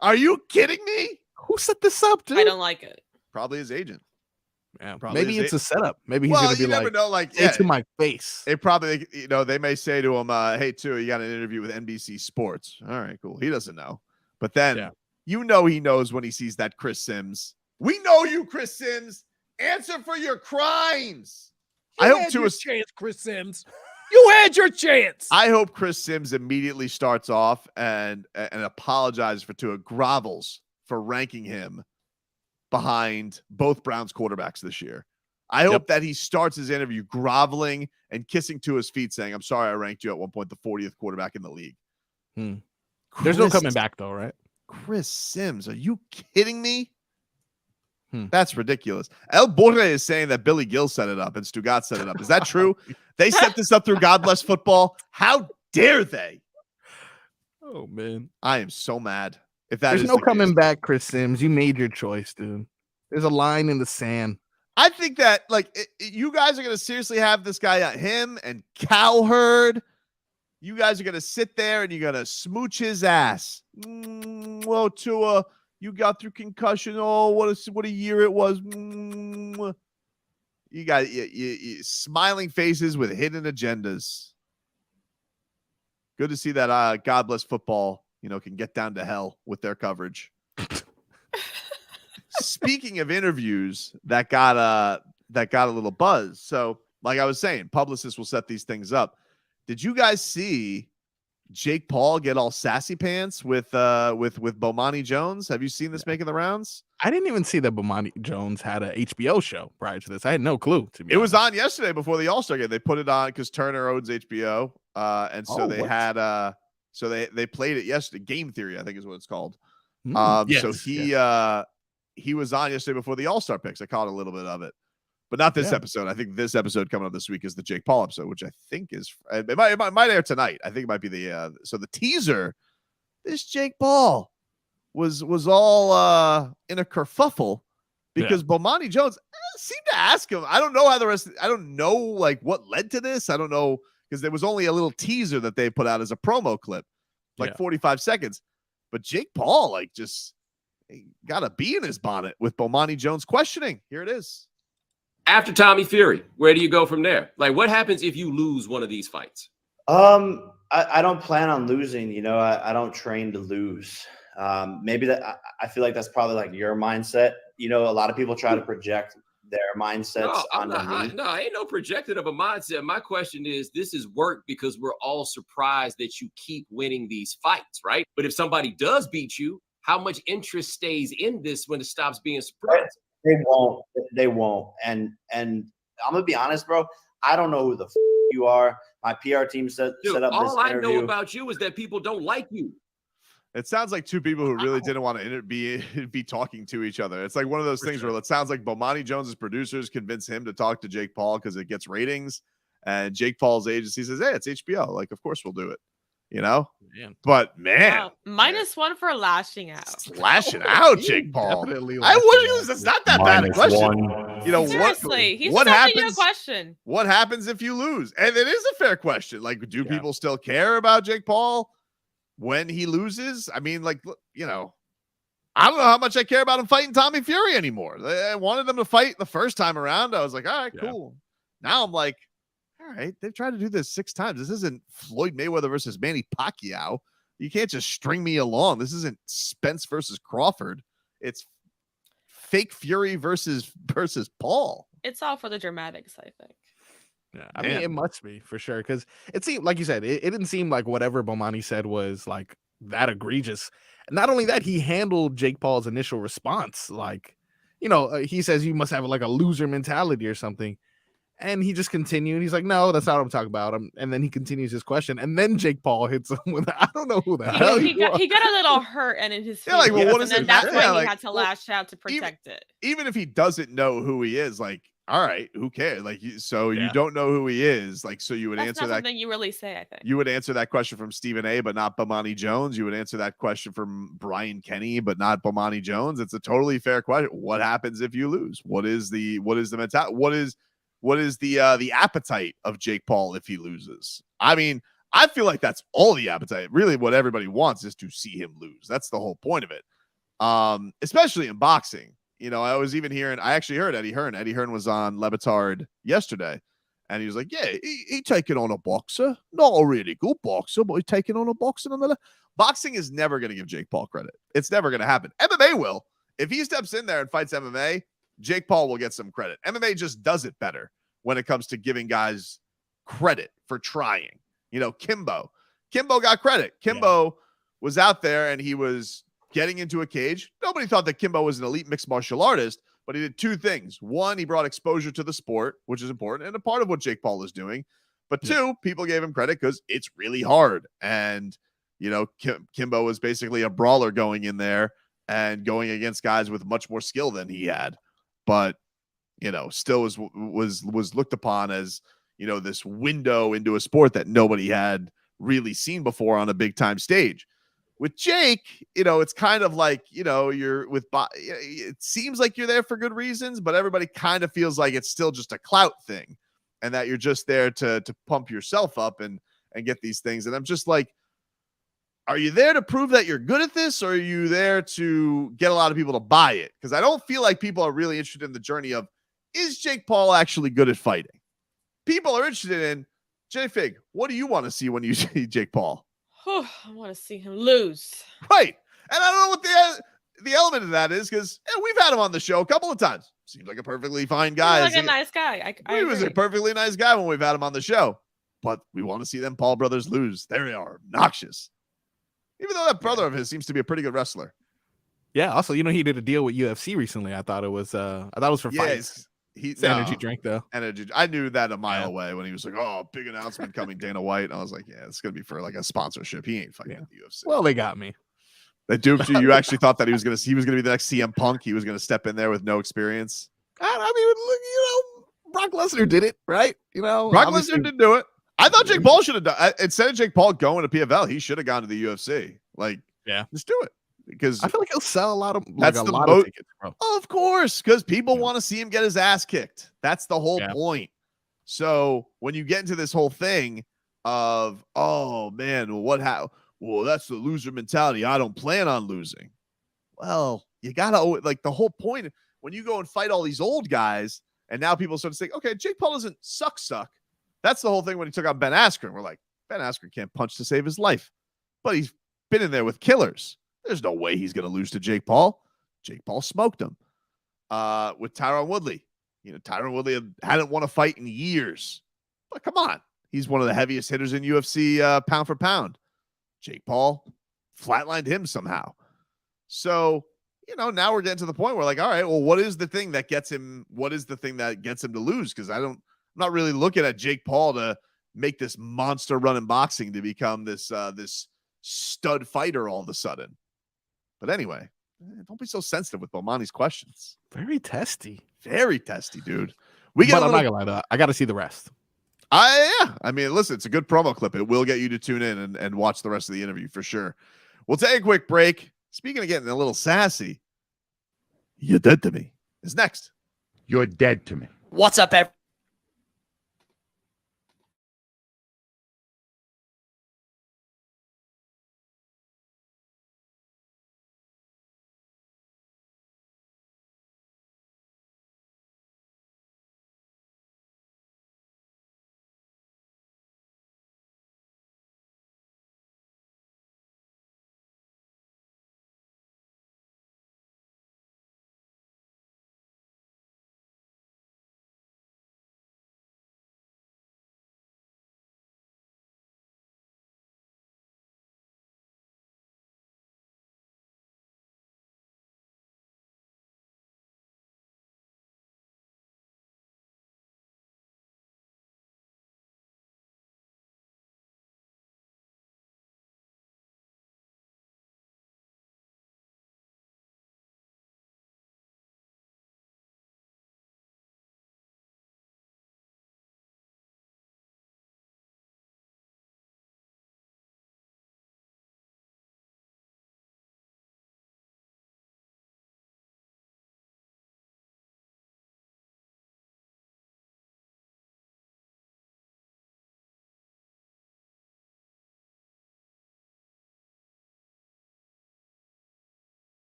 Are you kidding me? Who set this up, dude? I don't like it. Probably his agent. Yeah, Probably maybe his it's a setup. Maybe he's Well, gonna be you never like, know, like, say to my face. It probably, they may say to him, "Hey, Tua, you got an interview with NBC Sports." All right, cool. He doesn't know, but then he knows when he sees that Chris Sims. We know you, Chris Sims. Answer for your crimes. I hope Tua's chance, Chris Sims. You had your chance. I hope Chris Sims immediately starts off and apologizes for Tua, grovels for ranking him behind both Browns quarterbacks this year. I hope that he starts his interview groveling and kissing Tua's feet, saying, "I'm sorry I ranked you at one point the 40th quarterback in the league." There's no coming back though, right? Chris Sims, are you kidding me? That's ridiculous. El Borre is saying that Billy Gill set it up and Stugat set it up. Is that true? They set this up through God Bless Football. How dare they? Oh man, I am so mad. If there's no coming back, Chris Sims. You made your choice, dude. There's a line in the sand. I think that you guys are going to seriously have this guy, him and Cowherd. You guys are going to sit there and you're going to smooch his ass. Well, Tua, you got through concussion. Oh, what a year it was. You got you smiling faces with hidden agendas. Good to see that God Bless Football, can get down to hell with their coverage. Speaking of interviews that got a little buzz. So, like I was saying, publicists will set these things up. Did you guys see Jake Paul get all sassy pants with Bomani Jones? Have you seen this making the rounds? I didn't even see that Bomani Jones had a HBO show prior to this. I had no clue. To be It was on yesterday before the All-Star game. They put it on because Turner owns HBO, and so they had so they played it yesterday. Game Theory, I think, is what it's called. So he was on yesterday before the All-Star picks. I caught a little bit of it, but not this episode. I think this episode coming up this week is the Jake Paul episode, which I think is it might air tonight. I think it might be the so the teaser. This Jake Paul was all in a kerfuffle because Bomani Jones seemed to ask him. I don't know how I don't know what led to this. I don't know because there was only a little teaser that they put out as a promo clip, 45 seconds. But Jake Paul just got a bee in his bonnet with Bomani Jones questioning. Here it is. After Tommy Fury, where do you go from there? What happens if you lose one of these fights? I don't plan on losing. I don't train to lose. Maybe that I feel like that's probably your mindset. A lot of people try to project their mindsets on me. No, I ain't no projected of a mindset. My question is, this is work because we're all surprised that you keep winning these fights, right? But if somebody does beat you, how much interest stays in this when it stops being a surprise? They won't. And I'm gonna be honest, bro. I don't know who the you are. My PR team set up this interview. All I know about you is that people don't like you. It sounds like two people who really didn't want to be talking to each other. It's like one of those things where it sounds like Bomani Jones's producers convince him to talk to Jake Paul because it gets ratings, and Jake Paul's agency says, "Hey, it's HBO. Of course we'll do it." But man, -1 for lashing out. Lashing out, Jake Paul. It's not that bad a question. Seriously, he's what happens? A question. What happens if you lose? And it is a fair question. Do people still care about Jake Paul when he loses? I mean, I don't know how much I care about him fighting Tommy Fury anymore. I wanted him to fight the first time around. I was like, all right, cool. Now I'm like, all right, they've tried to do this 6 times. This isn't Floyd Mayweather versus Manny Pacquiao. You can't just string me along. This isn't Spence versus Crawford. It's fake Fury versus Paul. It's all for the dramatics, I think. Yeah, I mean, it must be for sure because it seemed like you said it didn't seem like whatever Bomani said was that egregious. Not only that, he handled Jake Paul's initial response he says you must have like a loser mentality or something. And he just continued. He's like, no, that's not what I'm talking about. And then he continues his question. And then Jake Paul hits him with, I don't know who the hell He got a little hurt and in his Yeah, like, feelings. well, what and does then it that's matter? why Yeah, he like, had to well, lash out to protect it. Even if he doesn't know who he is, like, all right, who cares? Like, you don't know who he is. Like, so you would That's answer not that. something you really say, I think. You would answer that question from Stephen A, but not Bomani Jones. You would answer that question from Brian Kenny, but not Bomani Jones. It's a totally fair question. What happens if you lose? What is the mentality? What is the appetite of Jake Paul if he loses? I mean, I feel like that's all the appetite. Really, what everybody wants is to see him lose. That's the whole point of it. Especially in boxing. I actually heard Eddie Hearn. Eddie Hearn was on Levitard yesterday, and he was like, yeah, he taking on a boxer. Not a really good boxer, but he's taking on a boxer. Boxing is never going to give Jake Paul credit. It's never going to happen. MMA will. If he steps in there and fights MMA, Jake Paul will get some credit. MMA just does it better when it comes to giving guys credit for trying. Kimbo got credit. Kimbo was out there and he was getting into a cage. Nobody thought that Kimbo was an elite mixed martial artist, but he did two things. One, he brought exposure to the sport, which is important and a part of what Jake Paul is doing. But two, people gave him credit because it's really hard. And, Kimbo was basically a brawler going in there and going against guys with much more skill than he had. But, still was looked upon as, this window into a sport that nobody had really seen before on a big time stage. With Jake, it's kind of like, you're with, it seems like you're there for good reasons, but everybody kind of feels like it's still just a clout thing and that you're just there to pump yourself up and get these things. And I'm just like, are you there to prove that you're good at this, or are you there to get a lot of people to buy it? Because I don't feel like people are really interested in the journey of, is Jake Paul actually good at fighting? People are interested in, J-Fig, what do you want to see when you see Jake Paul? I want to see him lose. Right. And I don't know what the element of that is, because we've had him on the show a couple of times. Seems like a perfectly fine guy. He's like a nice guy. He was a perfectly nice guy when we've had him on the show. But we want to see them Paul brothers lose. They are obnoxious. Even though that brother of his seems to be a pretty good wrestler. Yeah. Also, he did a deal with UFC recently. I thought it was for fights. It's energy drink though. Energy. I knew that a mile away when he was like, "Oh, big announcement coming, Dana White." And I was like, "Yeah, it's gonna be for like a sponsorship. He ain't fighting at the UFC." Well, they got me. They duped you. You actually thought that he was gonna be the next CM Punk. He was gonna step in there with no experience. I mean, Brock Lesnar did it, right? Brock Lesnar didn't do it. I thought Jake Paul should have done. Instead of Jake Paul going to PFL, he should have gone to the UFC. Like, just do it. Because I feel like he'll sell a lot of tickets, bro. Of course, because people want to see him get his ass kicked. That's the whole point. So when you get into this whole thing of, oh man, well, that's the loser mentality. I don't plan on losing. Well, you gotta, like, the whole point when you go and fight all these old guys, and now people start to think, okay, Jake Paul doesn't suck. That's the whole thing when he took on Ben Askren. We're like, Ben Askren can't punch to save his life, but he's been in there with killers. There's no way he's going to lose to Jake Paul. Jake Paul smoked him. With Tyron Woodley. Tyron Woodley hadn't won a fight in years. But come on. He's one of the heaviest hitters in UFC pound for pound. Jake Paul flatlined him somehow. So, now we're getting to the point where, like, all right, well, what is the thing that gets him to lose? Because I'm not really looking at Jake Paul to make this monster run in boxing to become this stud fighter all of a sudden. But anyway, don't be so sensitive with Bomani's questions. Very testy, dude. I'm not gonna lie though. I got to see the rest. I mean, listen, it's a good promo clip. It will get you to tune in and watch the rest of the interview for sure. We'll take a quick break. Speaking of getting a little sassy, you're dead to me is next. You're dead to me. What's up, everyone?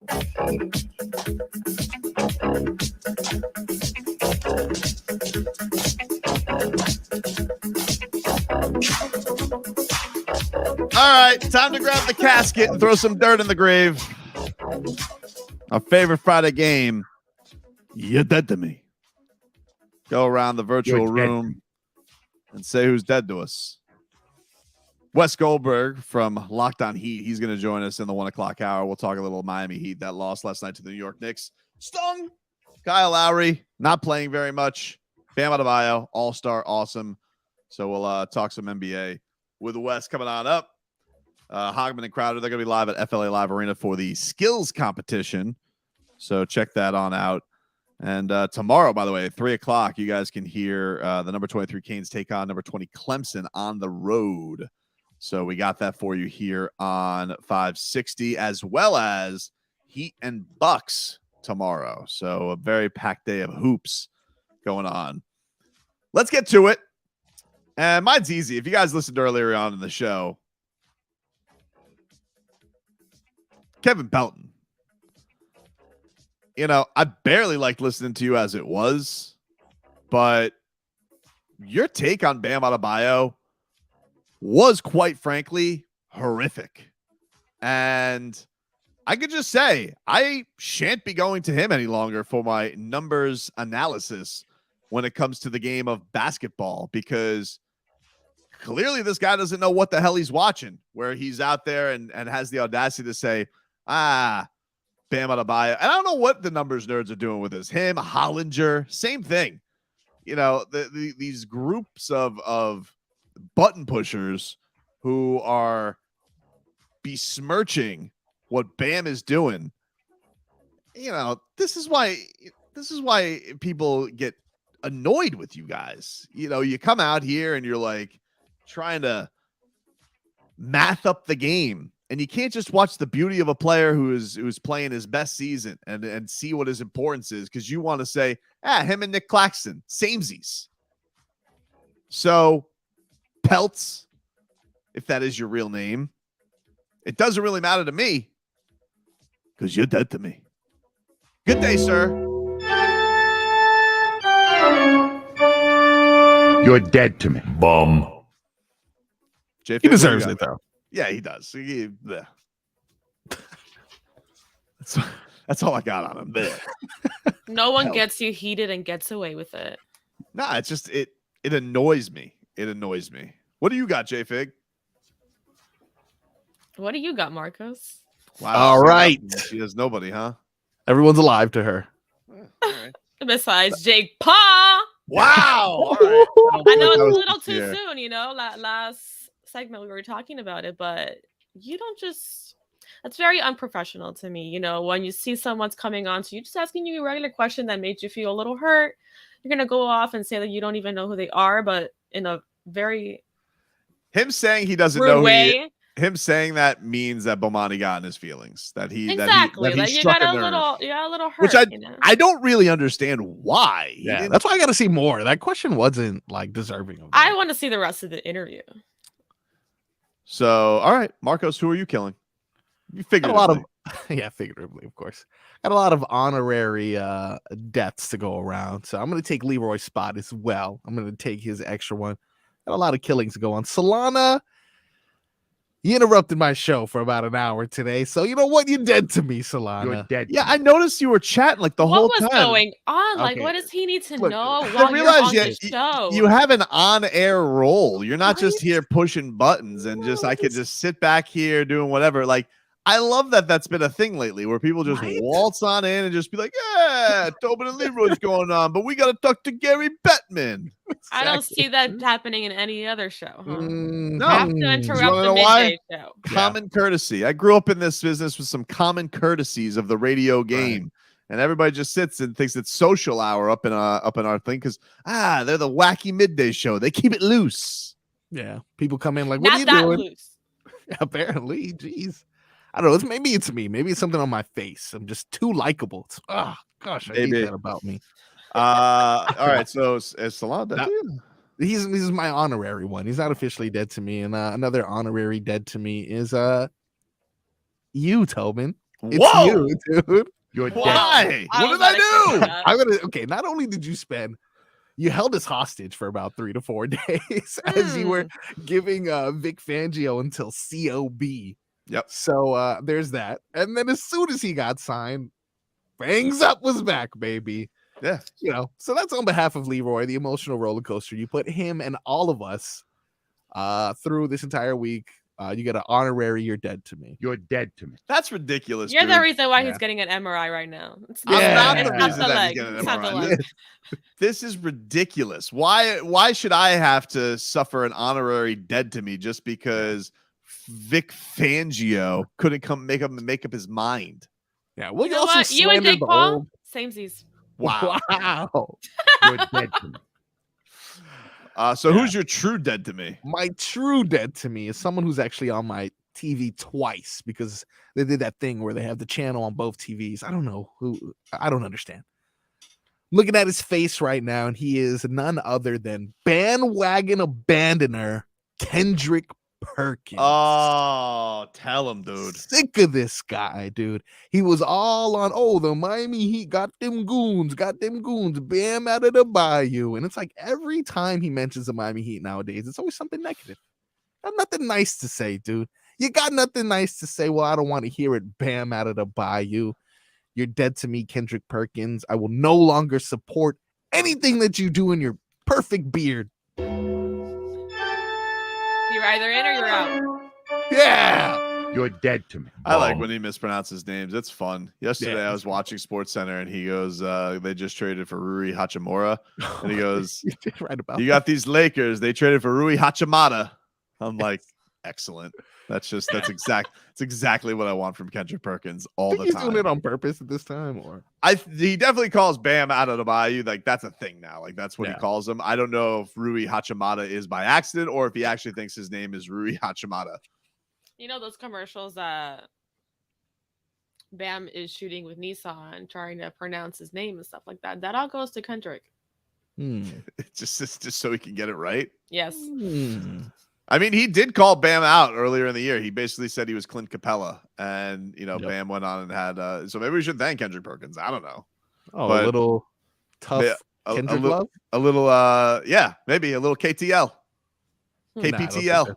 All right, time to grab the casket and throw some dirt in the grave. Our favorite Friday game. You're dead to me. Go around the virtual room and say who's dead to us. Wes Goldberg from Locked On Heat. He's going to join us in the 1 o'clock hour. We'll talk a little Miami Heat that lost last night to the New York Knicks. Stung. Kyle Lowry not playing very much. Bam Adebayo, all-star, awesome. So we'll talk some NBA with Wes coming on up. Hogman and Crowder, they're going to be live at FLA Live Arena for the skills competition. So check that on out. And tomorrow, by the way, at 3 o'clock, you guys can hear the number 23 Canes take on number 20 Clemson on the road. So we got that for you here on 560, as well as Heat and Bucks tomorrow. So a very packed day of hoops going on. Let's get to it. And mine's easy. If you guys listened earlier on in the show, Kevin Pelton. You know, I barely liked listening to you as it was, but your take on Bam Adebayo was, quite frankly, horrific. And I could just say I shan't be going to him any longer for my numbers analysis when it comes to the game of basketball, because clearly this guy doesn't know what the hell he's watching, where he's out there and has the audacity to say, Bam Adebayo. And I don't know what the numbers nerds are doing with this. Him, Hollinger, same thing. You know, these groups of button pushers who are besmirching what Bam is doing. You know, this is why people get annoyed with you guys. You know, you come out here and you're like trying to math up the game, and you can't just watch the beauty of a player who's playing his best season and see what his importance is, because you want to say, him and Nick Claxton, samesies. So Pelts, if that is your real name, it doesn't really matter to me, because you're dead to me. Good day, sir. You're dead to me. Bum. He deserves it, though. Yeah, he does. That's all I got on him. No one gets you heated and gets away with it. Nah, it's just it annoys me. It annoys me. What do you got, J-Fig? What do you got, Marcos? Wow. All right. She has nobody, huh? Everyone's alive to her. Besides Jake Paul. Wow. All right. I know it's a little too soon, you know, last segment we were talking about it, but you don't just, that's very unprofessional to me. You know, when you see someone's coming on to you, just asking you a regular question that made you feel a little hurt, you're going to go off and say that you don't even know who they are, but in a very him saying he doesn't rude know way. Him saying that means that Bomani got in his feelings, that he exactly that he you struck got a nerve. you got a little hurt, Which you know? I don't really understand why. Yeah, that's why I got to see more. That question wasn't like deserving of that. I want to see the rest of the interview. So, all right, Marcos, who are you killing? You figured a lot of figuratively, of course. Got a lot of honorary deaths to go around, so I'm going to take Leroy's spot as well. I'm going to take his extra one. Got a lot of killings to go on. Solana, you interrupted my show for about an hour today, so you know what? You're dead to me, Solana. You're dead. Yeah, I noticed you were chatting like the whole time. What was going on? Like, Okay. what does he need to Look, know I while you're realize on the show? you have an on-air role. You're not just here pushing buttons and just I could just sit back here doing whatever. Like, I love that that's been a thing lately where people just waltz on in and just be like, yeah, Tobin and Leroy's going on, but we got to talk to Gary Bettman. I don't see that happening in any other show. Huh? No. I have to You interrupt wanna the know why? midday show. Common courtesy. I grew up in this business with some common courtesies of the radio game. And everybody just sits and thinks it's social hour up in our thing because they're the wacky midday show. They keep it loose. Yeah, people come in like, "What Not are you that doing?" loose. Apparently, jeez, I don't know. Maybe it's me. Maybe it's something on my face. I'm just too likable. Gosh, I hate that about me. All right, so is Solana dead to you? He's my honorary one. He's not officially dead to me. And another honorary dead to me is you, Tobin. It's Whoa! you, dude. You're Why? I What was did I not expecting do? that. I'm gonna okay. Not only did you spend, you held us hostage for about 3 to 4 days as you were giving Vic Fangio until COB. Yep. So there's that. And then as soon as he got signed, Bangs Up was back, baby. Yeah. You know, so that's on behalf of Leroy, the emotional roller coaster. You put him and all of us through this entire week. You get an honorary "You're dead to me." You're dead to me. That's ridiculous. You're dude. the reason why Yeah. he's getting an MRI right now. It's I'm not it's the not reason the that leg. he's getting an It's not the MRI. leg. This is ridiculous. Why should I have to suffer an honorary dead to me just because Vic Fangio couldn't come make up his mind? Yeah. Well, You know what? You and Jake Paul, samesies. Wow. Wow. You're dead to me. So who's your true dead to me? My true dead to me is someone who's actually on my TV twice because they did that thing where they have the channel on both TVs. I don't know who. I don't understand. Looking at his face right now, and he is none other than bandwagon abandoner Kendrick Perkins. Oh, tell him, dude. Sick of this guy, dude. He was all on, the Miami Heat got them goons, Bam out of the bayou. And it's like every time he mentions the Miami Heat nowadays, it's always something negative. Got nothing nice to say, dude. You got nothing nice to say. Well, I don't want to hear it. Bam out of the bayou. You're dead to me, Kendrick Perkins. I will no longer support anything that you do in your perfect beard. You're either in or you're out. Yeah. You're dead to me. I like when he mispronounces names. It's fun. Yesterday I was watching Sports Center and he goes, they just traded for Rui Hachimura. And he goes, You did right about you that. got these Lakers. They traded for Rui Hachimura. I'm like, excellent. It's exactly what I want from Kendrick Perkins all Think the he's time. doing it on purpose at this time, or He definitely calls Bam out of the bayou. Like that's a thing now. Like that's what he Yeah. calls him. I don't know if Rui Hachimura is by accident or if he actually thinks his name is Rui Hachimura. You know those commercials that Bam is shooting with Nissan, trying to pronounce his name and stuff like that. That all goes to Kendrick. It's just so he can get it right. Yes. I mean, he did call Bam out earlier in the year. He basically said he was Clint Capella, and Bam went on and had. So maybe we should thank Kendrick Perkins. I don't know. a But little tough Kendrick love. A little, maybe a little KTL, KPTL.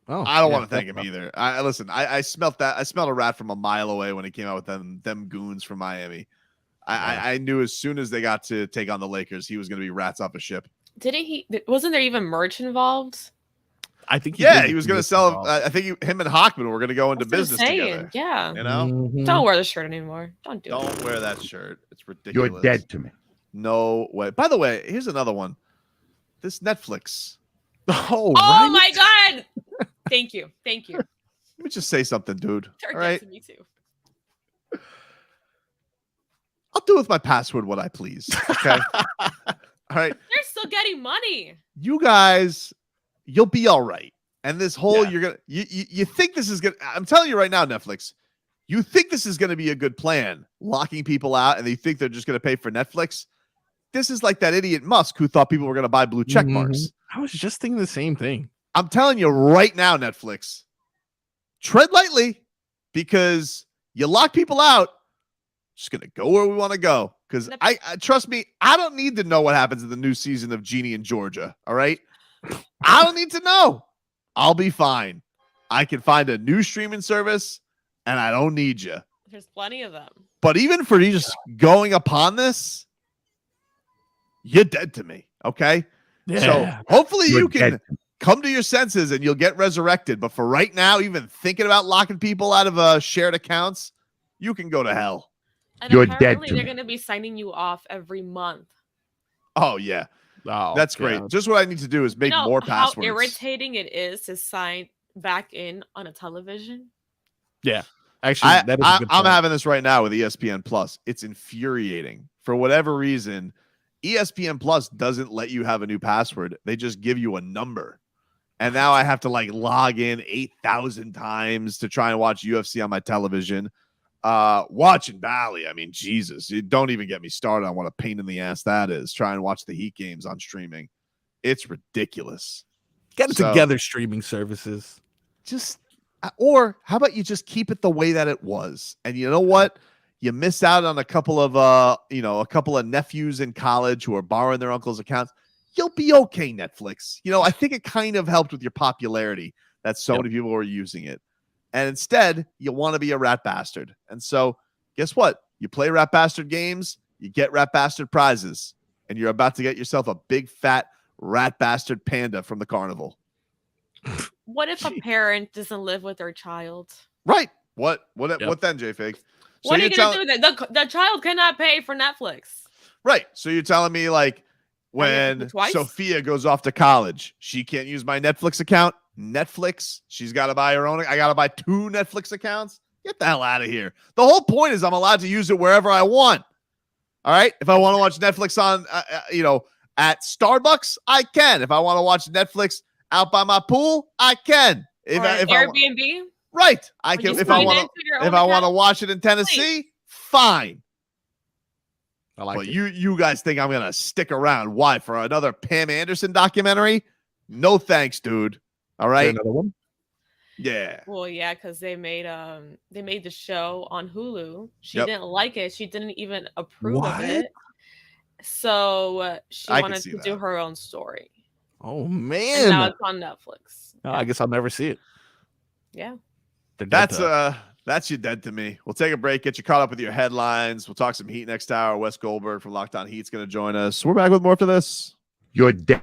I don't want to thank him either. I smelt that. I smelled a rat from a mile away when he came out with them goons from Miami. I knew as soon as they got to take on the Lakers, he was going to be rats off a ship. Wasn't there even merch involved? I think he was going to sell. I think him and Hockman were going to go into business together. Yeah. You know, Don't wear the shirt anymore. Don't wear that shirt. It's ridiculous. You're dead to me. No way. By the way, here's another one. This Netflix. Oh my god! Thank you. Let me just say something, dude. Turn All right. to me too. I'll do with my password what I please. Okay. All right. They're still getting money. You guys, you'll be all right. And this whole you think this is gonna, I'm telling you right now, Netflix, you think this is gonna be a good plan, locking people out, and you think they're just gonna pay for Netflix. This is like that idiot Musk who thought people were gonna buy blue check marks. I was just thinking the same thing. I'm telling you right now, Netflix, tread lightly because you lock people out. Just gonna go where we want to go because I trust me. I don't need to know what happens in the new season of Genie in Georgia. All right, I don't need to know. I'll be fine. I can find a new streaming service, and I don't need you. There's plenty of them. But even for you just going upon this, you're dead to me. Okay, so hopefully you can come to your senses and you'll get resurrected. But for right now, even thinking about locking people out of shared accounts, you can go to hell. And You're apparently dead to they're me. going to be signing you off every month. Oh yeah, that's great. Just what I need to do is make You know more how passwords. irritating it is to sign back in on a television. Yeah, actually, that is a good I'm point. having this right now with ESPN Plus. It's infuriating for whatever reason. ESPN Plus doesn't let you have a new password. They just give you a number. And now I have to log in 8,000 times to try and watch UFC on my television. Watching Bally. I mean, Jesus, you don't even get me started on what a pain in the ass that is. Try and watch the Heat games on streaming. It's ridiculous. Get it together, streaming services. Just Or how about you just keep it the way that it was? And you know what? You miss out on a couple of a couple of nephews in college who are borrowing their uncle's accounts. You'll be okay, Netflix. I think it kind of helped with your popularity that so many people were using it. And instead, you want to be a rat bastard. And so, guess what? You play rat bastard games, you get rat bastard prizes, and you're about to get yourself a big fat rat bastard panda from the carnival. What if a parent doesn't live with their child? Right. What then, J-Fig? What are you going to do? The child cannot pay for Netflix. Right. So you're telling me like when Sophia goes off to college, she can't use my Netflix account? Netflix, she's got to buy her own. I got to buy 2 Netflix accounts. Get the hell out of here. The whole point is I'm allowed to use it wherever I want. All right. If I want to watch Netflix on, at Starbucks, I can. If I want to watch Netflix out by my pool, I can. If Airbnb, right. I can. If I want to watch it in Tennessee, fine. I like but it. You guys think I'm gonna stick around? Why, for another Pam Anderson documentary? No thanks, dude. All right. Another one. Yeah. Well, yeah, because they made the show on Hulu. She Yep. didn't like it. She didn't even approve of it. So she I can wanted see to that. do her own story. Oh And man. now it's on Netflix. Oh, I guess I'll never see it. Yeah. That's your dead to me. We'll take a break, get you caught up with your headlines. We'll talk some Heat next hour. Wes Goldberg from Locked On Heat's going to join us. We're back with more after this. You're dead.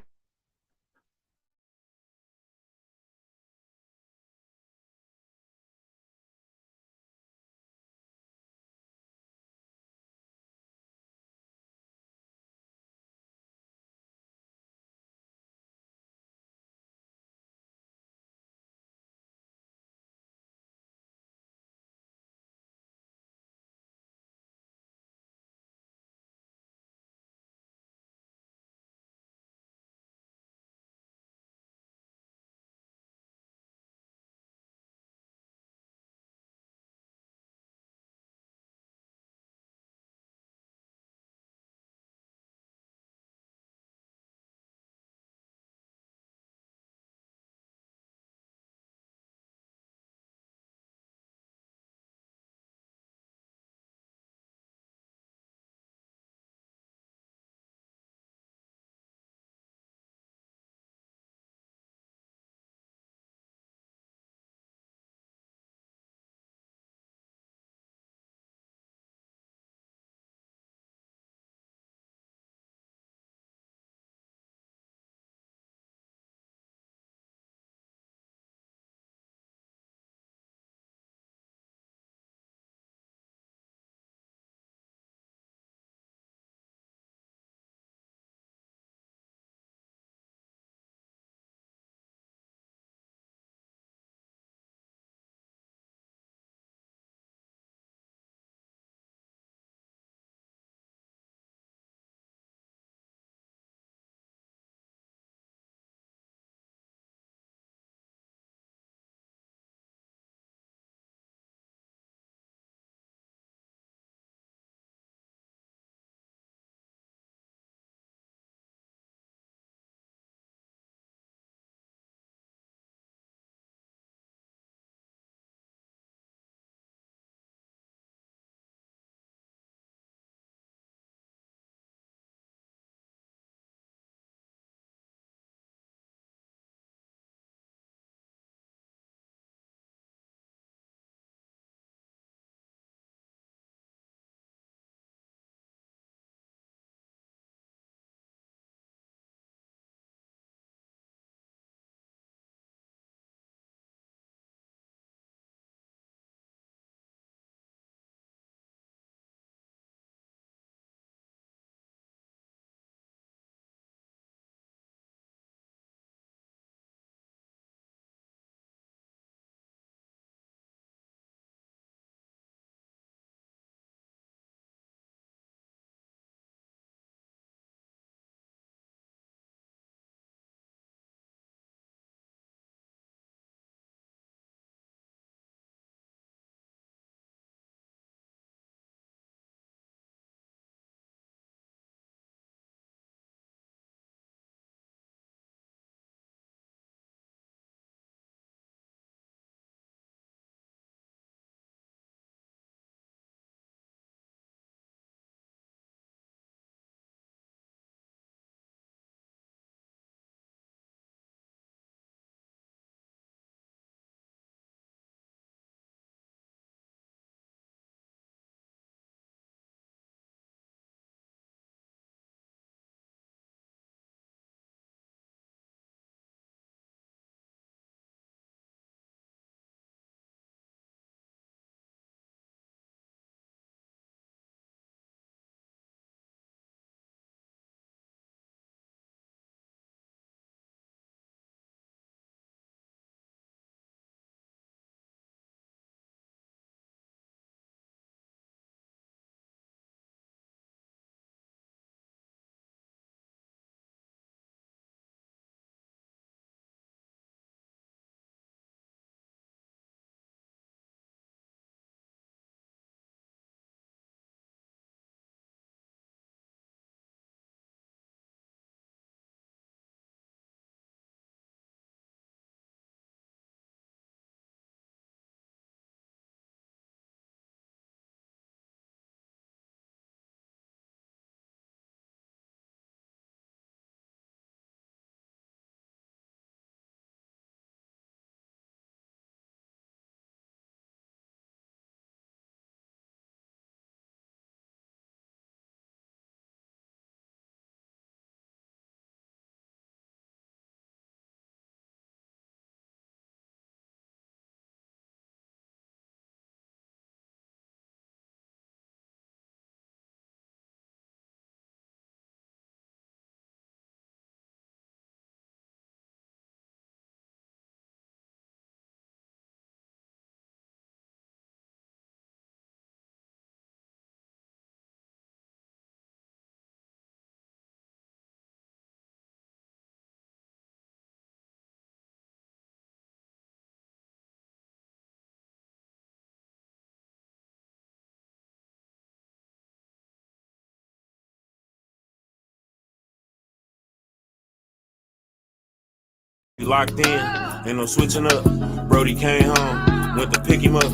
Locked in, ain't no switching up. Brody came home, went to pick him up.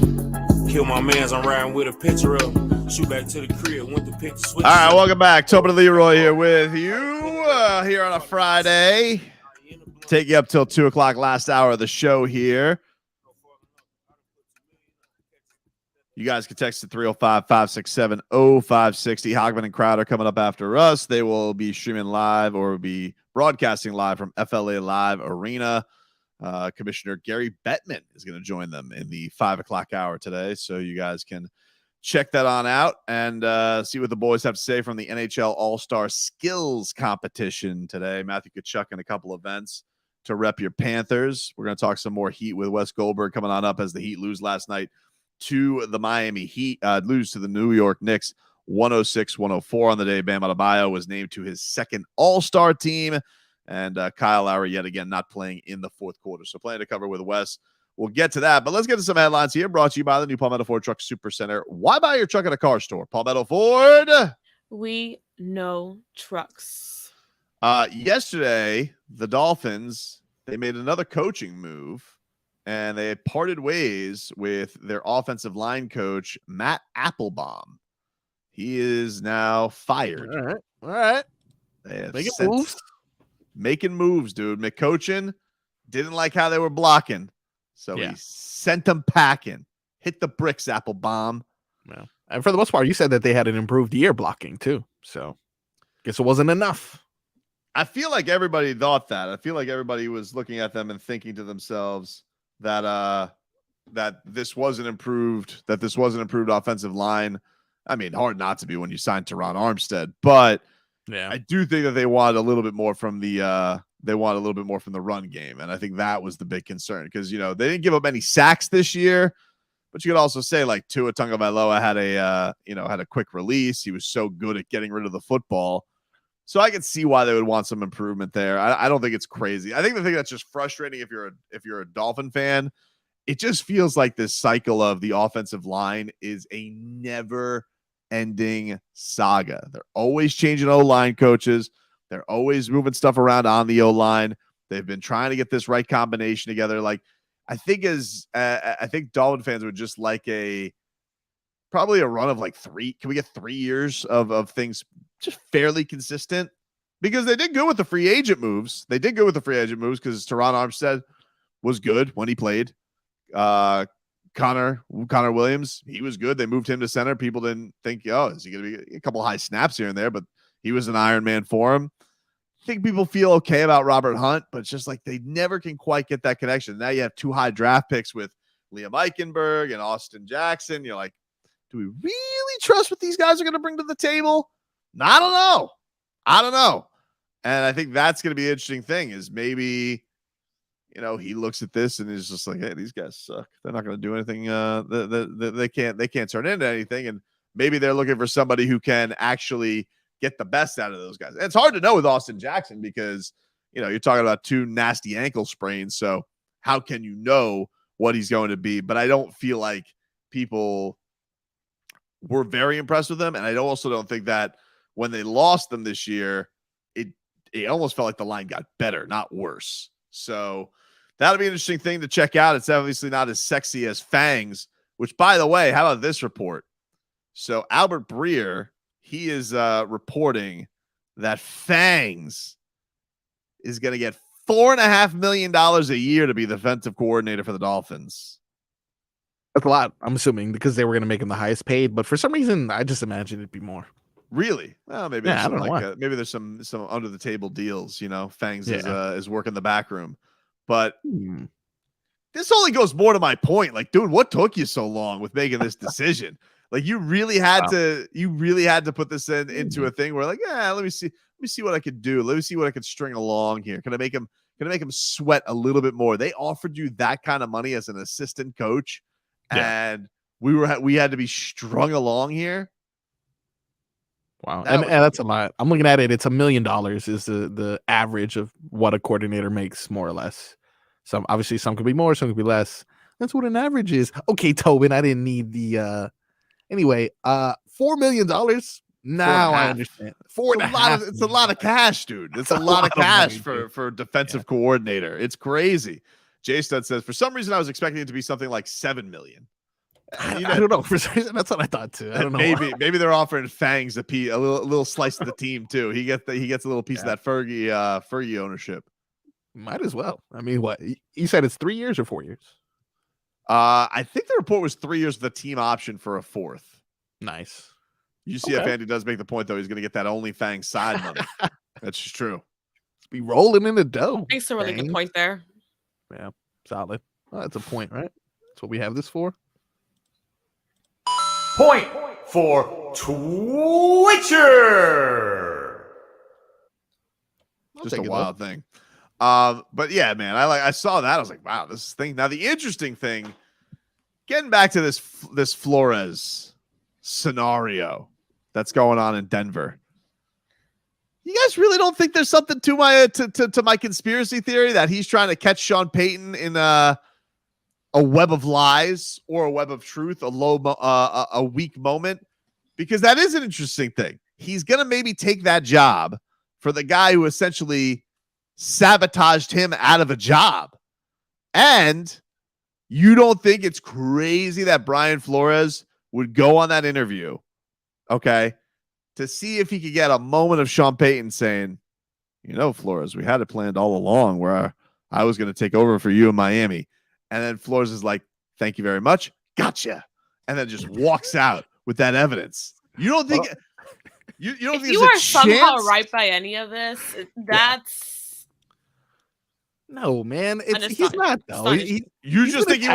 Kill my mans, I'm riding with a picture up. Shoot back to the crib, went to pick the switch. All right, welcome back. Tobin Leroy here with you here on a Friday. Take you up till 2 o'clock, last hour of the show here. You guys can text at 305-567-0560. Hogman and Crowder coming up after us. They will be streaming live or be broadcasting live from FLA Live Arena. Commissioner Gary Bettman is going to join them in the 5 o'clock hour today. So you guys can check that on out and see what the boys have to say from the NHL All-Star Skills Competition today. Matthew Tkachuk in a couple events to rep your Panthers. We're going to talk some more Heat with Wes Goldberg coming on up as the Heat lose last night to the Miami Heat, lose to the New York Knicks 106-104 on the day. Bam Adebayo was named to his second All-Star team, and Kyle Lowry yet again not playing in the fourth quarter. So plenty to cover with Wes. We'll get to that, but let's get to some headlines here, brought to you by the new Palmetto Ford Truck Super Center. Why buy your truck at a car store? Palmetto Ford. We know trucks. Yesterday, the Dolphins, they made another coaching move, and they parted ways with their offensive line coach, Matt Applebaum. He is now fired. All right. They have Making moves. Making moves, dude. McCochin didn't like how they were blocking, so he sent them packing. Hit the bricks, Applebaum. Yeah. And for the most part, you said that they had an improved year blocking, too. So guess it wasn't enough. I feel like everybody thought that. I feel like everybody was looking at them and thinking to themselves that this was an improved offensive line. I mean, hard not to be when you signed Teron Armstead, but I do think that they wanted a little bit more from the run game, and I think that was the big concern because they didn't give up any sacks this year, but you could also say like Tua Tagovailoa had a quick release. He was so good at getting rid of the football. So I can see why they would want some improvement there. I don't think it's crazy. I think the thing that's just frustrating if you're a Dolphin fan, it just feels like this cycle of the offensive line is a never-ending saga. They're always changing O-line coaches. They're always moving stuff around on the O-line. They've been trying to get this right combination together. Like I think Dolphin fans would just like probably a run of like 3. Can we get 3 years of things just fairly consistent? Because they did good with the free agent moves. They did good with the free agent moves because Teron Armstead was good when he played. Connor Williams, he was good. They moved him to center. People didn't think, is he going to be a couple high snaps here and there, but he was an Iron Man for him. I think people feel okay about Robert Hunt, but it's just like they never can quite get that connection. Now you have 2 high draft picks with Liam Eichenberg and Austin Jackson. You're like, do we really trust what these guys are going to bring to the table? I don't know. And I think that's going to be an interesting thing is maybe, he looks at this and is just like, hey, these guys suck. They're not going to do anything. They can't turn into anything. And maybe they're looking for somebody who can actually get the best out of those guys. And it's hard to know with Austin Jackson because, you're talking about 2 nasty ankle sprains. So how can you know what he's going to be? But I don't feel like people were very impressed with him. And I also don't think that when they lost them this year, it almost felt like the line got better, not worse. So that'll be an interesting thing to check out. It's obviously not as sexy as Fangs, which, by the way, how about this report? So Albert Breer, he is reporting that Fangs is going to get $4.5 million a year to be the defensive coordinator for the Dolphins. That's a lot, I'm assuming, because they were going to make him the highest paid. But for some reason, I just imagined it'd be more. Really? Well, maybe I don't know maybe there's some under the table deals. Fangs is working the back room, but this only goes more to my point. Like, dude, what took you so long with making this decision? Like, you really had to put this into a thing where, like, let me see what I could do. Let me see what I could string along here. Can I make him sweat a little bit more? They offered you that kind of money as an assistant coach, and we had to be strung along here. Wow. And that's a lot. I'm looking at it. It's $1 million is the average of what a coordinator makes, more or less. Some obviously some could be more, some could be less. That's what an average is. Okay, Tobin, I didn't need the anyway, $4 million Now I understand. It's a lot of cash, dude. It's a lot of cash for defensive coordinator. It's crazy. J Stud says, for some reason I was expecting it to be something like 7 million. I don't know. For some reason, that's what I thought too. I don't know. Maybe they're offering Fangs a little slice of the team too. He gets a little piece of that Fergie ownership. Might as well. I mean, what you said? It's 3 years or 4 years? I think the report was 3 years with a team option for a 4th. Nice. UCF Andy does make the point though. He's going to get that OnlyFangs side money. That's just true. Be rolling in the dough. Makes a really good point there. Yeah, solid. Well, that's a point, right? That's what we have this for. Point for Twitcher. Just a wild thing. But yeah, man, I saw that. I was like, wow, this thing. Now the interesting thing, getting back to this Flores scenario that's going on in Denver. You guys really don't think there's something to my to my conspiracy theory that he's trying to catch Sean Payton in a web of lies or a web of truth, a weak moment? Because that is an interesting thing. He's going to maybe take that job for the guy who essentially sabotaged him out of a job. And you don't think it's crazy that Brian Flores would go on that interview, okay, to see if he could get a moment of Sean Payton saying, you know, Flores, we had it planned all along where I was going to take over for you in Miami. And then Flores is like, thank you very much. Gotcha. And then just walks out with that evidence. You don't think you don't think you are somehow right by any of this? That's no, man. He's not though. You just think he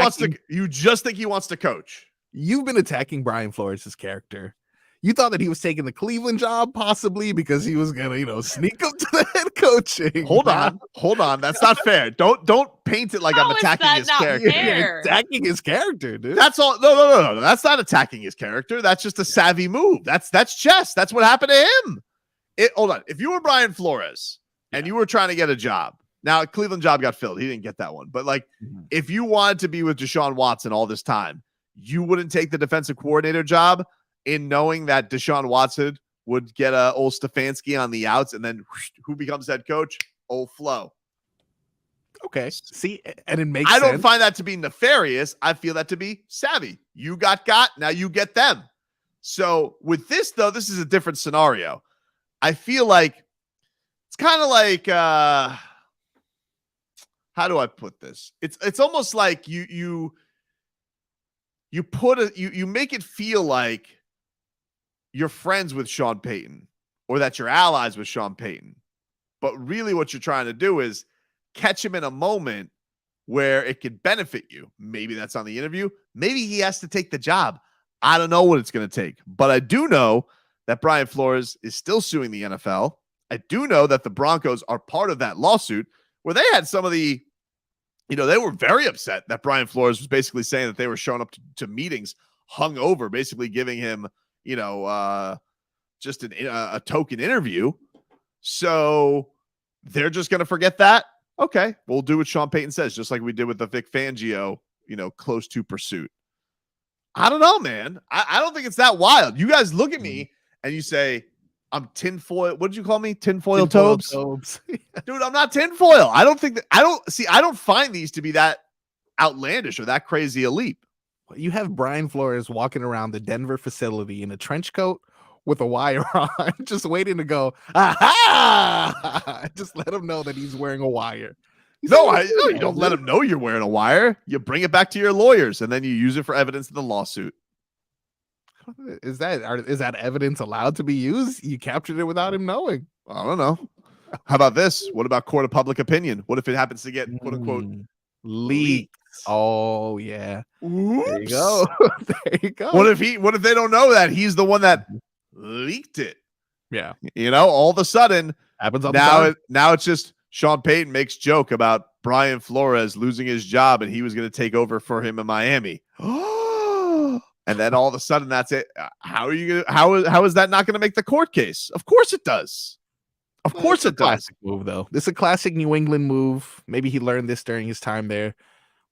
wants to coach. You've been attacking Brian Flores' character. You thought that he was taking the Cleveland job possibly because he was gonna, sneak up to the head coaching. Hold on. That's not fair. Don't paint it like I'm attacking his character. You're attacking his character, dude. That's all. No. That's not attacking his character. That's just a savvy move. That's chess. That's what happened to him. Hold on. If you were Brian Flores and you were trying to get a job, now a Cleveland job got filled. He didn't get that one. But if you wanted to be with Deshaun Watson all this time, you wouldn't take the defensive coordinator job in knowing that Deshaun Watson would get old Stefanski on the outs, and then who becomes head coach? Old Flo. Okay. See, and it makes I sense. don't find that to be nefarious. I feel that to be savvy. You got, now you get them. So with this, though, this is a different scenario. I feel like it's kind of like, how do I put this? It's almost like you make it feel like you're friends with Sean Payton or that you're allies with Sean Payton. But really what you're trying to do is catch him in a moment where it could benefit you. Maybe that's on the interview. Maybe he has to take the job. I don't know what it's going to take. But I do know that Brian Flores is still suing the NFL. I do know that the Broncos are part of that lawsuit where they had some of the, they were very upset that Brian Flores was basically saying that they were showing up to meetings hungover, basically giving him, just a token interview. So they're just going to forget that. Okay, we'll do what Sean Payton says, just like we did with the Vic Fangio, close to pursuit. I don't know, man. I don't think it's that wild. You guys look at me and you say, I'm tinfoil. What did you call me? Tinfoil Tobes? Dude, I'm not tinfoil. I don't find these to be that outlandish or that crazy a leap. You have Brian Flores walking around the Denver facility in a trench coat with a wire on, just waiting to go, aha! Just let him know that he's wearing a wire. No, you don't let him know you're wearing a wire. You bring it back to your lawyers, and then you use it for evidence in the lawsuit. Is that evidence allowed to be used? You captured it without him knowing. I don't know. How about this? What about court of public opinion? What if it happens to get quote unquote leaked? Oh yeah. Oops. There you go. There you go. What if they don't know that he's the one that leaked it? Yeah. All of a sudden happens all the time. Now it's just Sean Payton makes joke about Brian Flores losing his job and he was going to take over for him in Miami. And then all of a sudden that's it. How is that not going to make the court case? Of course it does. Of course it does. Classic move though. This is a classic New England move. Maybe he learned this during his time there.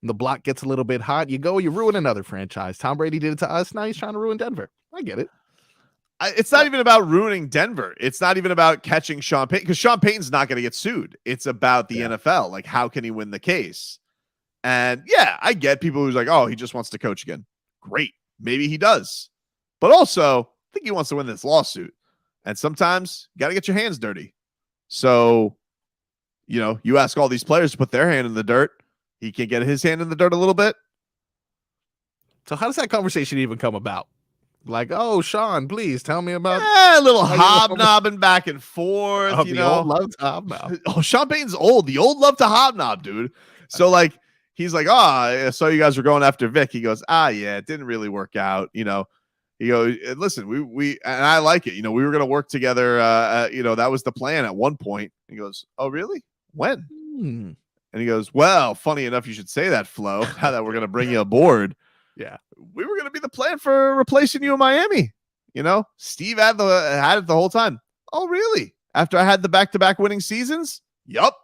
When the block gets a little bit hot, you ruin another franchise. Tom Brady did it to us. Now he's trying to ruin Denver. I get it. It's not even about ruining Denver. It's not even about catching Sean Payton, because Sean Payton's not going to get sued. It's about the NFL. Like, how can he win the case? And yeah, I get people who's like, oh, he just wants to coach again. Great. Maybe he does. But also, I think he wants to win this lawsuit. And sometimes you got to get your hands dirty. So, you ask all these players to put their hand in the dirt. He can get his hand in the dirt a little bit. So how does that conversation even come about? Like, oh, Sean, please tell me about a little hobnobbing back and forth. Oh, the old love to hobnob. Oh, Sean Payton's old. The old love to hobnob, dude. So like, he's like, I saw you guys were going after Vic. He goes, yeah, it didn't really work out. He goes, listen, we and I like it. We were gonna work together. That was the plan at one point. He goes, oh, really? When? And he goes, well, funny enough, you should say that, Flo. Now that we're gonna bring you aboard. Yeah, we were going to be the plan for replacing you in Miami. Steve had it the whole time. Oh, really? After I had the back-to-back winning seasons? Yup.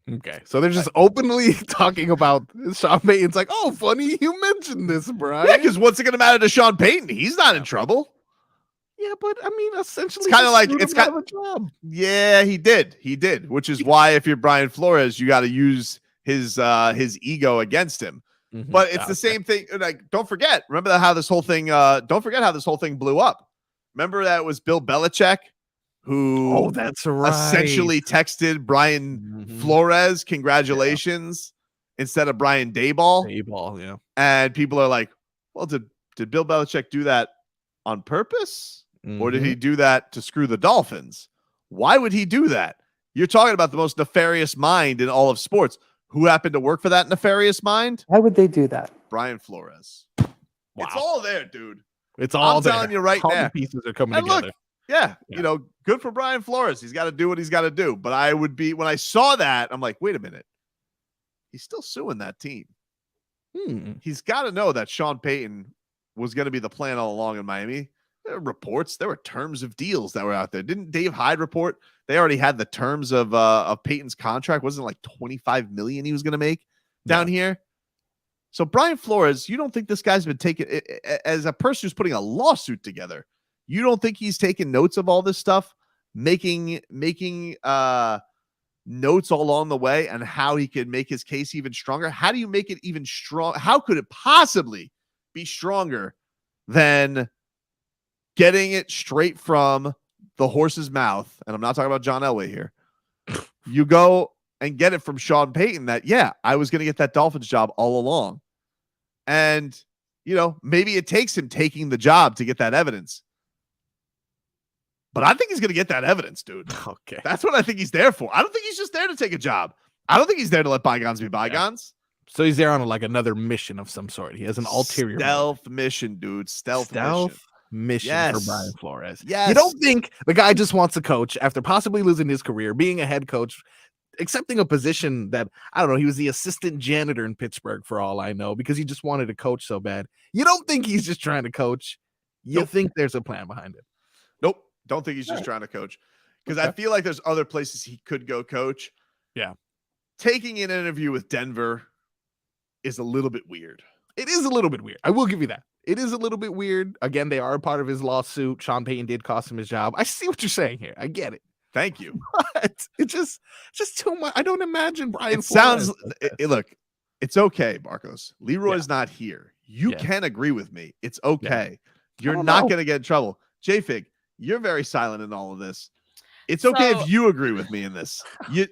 Okay, so they're just openly talking about Sean Payton's like, oh, funny you mentioned this, Brian. Yeah, because what's it going to matter to Sean Payton? He's not in trouble. Yeah, but I mean, essentially, it's kind of like it's kind of a job. Yeah, he did, which is why if you're Brian Flores, you got to use his ego against him. But it's the same thing. Like, don't forget how this whole thing blew up. Remember that it was Bill Belichick who that's right. essentially texted Brian Flores, congratulations, instead of Brian Daboll. Yeah. And people are like, well, did Bill Belichick do that on purpose? Or did he do that to screw the Dolphins? Why would he do that? You're talking about the most nefarious mind in all of sports. Who happened to work for that nefarious mind? Why would they do that? Brian Flores. Wow. It's all there, dude. It's all I'm there. telling you right all now. The pieces are coming and together. Look, yeah, good for Brian Flores. He's got to do what he's got to do. But when I saw that, I'm like, wait a minute. He's still suing that team. He's got to know that Sean Payton was going to be the plan all along in Miami. There were reports. There were terms of deals that were out there. Didn't Dave Hyde report? They already had the terms of Payton's contract. Wasn't it like $25 million he was going to make down here? So Brian Flores, you don't think this guy's been taking, as a person who's putting a lawsuit together, you don't think he's taking notes of all this stuff, making notes all along the way and how he could make his case even stronger? How do you make it even strong? How could it possibly be stronger than getting it straight from the horse's mouth? And I'm not talking about John Elway here. You go and get it from Sean Payton that, yeah, I was going to get that Dolphins job all along. And, maybe it takes him taking the job to get that evidence. But I think he's going to get that evidence, dude. Okay. That's what I think he's there for. I don't think he's just there to take a job. I don't think he's there to let bygones be bygones. Yeah. So he's there on another mission of some sort. He has an ulterior stealth mission, dude. Stealth mission for Brian Flores. Yes. You don't think the guy just wants to coach after possibly losing his career, being a head coach, accepting a position that, I don't know, he was the assistant janitor in Pittsburgh for all I know, because he just wanted to coach so bad. You don't think he's just trying to coach. You think there's a plan behind it. Nope. Don't think he's just trying to coach. Because I feel like there's other places he could go coach. Yeah. Taking an interview with Denver is a little bit weird. It is a little bit weird. I will give you that. It is a little bit weird. Again, they are a part of his lawsuit. Sean Payton did cost him his job. I see what you're saying here. I get it. Thank you. But it's just too much. I don't imagine Brian. It sounds. Look, it's okay, Marcos. Leroy's not here. You can agree with me. It's okay. You're not going to get in trouble. J-Fig, you're very silent in all of this. It's okay if you agree with me in this.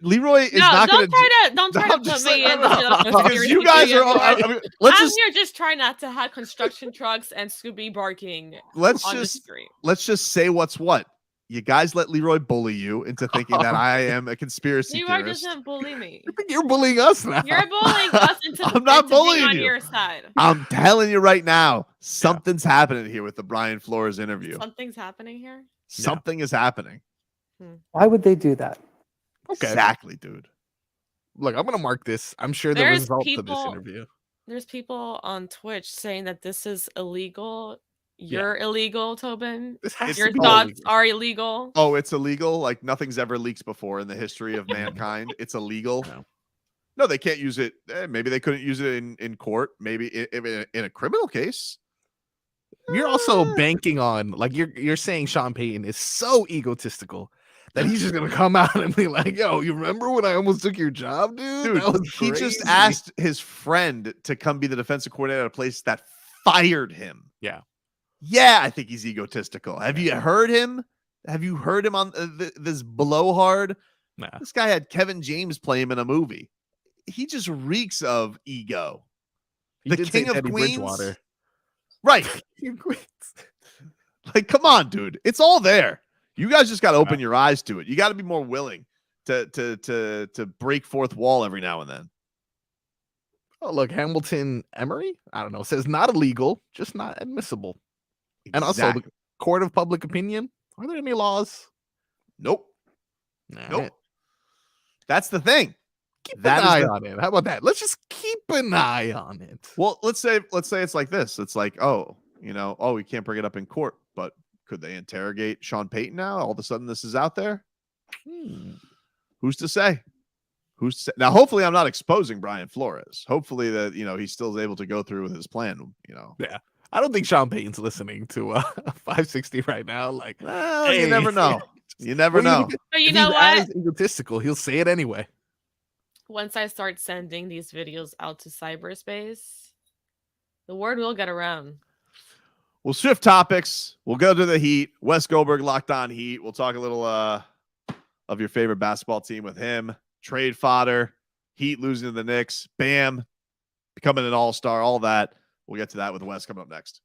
Leroy is not going to. Don't try to put me in. Because you guys are. I'm here just trying not to have construction trucks and Scooby barking on the screen. Let's just say what's what. You guys let Leroy bully you into thinking that I am a conspiracy theorist. theorist. Leroy doesn't bully me. You're bullying us now. You're bullying us into I'm not into bullying being on you. your side. I'm telling you right now, something's happening here with the Brian Flores interview. Something's happening here. Something is happening. Why would they do that? Okay. Exactly, dude. Look, I'm gonna mark this. I'm sure the There's results people, of this interview. There's people on Twitch saying that this is illegal. You're illegal, Tobin. Your thoughts are illegal. Oh, it's illegal. Like nothing's ever leaked before in the history of mankind. It's illegal. No, they can't use it. Maybe they couldn't use it in court. Maybe in a criminal case. You're also banking on, like, you're saying Sean Payton is so egotistical that he's just gonna come out and be like, "Yo, you remember when I almost took your job, dude? Dude, That was he crazy." just asked his friend to come be the defensive coordinator at a place that fired him. Yeah. Yeah, I think he's egotistical. Have you heard him? Have you heard him on this blowhard? Nah. This guy had Kevin James play him in a movie. He just reeks of ego. He The did say king of Teddy Queens, Bridgewater. right? Like, come on, dude. It's all there. You guys just got to open your eyes to it. You got to be more willing to break fourth wall every now and then. Oh, look, Hamilton Emery, I don't know, says not illegal, just not admissible. And also the court of public opinion. Are there any laws? Nope. All Nope. right. That's the thing. Keep an eye on it. How about that? Let's just keep an eye on it. Well, let's say it's like this. It's like, oh, we can't bring it up in court, but could they interrogate Sean Payton now? All of a sudden this is out there. Who's to say? Who's to say? Now, hopefully I'm not exposing Brian Flores. Hopefully that, he still is able to go through with his plan, Yeah. I don't think Sean Payton's listening to 560 right now. Like, well, you never know. You never know. But you If know he's what? as egotistical, he'll say it anyway. Once I start sending these videos out to cyberspace, the word will get around. We'll shift topics. We'll go to the Heat. Wes Goldberg locked on Heat. We'll talk a little of your favorite basketball team with him. Trade fodder. Heat losing to the Knicks. Bam. Becoming an all-star. All that. We'll get to that with Wes coming up next.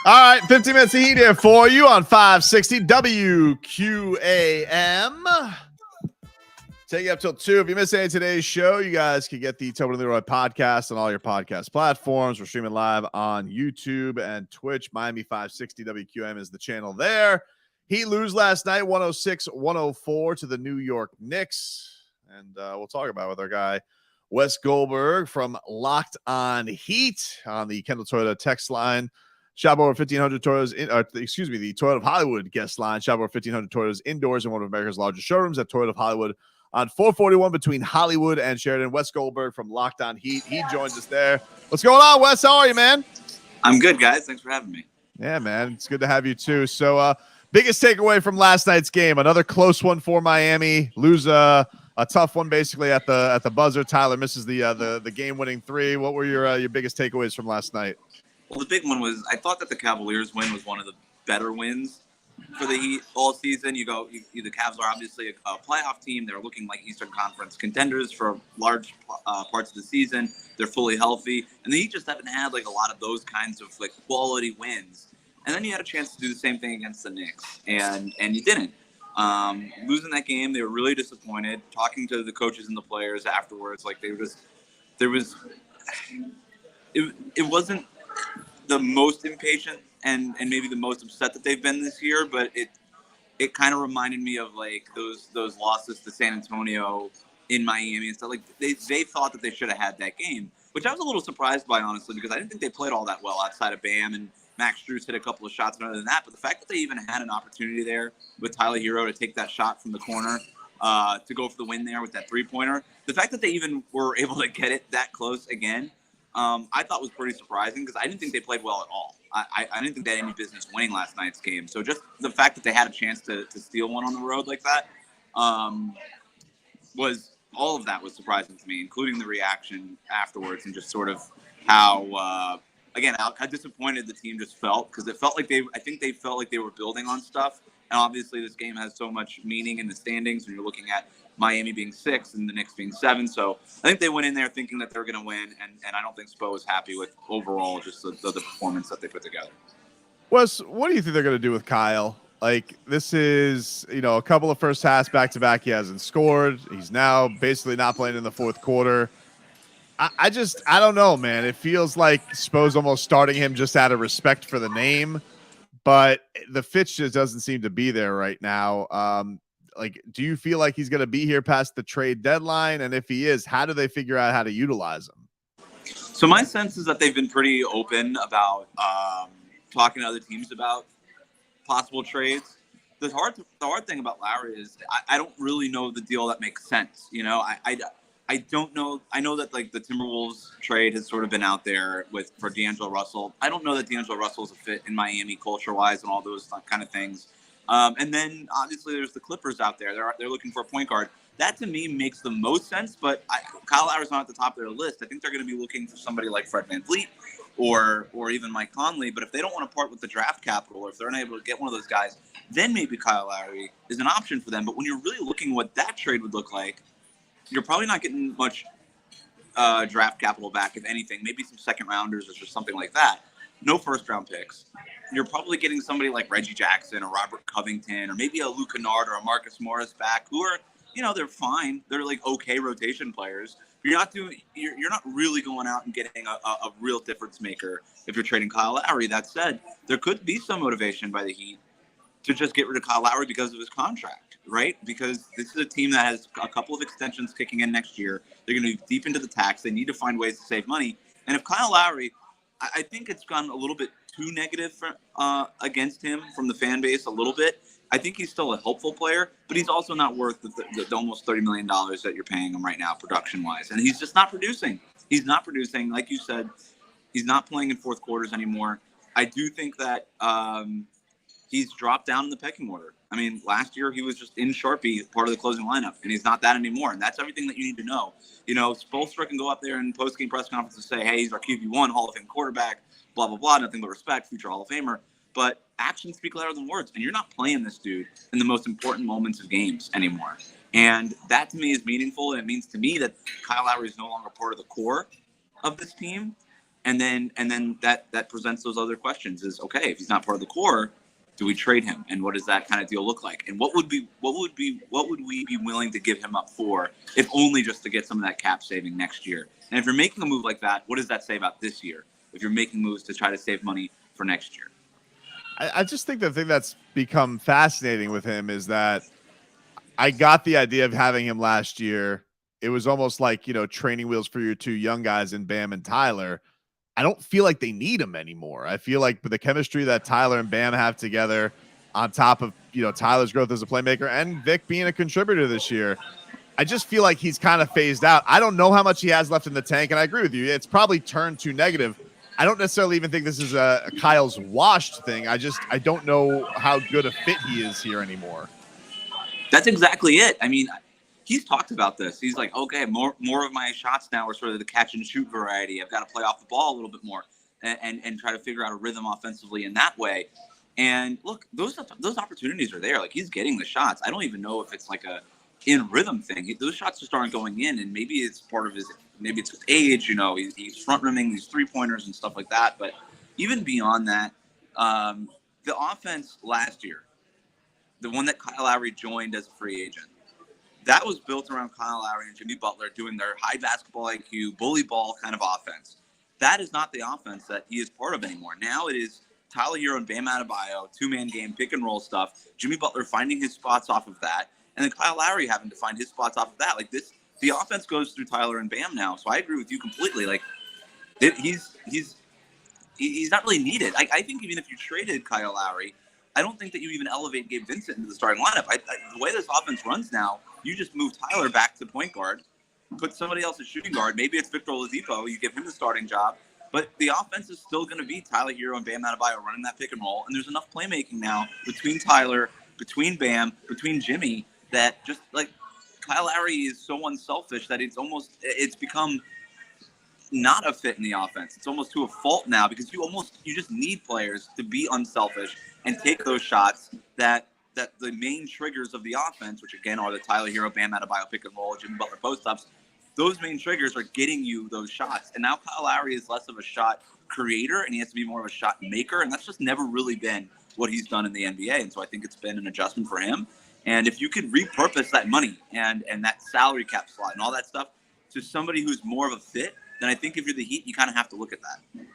All right, 15 minutes of heat here for you on 560 WQAM. Take you up till 2. If you missed any of today's show, you guys can get the Tobin Leroy podcast on all your podcast platforms. We're streaming live on YouTube and Twitch. Miami 560 WQAM is the channel there. Heat lose last night, 106-104 to the New York Knicks. And we'll talk about it with our guy, Wes Goldberg from Locked On Heat on the Kendall Toyota text line. Shop over 1,500 Toyotas, the Toyota of Hollywood guest line. Shop over 1,500 Toyotas indoors in one of America's largest showrooms at Toyota of Hollywood on 441 between Hollywood and Sheridan. Wes Goldberg from Locked On Heat. He joins us there. What's going on, Wes? How are you, man? I'm good, guys. Thanks for having me. Yeah, man. It's good to have you, too. So, biggest takeaway from last night's game, another close one for Miami. Lose a tough one, basically, at the buzzer. Tyler misses the game-winning 3. What were your biggest takeaways from last night? Well, the big one was I thought that the Cavaliers win was one of the better wins for the Heat all season. The Cavs are obviously a playoff team. They're looking like Eastern Conference contenders for large parts of the season. They're fully healthy, and the Heat just haven't had like a lot of those kinds of like quality wins. And then you had a chance to do the same thing against the Knicks, and you didn't. Losing that game, they were really disappointed. Talking to the coaches and the players afterwards, like it wasn't the most impatient and maybe the most upset that they've been this year, but it kind of reminded me of like those losses to San Antonio in Miami and stuff. Like they thought that they should have had that game, which I was a little surprised by, honestly, because I didn't think they played all that well outside of Bam and Max Strus hit a couple of shots and other than that. But the fact that they even had an opportunity there with Tyler Hero to take that shot from the corner to go for the win there with that 3-pointer, the fact that they even were able to get it that close again, I thought was pretty surprising because I didn't think they played well at all. I didn't think they had any business winning last night's game. So just the fact that they had a chance to steal one on the road like that was all of that was surprising to me, including the reaction afterwards and just sort of how disappointed the team just felt because it felt like they felt like they were building on stuff. And obviously this game has so much meaning in the standings when you're looking at Miami being 6 and the Knicks being 7. So I think they went in there thinking that they were going to win. And I don't think Spo was happy with overall just the performance that they put together. Wes, what do you think they're going to do with Kyle? Like, this is, a couple of first halves back-to-back. He hasn't scored. He's now basically not playing in the fourth quarter. I don't know, man. It feels like Spo's almost starting him just out of respect for the name. But the fit just doesn't seem to be there right now. Do you feel like he's going to be here past the trade deadline? And if he is, how do they figure out how to utilize him? So my sense is that they've been pretty open about talking to other teams about possible trades. The hard thing about Lowry is I don't really know the deal that makes sense. I don't know. I know that like the Timberwolves trade has sort of been out there for D'Angelo Russell. I don't know that D'Angelo Russell is a fit in Miami culture-wise and all those kind of things. And then obviously there's the Clippers out there. They're looking for a point guard. That to me makes the most sense. But Kyle Lowry's not at the top of their list. I think they're going to be looking for somebody like Fred VanVleet or even Mike Conley. But if they don't want to part with the draft capital, or if they're unable to get one of those guys, then maybe Kyle Lowry is an option for them. But when you're really looking at what that trade would look like, you're probably not getting much draft capital back, if anything. Maybe some second rounders or just something like that. No first round picks. You're probably getting somebody like Reggie Jackson or Robert Covington or maybe a Luke Kennard or a Marcus Morris back, who are, they're fine. They're like okay rotation players. But you're not really going out and getting a real difference maker if you're trading Kyle Lowry. That said, there could be some motivation by the Heat to just get rid of Kyle Lowry because of his contract, right? Because this is a team that has a couple of extensions kicking in next year. They're going to be deep into the tax. They need to find ways to save money. And if Kyle Lowry, I think it's gone a little bit too negative against him from the fan base a little bit. I think he's still a helpful player, but he's also not worth the almost $30 million that you're paying him right now production-wise. And he's just not producing. He's not producing. Like you said, he's not playing in fourth quarters anymore. I do think that he's dropped down in the pecking order. I mean, last year he was just in Sharpie, part of the closing lineup, and he's not that anymore. And that's everything that you need to know. Spoelstra can go up there in post-game press conferences and say, hey, he's our QB1 Hall of Fame quarterback, blah, blah, blah, nothing but respect, future Hall of Famer. But actions speak louder than words, and you're not playing this dude in the most important moments of games anymore. And that to me is meaningful, and it means to me that Kyle Lowry is no longer part of the core of this team. And then that presents those other questions is, okay, if he's not part of the core, do we trade him? And what does that kind of deal look like? And what would we be willing to give him up for, if only just to get some of that cap saving next year? And if you're making a move like that, what does that say about this year? If you're making moves to try to save money for next year. I just think the thing that's become fascinating with him is that I got the idea of having him last year. It was almost like, training wheels for your two young guys in Bam and Tyler. I don't feel like they need him anymore. I feel like the chemistry that Tyler and Bam have together, on top of, Tyler's growth as a playmaker and Vic being a contributor this year, I just feel like he's kind of phased out. I don't know how much he has left in the tank, and I agree with you. It's probably turned to negative. I don't necessarily even think this is a Kyle's washed thing. I don't know how good a fit he is here anymore. That's exactly it. I mean, he's talked about this. He's like, okay, more of my shots now are sort of the catch and shoot variety. I've got to play off the ball a little bit more and try to figure out a rhythm offensively in that way. And look, those opportunities are there. Like, he's getting the shots. I don't even know if it's like a in rhythm thing. Those shots just aren't going in, and maybe it's part of his age. He's front rimming these 3-pointers and stuff like that. But even beyond that, the offense last year, the one that Kyle Lowry joined as a free agent, that was built around Kyle Lowry and Jimmy Butler doing their high basketball IQ, bully ball kind of offense. That is not the offense that he is part of anymore. Now it is Tyler Hero and Bam Adebayo, two-man game, pick-and-roll stuff, Jimmy Butler finding his spots off of that, and then Kyle Lowry having to find his spots off of that. Like, the offense goes through Tyler and Bam now, so I agree with you completely. Like, he's not really needed. I think even if you traded Kyle Lowry, I don't think that you even elevate Gabe Vincent into the starting lineup. The way this offense runs now, you just move Tyler back to point guard, put somebody else at shooting guard. Maybe it's Victor Oladipo. You give him the starting job. But the offense is still going to be Tyler Hero and Bam Adebayo running that pick and roll. And there's enough playmaking now between Tyler, between Bam, between Jimmy, that just like Kyle Lowry is so unselfish that it's become not a fit in the offense. It's almost to a fault now, because you just need players to be unselfish and take those shots that the main triggers of the offense, which again are the Tyler Hero, Bam Adebayo pick and roll, Jimmy Butler post-ups, those main triggers are getting you those shots. And now Kyle Lowry is less of a shot creator, and he has to be more of a shot maker, and that's just never really been what he's done in the NBA. And so I think it's been an adjustment for him. And if you could repurpose that money and that salary cap slot and all that stuff to somebody who's more of a fit, then I think if you're the Heat, you kind of have to look at that.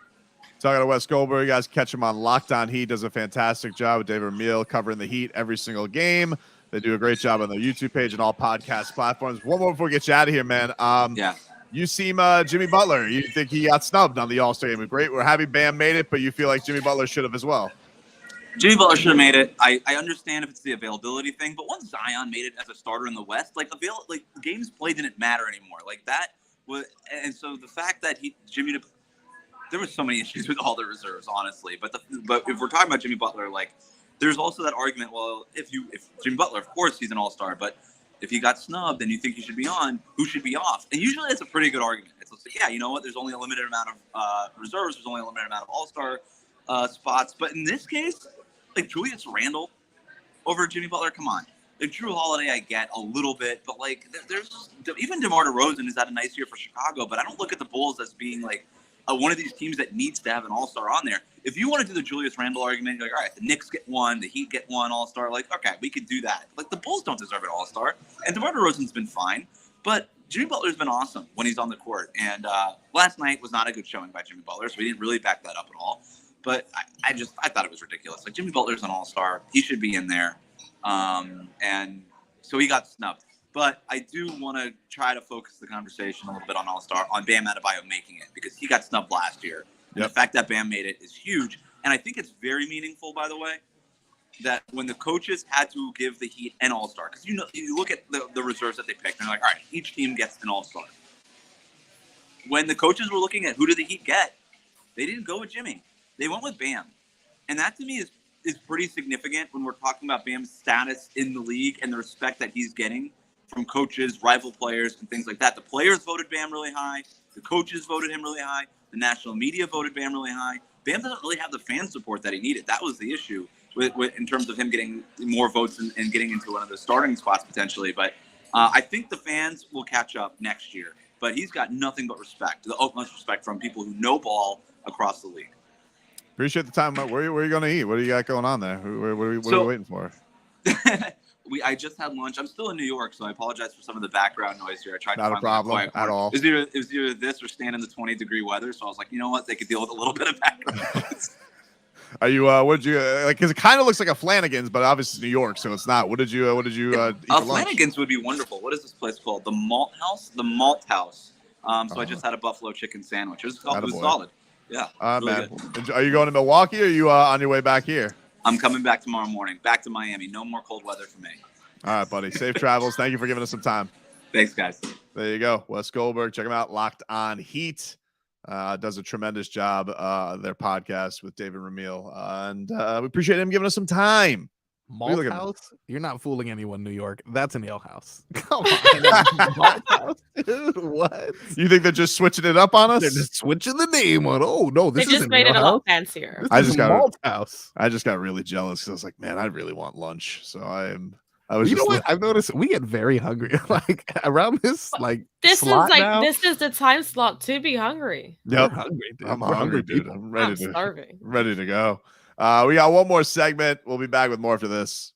Talking to Wes Goldberg, you guys catch him on Locked On Heat. Does a fantastic job with David Ramil covering the Heat every single game. They do a great job on their YouTube page and all podcast platforms. One more before we get you out of here, man. Yeah. You seem Jimmy Butler. You think he got snubbed on the All-Star game? Great. We're happy Bam made it, but you feel like Jimmy Butler should have as well. Jimmy Butler should have made it. I understand if it's the availability thing, but once Zion made it as a starter in the West, games played didn't matter anymore. And so the fact that there were so many issues with all the reserves, honestly. But if we're talking about Jimmy Butler, there's also that argument. Well, if Jimmy Butler, of course, he's an all-star, but if he got snubbed and you think he should be on, who should be off? And usually that's a pretty good argument. It's like, yeah, you know what? There's only a limited amount of reserves. There's only a limited amount of all-star spots. But in this case, Julius Randle over Jimmy Butler, come on. Drew Holiday, I get a little bit, but there's even DeMar DeRozan has had a nice year for Chicago, but I don't look at the Bulls as being one of these teams that needs to have an all-star on there. If you want to do the Julius Randle argument, you're like, all right, the Knicks get one, the Heat get one all-star. Okay, we could do that. The Bulls don't deserve an all-star, and DeMar DeRozan's been fine, but Jimmy Butler's been awesome when he's on the court. And last night was not a good showing by Jimmy Butler, so we didn't really back that up at all. But I thought it was ridiculous. Jimmy Butler's an all-star. He should be in there. And so he got snubbed. But I do want to try to focus the conversation a little bit on All-Star, on Bam Adebayo making it, because he got snubbed last year. And the fact that Bam made it is huge. And I think it's very meaningful, by the way, that when the coaches had to give the Heat an All-Star, because you look at the reserves that they picked, and they're like, all right, each team gets an All-Star. When the coaches were looking at who did the Heat get, they didn't go with Jimmy. They went with Bam. And that, to me, is pretty significant when we're talking about Bam's status in the league and the respect that he's getting from coaches, rival players, and things like that. The players voted Bam really high. The coaches voted him really high. The national media voted Bam really high. Bam doesn't really have the fan support that he needed. That was the issue in terms of him getting more votes and getting into one of the starting spots potentially. But I think the fans will catch up next year. but he's got nothing but respect, the utmost respect from people who know ball across the league. Appreciate the time. Where are you going to eat? What do you got going on there? What are we waiting for? I just had lunch. I'm still in New York, so I apologize for some of the background noise here. I tried to Not a find problem quiet at all. It was either this or stand in the 20-degree weather. So I was like, you know what? They could deal with a little bit of background noise. Are you? What did you like? Because it kind of looks like a Flanagan's, but obviously it's New York, so it's not. What did you? Eat for lunch? Flanagan's would be wonderful. What is this place called? The Malt House. The Malt House. So I just had a buffalo chicken sandwich. It was solid. Yeah. Really man. good. Are you going to Milwaukee, or are you on your way back here? I'm coming back tomorrow morning. Back to Miami. No more cold weather for me. All right, buddy. Safe travels. Thank you for giving us some time. Thanks, guys. There you go. Wes Goldberg. Check him out. Locked on Heat. Does a tremendous job. Their podcast with David Ramil. And we appreciate him giving us some time. Malt house? You're not fooling anyone, New York. That's an ale house. Come on. Malt house? Dude, what? You think they're just switching it up on us? They're just switching the name on. Oh, no. This They just made it a lot fancier. I just got Malt house. I just got really jealous because I was like, man, I really want lunch. So I You was just know what? I've noticed we get very hungry. Like around this, This slot is now. this is the time slot to be hungry. Yep. We're hungry, dude. I'm We're hungry, dude. people. I'm ready starving. ready to go. We got one more segment. We'll be back with more after this.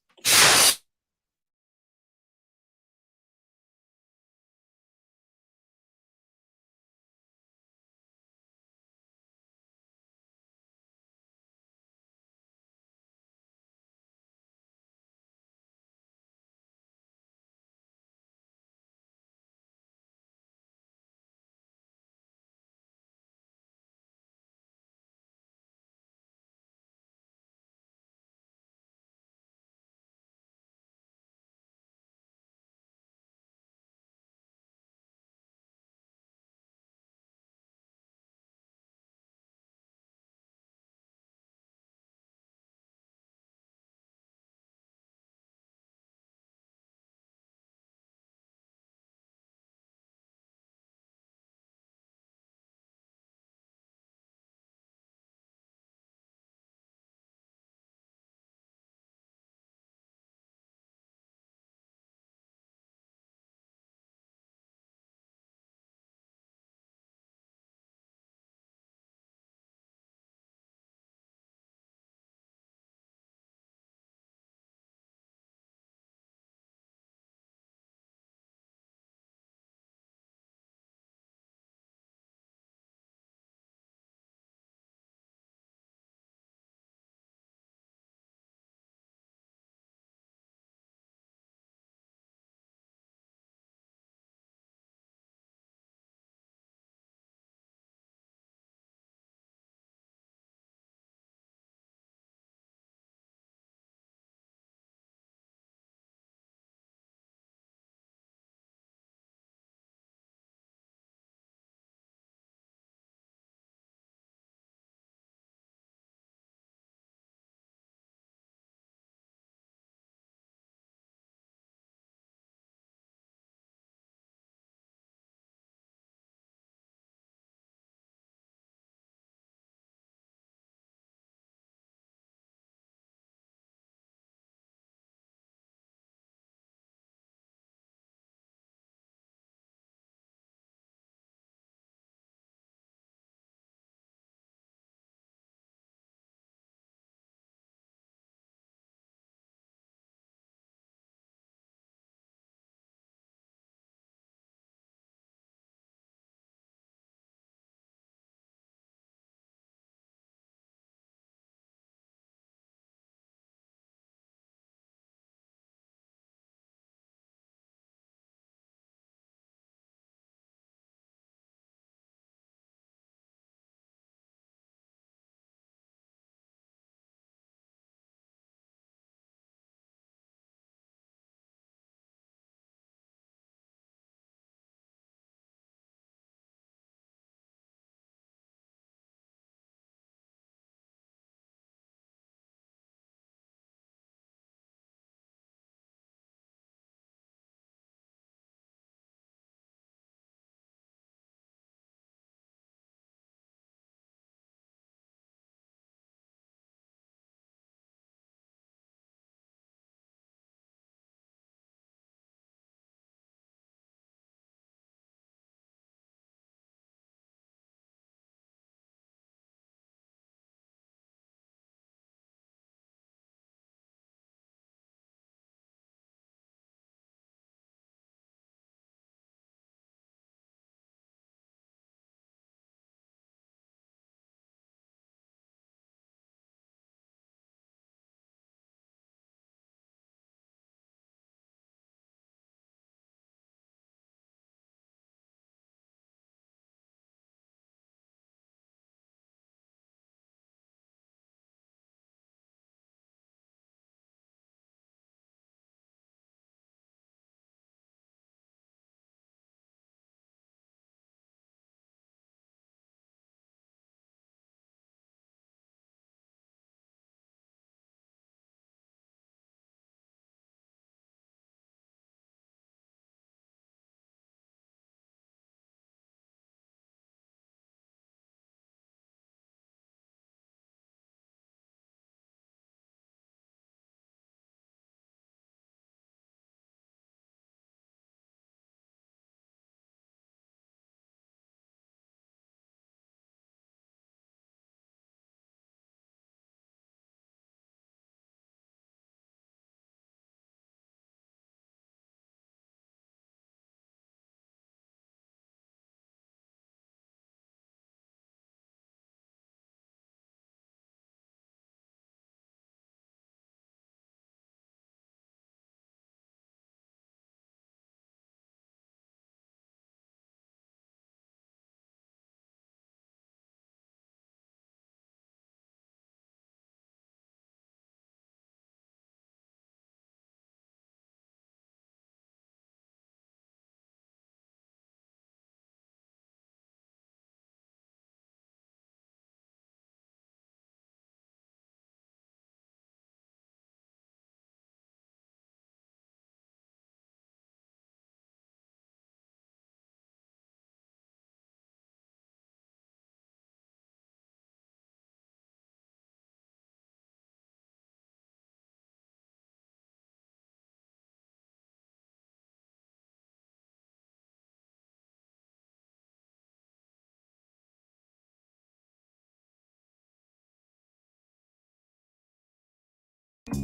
All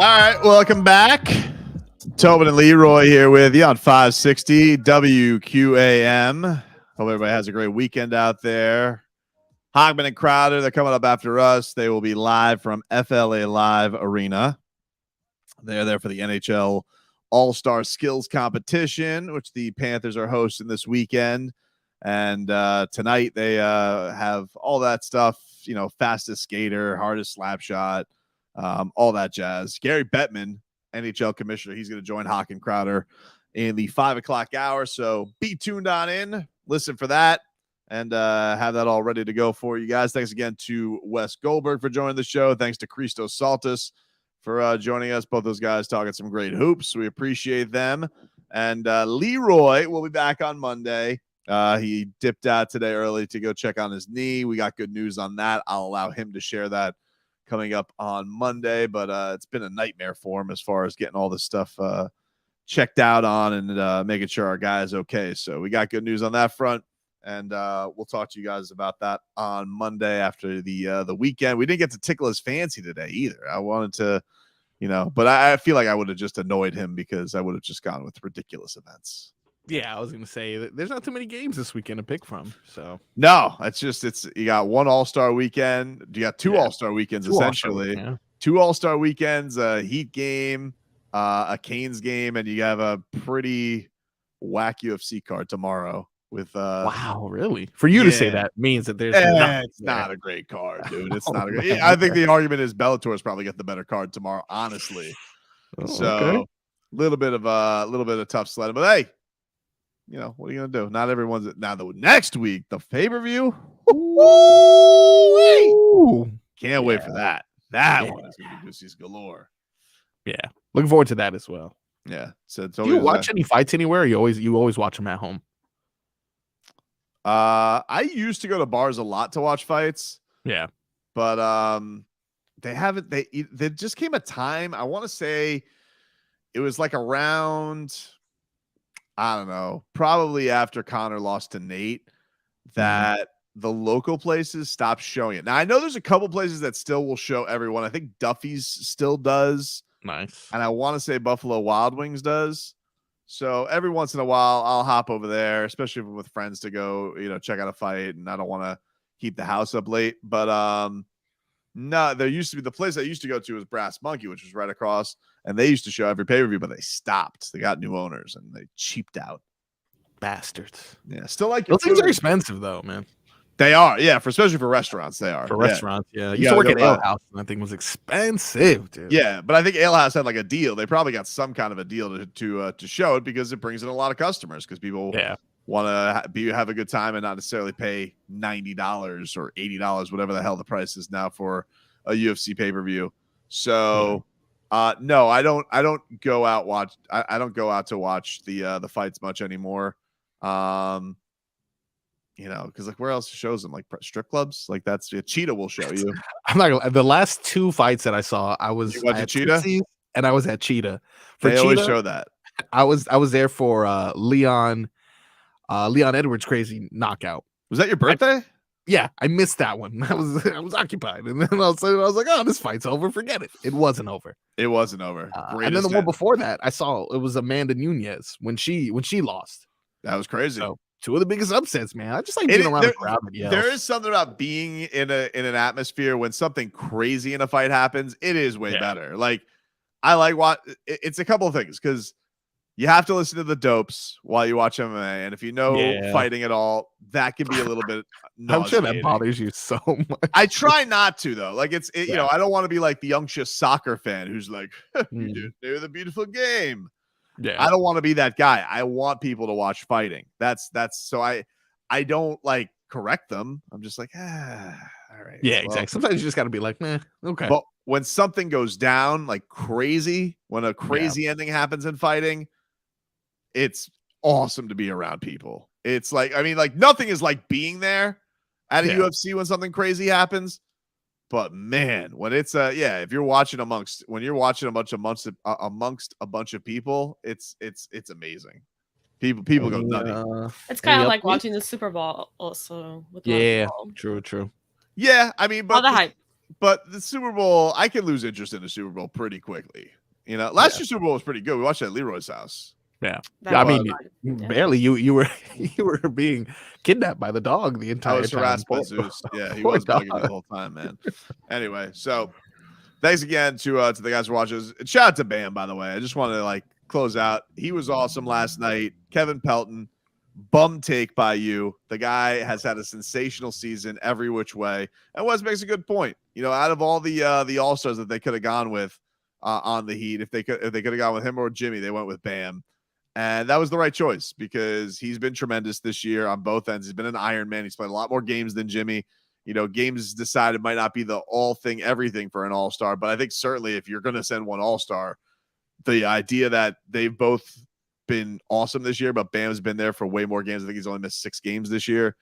right, welcome back. Tobin and Leroy here with you on 560 WQAM. Hope everybody has a great weekend out there. Hogman and Crowder, they're coming up after us. They will be live from FLA Live Arena. They're there for the NHL All-Star Skills Competition, which the Panthers are hosting this weekend. And tonight they have all that stuff, you know, fastest skater, hardest slap shot, all that jazz. Gary Bettman, NHL commissioner, he's going to join Hawk and Crowder in the 5 o'clock hour. So be tuned on in, listen for that, and have that all ready to go for you guys. Thanks again to Wes Goldberg for joining the show. Thanks to CHRISTOS TSALTAS for joining us. Both those guys talking some great hoops. We appreciate them. And Leroy will be back on Monday. He dipped out today early to go check on his knee. We got good news on that. I'll allow him to share that coming up on Monday, but it's been a nightmare for him as far as getting all this stuff checked out on and making sure our guy is okay. So we got good news on that front, and we'll talk to you guys about that on Monday after the weekend. We didn't get to tickle his fancy today either. I wanted to, you know, but I feel like I would have just annoyed him because I would have just gone with ridiculous events. Yeah, I was gonna say that there's not too many games this weekend to pick from. So no, it's you got one All-Star weekend. You got two All-Star weekends essentially. Two All-Star weekends, a Heat game, a Canes game, and you have a pretty whack UFC card tomorrow with wow, really? For you to say that means that there's it's not a great card, dude. It's not a great. I think the argument is Bellator's probably got the better card tomorrow, honestly. So little bit of tough sledding, but hey, you know, what are you going to do? Not everyone's now. The next week, the pay-per-view. Can't wait for that. That one is going to be Goosey's galore. Yeah. Looking forward to that as well. Yeah. So do you watch any fights anywhere? Or you always watch them at home? I used to go to bars a lot to watch fights. Yeah. But there just came a time, I want to say it was like around, I don't know, probably after Connor lost to Nate, that the local places stopped showing it. Now, I know there's a couple places that still will show everyone. I think Duffy's still does. Nice. And I want to say Buffalo Wild Wings does. So every once in a while, I'll hop over there, especially with friends to go, you know, check out a fight. And I don't want to keep the house up late. But no, there used to be the place I used to go to was Brass Monkey, which was right across. And they used to show every pay-per-view, but they stopped. They got new owners and they cheaped out. Bastards. Yeah, still like those things are expensive though, man. They are, yeah, especially for restaurants. They are for restaurants. Yeah, you used to work at Ale House, and that thing was expensive, dude. Yeah, but I think Ale House had like a deal. They probably got some kind of a deal to show it because it brings in a lot of customers because people want to have a good time and not necessarily pay $90 or $80, whatever the hell the price is now for a UFC pay-per-view. So. No, I don't go out watch. I don't go out to watch the fights much anymore. You know, because like where else shows them? Like strip clubs? Like that's Cheetah will show you. I'm not gonna, the last two fights that I saw, I was at Cheetah and I was at Cheetah. For they Cheetah, always show that. I was there for Leon Edwards' crazy knockout. Was that your birthday? Yeah, I missed that one. I was occupied, and then all of a sudden I was like, "Oh, this fight's over. Forget it." It wasn't over. It wasn't over. And then the one before that, I saw it was Amanda Nunes when she lost. That was crazy. So, two of the biggest upsets, man. I just like being around the crowd. There is something about being in an atmosphere when something crazy in a fight happens. It is way better. Like I like it's a couple of things because you have to listen to the dopes while you watch MMA, and if you know fighting at all, that can be a little bit. I'm sure that bothers you so much. I try not to though. Like you know, I don't want to be like the youngest soccer fan who's like, "You do the beautiful game." Yeah, I don't want to be that guy. I want people to watch fighting. That's so I don't like correct them. I'm just like, all right. Yeah, exactly. Sometimes you just got to be like, meh, okay. But when something goes down like crazy, when a crazy ending happens in fighting, it's awesome to be around people. It's like, I mean, like nothing is like being there at a UFC when something crazy happens. But man, when it's if you're watching amongst a bunch of people, it's amazing. People go nutty. It's kind of like watching the Super Bowl also. With Yeah, true. Yeah, I mean, all the hype. But the Super Bowl, I can lose interest in the Super Bowl pretty quickly. You know, last year's Super Bowl was pretty good. We watched it at Leroy's house. Yeah, I mean, barely. You were being kidnapped by the dog the entire time. I was harassed by Zeus. Yeah, he was bugging me the whole time, man. Anyway, so thanks again to the guys who watches. Shout out to Bam, by the way. I just wanted to close out. He was awesome last night. Kevin Pelton, bum take by you. The guy has had a sensational season every which way. And Wes makes a good point. You know, out of all the All-Stars that they could have gone with on the Heat, if they could have gone with him or Jimmy, they went with Bam. And that was the right choice because he's been tremendous this year on both ends. He's been an Iron Man. He's played a lot more games than Jimmy. You know, games decided might not be the all thing, everything for an All-Star. But I think certainly if you're going to send one All-Star, the idea that they've both been awesome this year, but Bam's been there for way more games. I think he's only missed 6 games this year.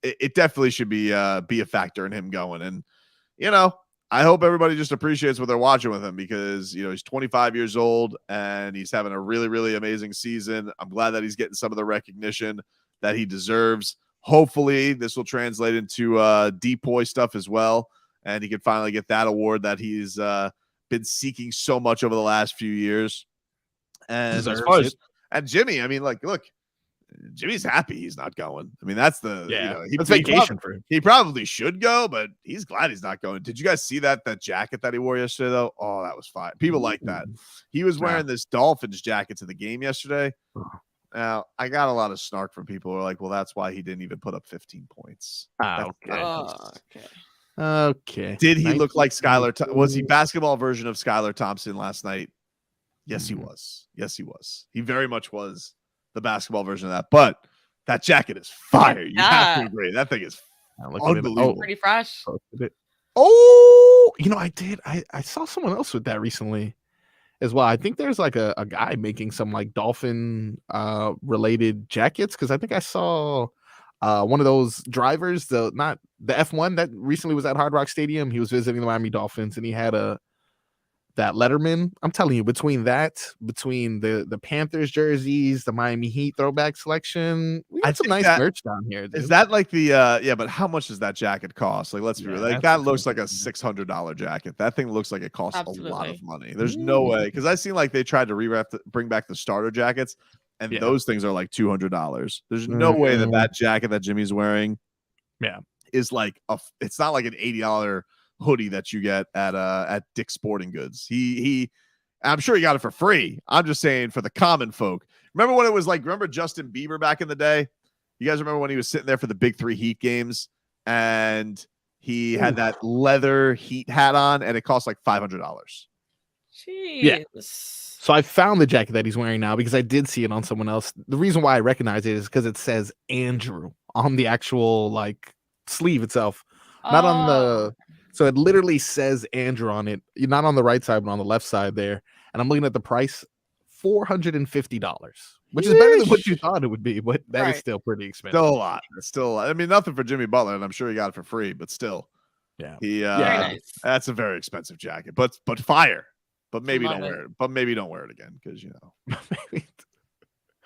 It definitely should be a factor in him going. And, you know, I hope everybody just appreciates what they're watching with him because, you know, he's 25 years old and he's having a really, really amazing season. I'm glad that he's getting some of the recognition that he deserves. Hopefully this will translate into DPOY stuff as well. And he can finally get that award that he's been seeking so much over the last few years. And as far as Jimmy, I mean, look, Jimmy's happy he's not going. I mean, that's that's vacation for him. He probably should go, but he's glad he's not going. Did you guys see that jacket that he wore yesterday, though? Oh, that was fire. People like that. He was wearing this Dolphins jacket to the game yesterday. Now, I got a lot of snark from people who are like, well, that's why he didn't even put up 15 points. Okay. Did he look like Skylar? Was he basketball version of Skylar Thompson last night? Yes, he was. Yes, he was. He very much was the basketball version of that. But that jacket is fire. You have to agree. That thing is unbelievable. Pretty fresh. Oh, you know, I saw someone else with that recently as well. I think there's like a guy making some like dolphin related jackets because I think I saw one of those drivers, not the F1 that recently was at Hard Rock Stadium. He was visiting the Miami Dolphins and he had that Letterman. I'm telling you, between the Panthers jerseys, the Miami Heat throwback selection, we got some nice merch down here. Dude. Is that like the but how much does that jacket cost? Like, let's be real. Like, that looks like a $600 jacket. That thing looks like it costs a lot of money. There's no way, because I seen like they tried to bring back the starter jackets, and those things are like $200. There's no way that jacket that Jimmy's wearing, is like it's not like an $80 hoodie that you get at Dick's Sporting Goods. I'm sure he got it for free. I'm just saying for the common folk. Remember when it was like, remember Justin Bieber back in the day? You guys remember when he was sitting there for the big 3 Heat games and he had that leather Heat hat on and it cost like $500. Jeez. Yeah. So I found the jacket that he's wearing now because I did see it on someone else. The reason why I recognize it is because it says Andrew on the actual like sleeve itself, not on the. So it literally says Andrew on it, not on the right side, but on the left side there. And I'm looking at the price, $450, which is better than what you thought it would be, but that is still pretty expensive. Still a lot. Still, I mean, nothing for Jimmy Butler, and I'm sure he got it for free, but still, that's a very expensive jacket, but fire. But maybe don't wear it. But maybe don't wear it again because you know,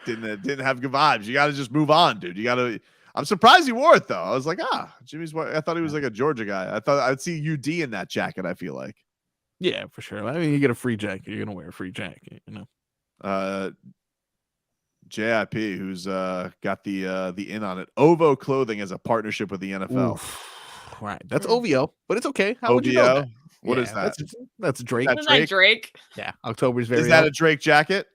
didn't have good vibes. You got to just move on, dude. You got to. I'm surprised he wore it though. I was like, Jimmy's. I thought he was like a Georgia guy. I thought I'd see UD in that jacket. I feel like, yeah, for sure. I mean, you get a free jacket, you're gonna wear a free jacket, you know. JIP, who's got the in on it. Ovo Clothing has a partnership with the NFL. Oof. Right, that's OVO, but it's okay. How would you know that? What is that? That's Drake. Isn't that Drake? Yeah, October's very. Is that a Drake jacket?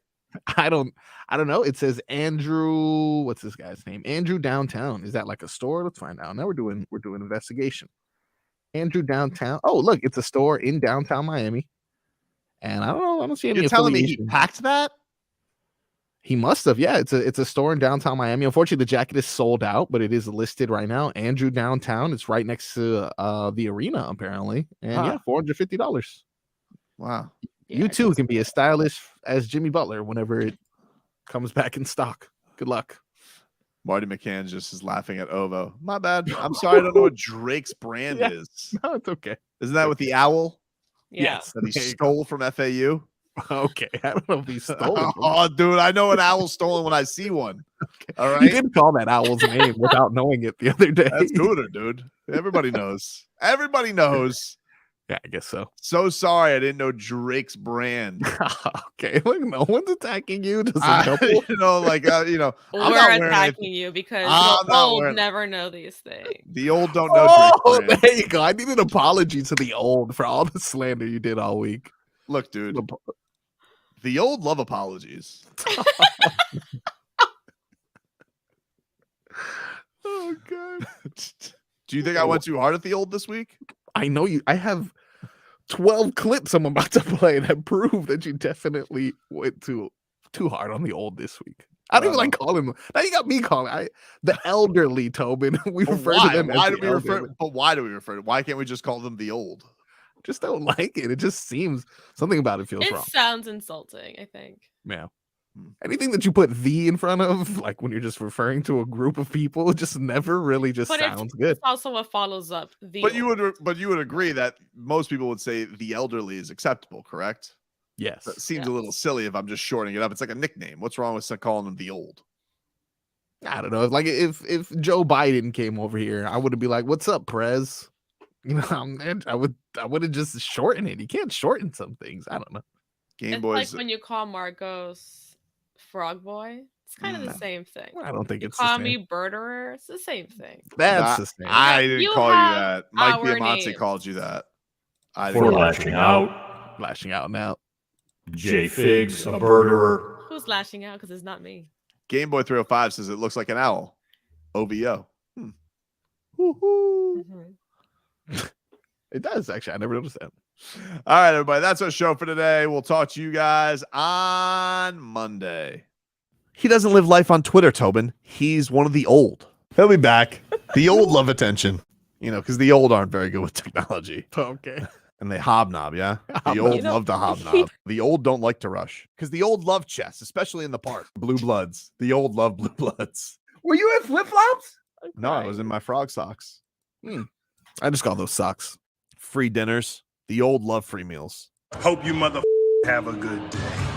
I don't know. It says Andrew. What's this guy's name? Andrew Downtown. Is that like a store? Let's find out. Now we're doing investigation. Andrew Downtown. Oh, look, it's a store in downtown Miami. And I don't know. I don't see any. You're telling me he packed that? He must have. Yeah, it's a store in downtown Miami. Unfortunately, the jacket is sold out, but it is listed right now. Andrew Downtown. It's right next to the arena, apparently. And $450. Wow. You too can be as stylish as Jimmy Butler whenever it comes back in stock. Good luck. Marty McCann just is laughing at Ovo. My bad. I'm sorry. I don't know what Drake's brand is. No, it's okay. Isn't that with the owl? Yes. That he stole from FAU? Okay, I don't know if he stole it. Oh, dude, I know an owl's stolen when I see one. All right. You did call that owl's name without knowing it the other day. That's Cooter, dude. Everybody knows. Everybody knows. Yeah, I guess so. So sorry I didn't know Drake's brand. Okay, look, no one's attacking you. Just You know, like, you know, I'm not We're wearing attacking you because I'm the not old wearing- never know these things. The old don't know Oh, Drake's brand. there you go. I need an apology to the old for all the slander you did all week. Look, dude, the old love apologies. Oh, God. Do you think I went too hard at the old this week? I know you. I have 12 clips I'm about to play that prove that you definitely went too hard on the old this week. I don't even like calling them. Now you got me calling the elderly Tobin. We refer to them. Why as do the we refer? elderly. But why do we refer? Why can't we just call them the old? Just don't like it. It just seems something about it feels It wrong. sounds insulting, I think. Yeah. Anything that you put "the" in front of, like when you're just referring to a group of people, it just never really just But sounds it's good. also what follows up the. But you would agree that most people would say the elderly is acceptable, correct? Yes. That seems a little silly if I'm just shortening it up. It's like a nickname. What's wrong with calling them the old? I don't know. Like if Joe Biden came over here, I would be like, "What's up, Prez?" You know, I would have just shortened it. You can't shorten some things. I don't know. Game It's Boys. like when you call Margos Frog Boy. It's kind of the same thing. I don't think You it's the call same. me Birderer. It's the same thing. That's the same. I didn't You call you have that. Mike our Diamante names. called you that. I For didn't call you lashing that. out. Lashing out now. J Figs, a murderer. Who's lashing out? Because it's not me. Game Boy 305 says it looks like an owl. OVO. It does actually. I never noticed that. All right, everybody. That's our show for today. We'll talk to you guys on Monday. He doesn't live life on Twitter, Tobin. He's one of the old. He'll be back. The old love attention. You know, because the old aren't very good with technology. Okay. And they hobnob, yeah? The Hobnob. old You know- love to hobnob. The old don't like to rush. Because the old love chess, especially in the park. Blue Bloods. The old love Blue Bloods. Were you in flip flops? No, I was in my frog socks. I just call those socks. Free dinners. The old love free meals. Hope you mother have a good day.